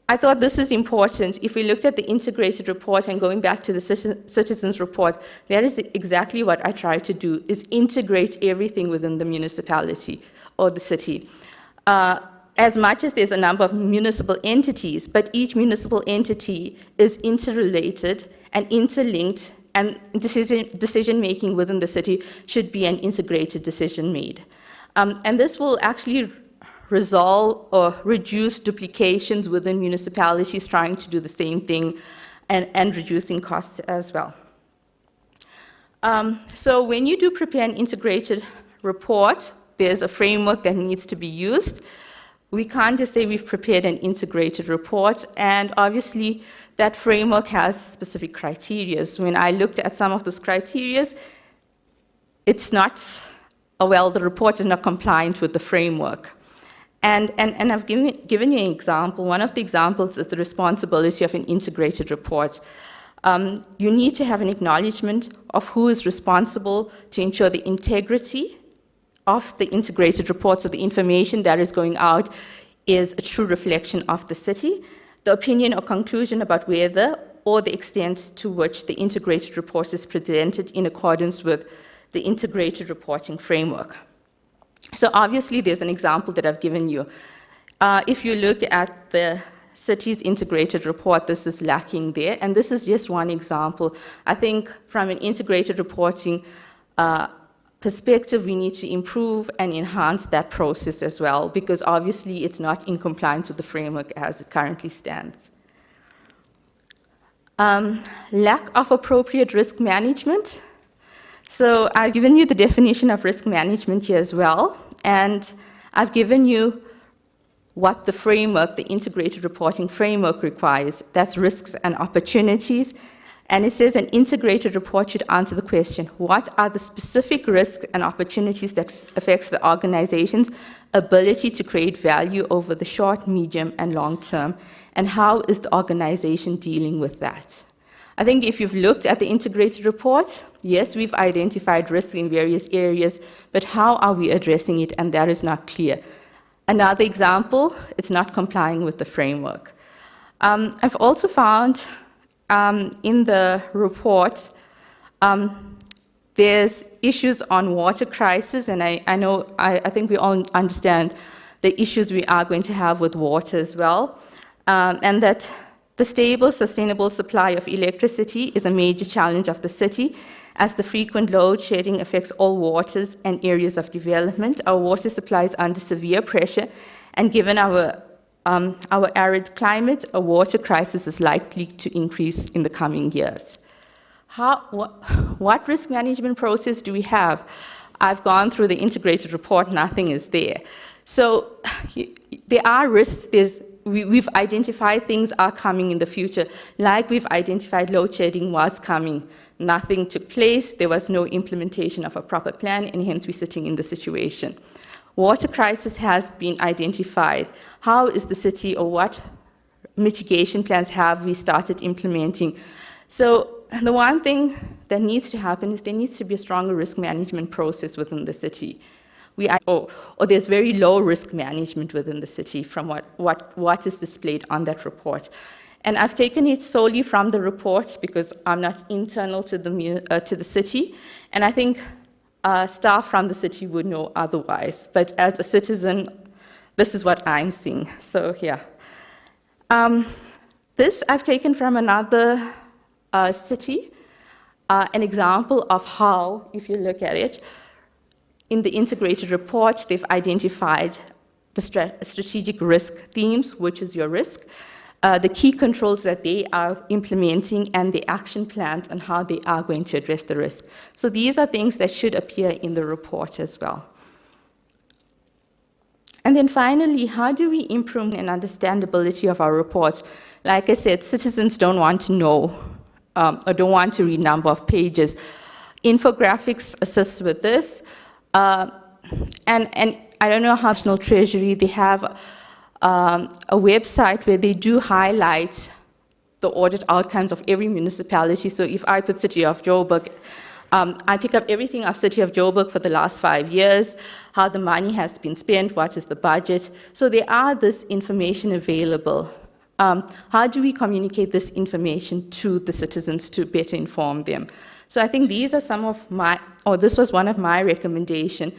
[SPEAKER 17] I thought this is important. If we looked at the integrated report and going back to the citizens report, that is exactly what I try to do, is integrate everything within the municipality or the city. As much as there's a number of municipal entities, but each municipal entity is interrelated and interlinked, and decision-making within the city should be an integrated decision made. And this will actually resolve or reduce duplications within municipalities trying to do the same thing, and reducing costs as well. So when you do prepare an integrated report, there's a framework that needs to be used. we can't just say we've prepared an integrated report, and obviously that framework has specific criteria. When I looked at some of those criteria, it's not, well, the report is not compliant with the framework. And I've given you an example. One of the examples is the responsibility of an integrated report. You need to have an acknowledgement of who is responsible to ensure the integrity of the integrated report, so the information that is going out is a true reflection of the city, the opinion or conclusion about whether or the extent to which the integrated report is presented in accordance with the integrated reporting framework. So obviously there's an example that I've given you. If you look at the city's integrated report, this is lacking there, and this is just one example. I think from an integrated reporting perspective, we need to improve and enhance that process as well, because obviously it's not in compliance with the framework as it currently stands. Lack of appropriate risk management. So I've given you the definition of risk management here as well, and I've given you what the framework, the integrated reporting framework requires. That's risks and opportunities. And it says an integrated report should answer the question, what are the specific risks and opportunities that affects the organization's ability to create value over the short, medium, and long term, and how is the organization dealing with that? I think if you've looked at the integrated report, yes, we've identified risks in various areas, but how are we addressing it? And that is not clear. Another example, it's not complying with the framework. I've also found in the report, there's issues on water crisis, and I think we all understand the issues we are going to have with water as well, and that the stable, sustainable supply of electricity is a major challenge of the city, as the frequent load shedding affects all waters and areas of development. Our water supply is under severe pressure, and given our arid climate, a water crisis is likely to increase in the coming years. What risk management process do we have? I've gone through the integrated report, nothing is there. So there are risks, we've identified things are coming in the future, like we've identified load shedding was coming. Nothing took place, there was no implementation of a proper plan, and hence we're sitting in the situation. Water crisis has been identified. How is the city, or what mitigation plans have we started implementing? So the one thing that needs to happen is there needs to be a stronger risk management process within the city. Or there's very low risk management within the city from what is displayed on that report. And I've taken it solely from the report because I'm not internal to the city, and I think staff from the city would know otherwise. But as a citizen, this is what I'm seeing. So yeah. This I've taken from another city, an example of how, if you look at it, in the integrated report, they've identified the strategic risk themes, which is your risk, the key controls that they are implementing, and the action plans on how they are going to address the risk. So these are things that should appear in the report as well. And then finally, how do we improve an understandability of our reports? Like I said, citizens don't want to know or don't want to read number of pages. Infographics assist with this. And I don't know how National Treasury, they have a website where they do highlight the audit outcomes of every municipality. So if I put City of Joburg, I pick up everything of City of Joburg for the last 5 years, how the money has been spent, what is the budget. So there are this information available. How do we communicate this information to the citizens to better inform them? So I think these are some of my, or this was one of my recommendations.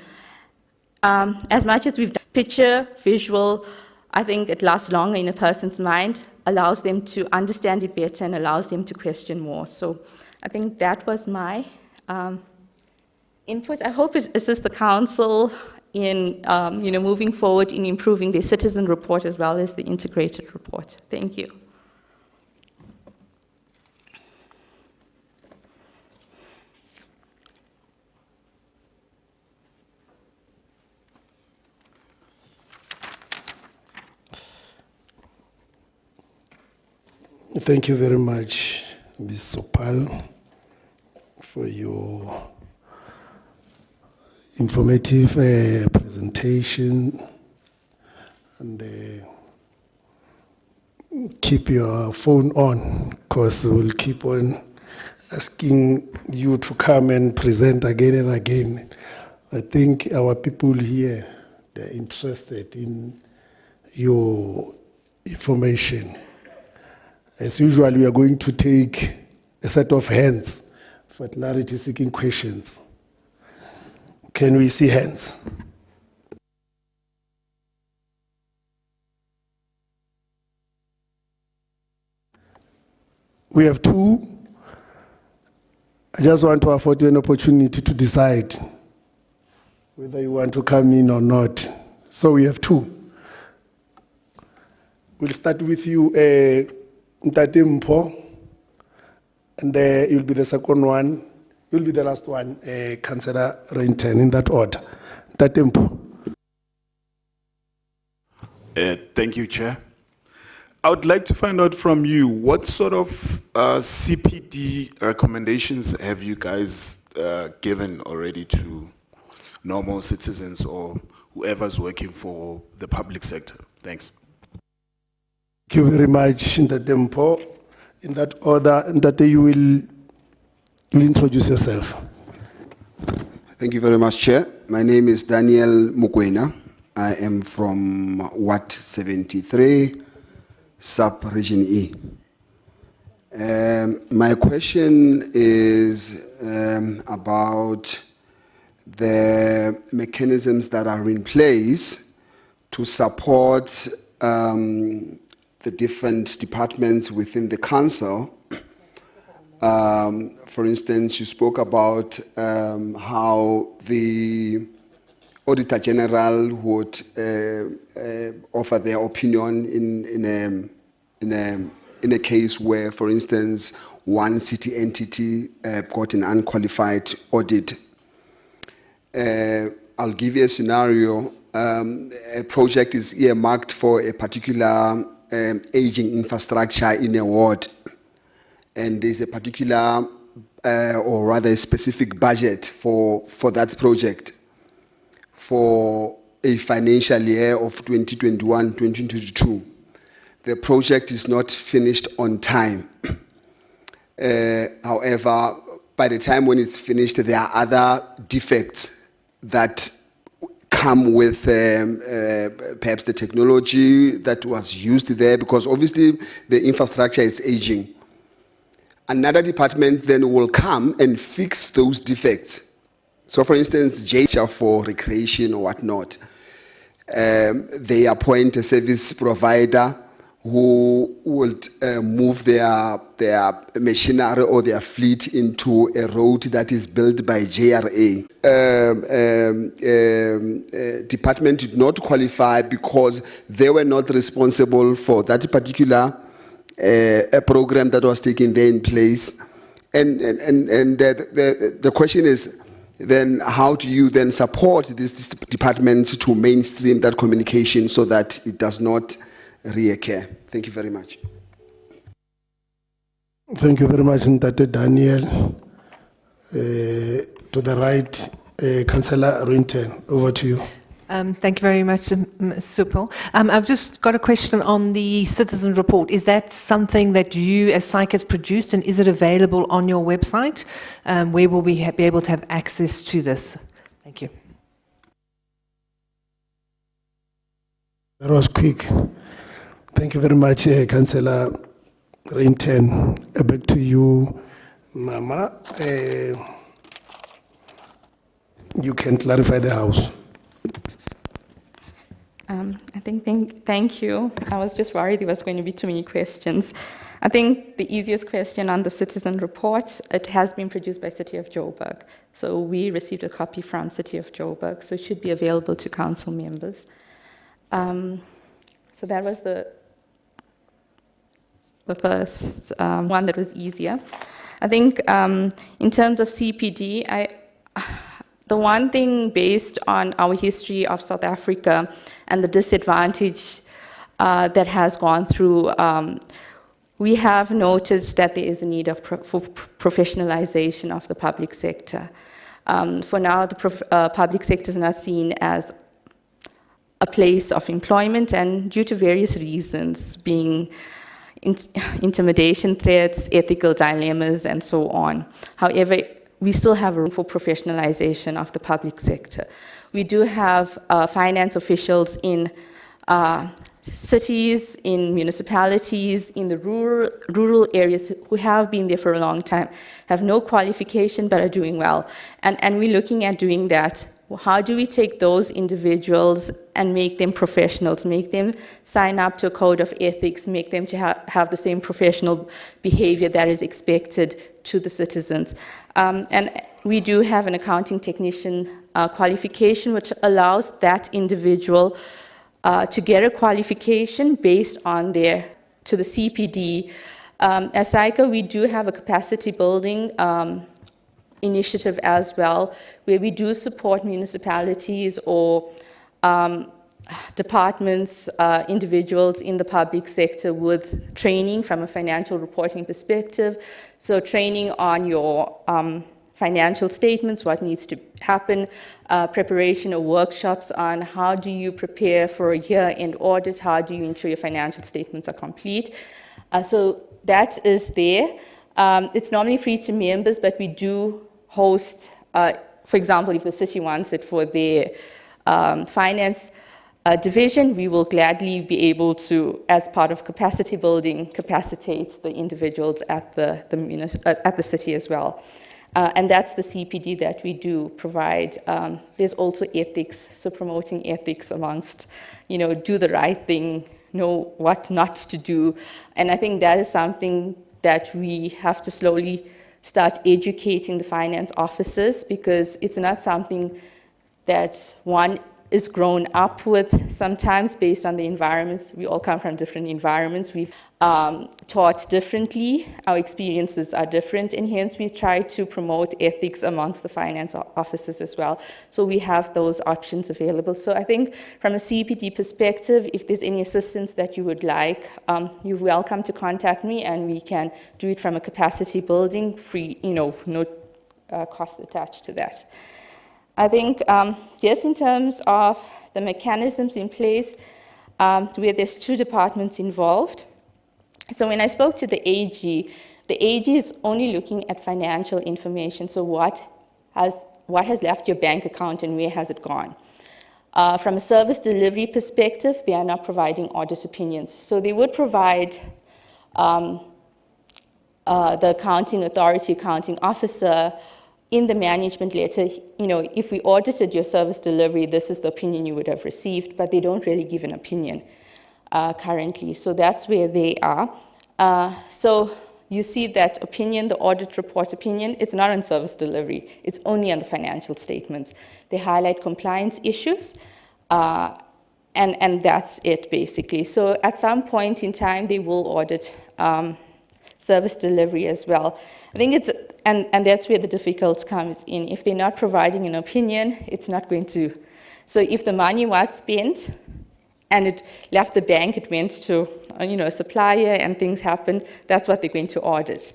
[SPEAKER 17] As much as we've done picture, visual, I think it lasts longer in a person's mind, allows them to understand it better and allows them to question more. So I think that was my input. I hope it assists the council in moving forward in improving the citizen report as well as the integrated report. Thank you.
[SPEAKER 2] Thank you very much, Ms. Sopal, for your informative presentation. And keep your phone on, because we'll keep on asking you to come and present again and again. I think our people here, they're interested in your information. As usual, we are going to take a set of hands for clarity-seeking questions. Can we see hands? We have two. I just want to afford you an opportunity to decide whether you want to come in or not. So we have two. We'll start with you, Ntate Mpho, and you'll be the second one. You'll be the last one, Councillor Renton, in that order. Ntate Mpho.
[SPEAKER 5] Thank you, Chair. I would like to find out from you, what sort of CPD recommendations have you guys given already to normal citizens or whoever's working for the public sector? Thanks.
[SPEAKER 2] Thank you very much, Ntate Mpho. In that order, Ntate, you will introduce yourself.
[SPEAKER 18] Thank you very much, Chair. My name is Daniel Mukwena. I am from Ward 73, Sub-Region E. My question is about the mechanisms that are in place to support the different departments within the council. For instance, you spoke about how the Auditor General would offer their opinion in a case where, for instance, one city entity got an unqualified audit. I'll give you a scenario. A project is earmarked for a particular aging infrastructure in a ward, and there's a particular, or rather a specific budget for that project for a financial year of 2021-2022. The project is not finished on time. However, by the time when it's finished, there are other defects that come with perhaps the technology that was used there, because obviously the infrastructure is aging. Another department then will come and fix those defects. So for instance, JHA for recreation or whatnot, they appoint a service provider who would move their machinery or their fleet into a road that is built by JRA. Department did not qualify because they were not responsible for that particular program that was taken there in place. And the question is, then how do you then support this department to mainstream that communication so that it does not reoccur? Thank you very much.
[SPEAKER 2] Thank you very much, Ntate Daniel. To the right, Councillor Renton, over to you.
[SPEAKER 6] Thank you very much, Supal. I've just got a question on the citizen report. Is that something that you as SAIC has produced, and is it available on your website? Where will we be able to have access to this? Thank you.
[SPEAKER 2] That was quick. Thank you very much, Councillor Renton. Back to you, Mama. You can clarify the House.
[SPEAKER 17] Thank you. I was just worried there was going to be too many questions. I think the easiest question on the citizen report, it has been produced by City of Joburg. So we received a copy from City of Joburg, so it should be available to council members. So that was the first one that was easier. I think in terms of CPD, the one thing based on our history of South Africa and the disadvantage that has gone through, we have noted that there is a need for professionalization of the public sector. For now, the public sector is not seen as a place of employment, and due to various reasons, being intimidation threats, ethical dilemmas, and so on. However, we still have room for professionalization of the public sector. We do have finance officials in cities, in municipalities, in the rural areas who have been there for a long time, have no qualification but are doing well. And we're looking at doing that. How do we take those individuals and make them professionals, make them sign up to a code of ethics, make them to have the same professional behavior that is expected to the citizens? And we do have an accounting technician qualification, which allows that individual to get a qualification based on to the CPD. As SAICA, we do have a capacity building initiative as well, where we do support municipalities or departments, individuals in the public sector with training from a financial reporting perspective. So training on your financial statements, what needs to happen, preparation of workshops on how do you prepare for a year-end audit, how do you ensure your financial statements are complete. So that is there. It's normally free to members, but we do host, for example, if the city wants it for their finance division, we will gladly be able to, as part of capacity building, capacitate the individuals at the city as well. And that's the CPD that we do provide. There's also ethics, so promoting ethics amongst, do the right thing, know what not to do. And I think that is something that we have to slowly start educating the finance officers, because it's not something that one is grown up with sometimes based on the environments. We all come from different environments. We've taught differently. Our experiences are different, and hence we try to promote ethics amongst the finance officers as well. So we have those options available. So I think from a CPD perspective, if there's any assistance that you would like, you're welcome to contact me, and we can do it from a capacity building, free, no cost attached to that. I think just in terms of the mechanisms in place, where there's two departments involved. So when I spoke to the AG is only looking at financial information. So what has left your bank account and where has it gone? From a service delivery perspective, they are not providing audit opinions. So they would provide the accounting authority, accounting officer, in the management letter, if we audited your service delivery, this is the opinion you would have received, but they don't really give an opinion currently. So that's where they are. So you see that opinion, the audit report opinion, it's not on service delivery. It's only on the financial statements. They highlight compliance issues, and that's it, basically. So at some point in time, they will audit service delivery as well. I think it's, and that's where the difficulty comes in. If they're not providing an opinion, it's not going to. So if the money was spent and it left the bank, it went to a supplier and things happened, that's what they're going to audit.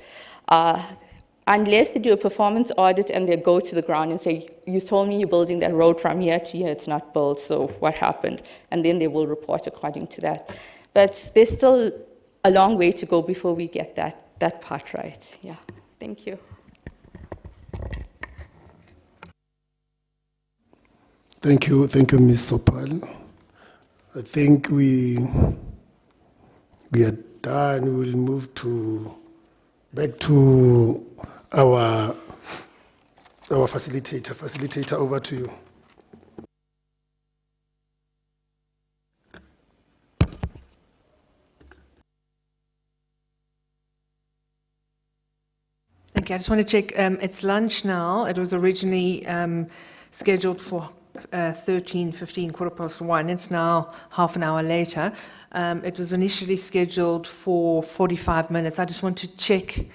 [SPEAKER 17] Unless they do a performance audit and they go to the ground and say, you told me you're building that road from here to here, it's not built, so what happened? And then they will report according to that. But there's still a long way to go before we get that part right. Yeah, thank you.
[SPEAKER 2] Thank you, Ms. Sopal. I think we are done. We'll move back to our facilitator. Facilitator, over to you.
[SPEAKER 6] Thank you. I just want to check. It's lunch now. It was originally scheduled for 13:15, 1:15. It's now half an hour later. It was initially scheduled for 45 minutes. I just want to check.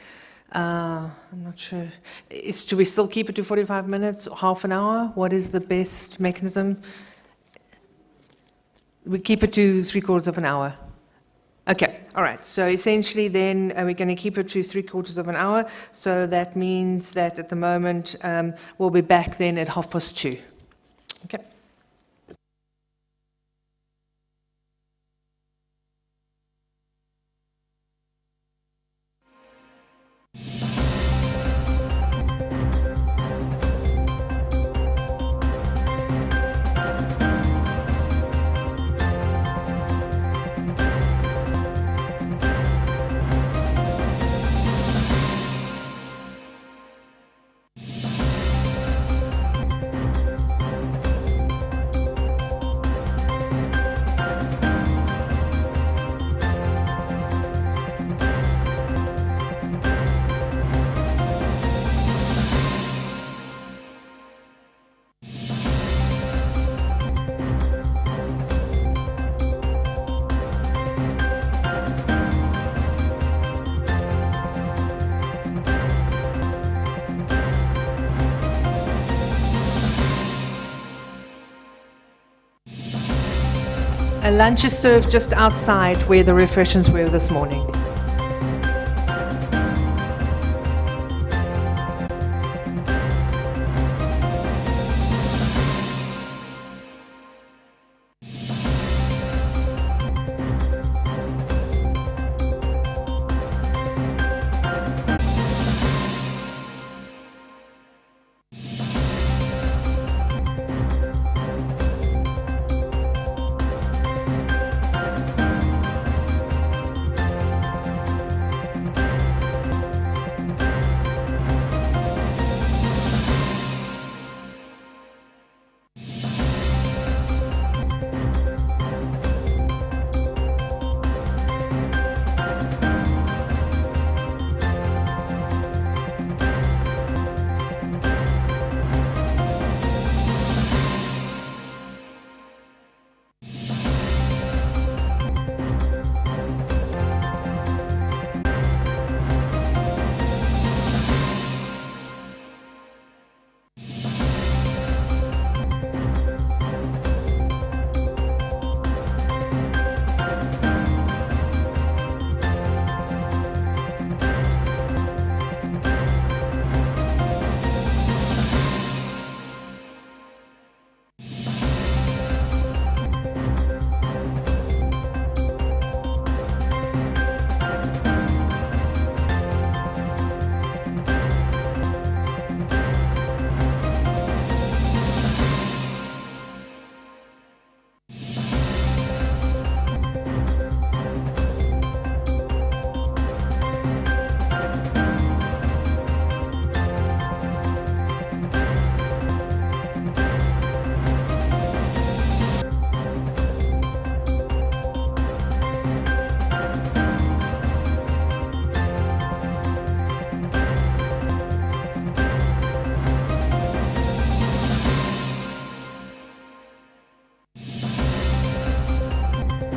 [SPEAKER 6] I'm not sure. Do we still keep it to 45 minutes, half an hour? What is the best mechanism? We keep it to 3/4 of an hour. Okay, all right. So essentially then we're going to keep it to 3/4 of an hour. So that means that at the moment we'll be back then at 2:30. Okay. Lunch is served just outside where the refreshments were this morning.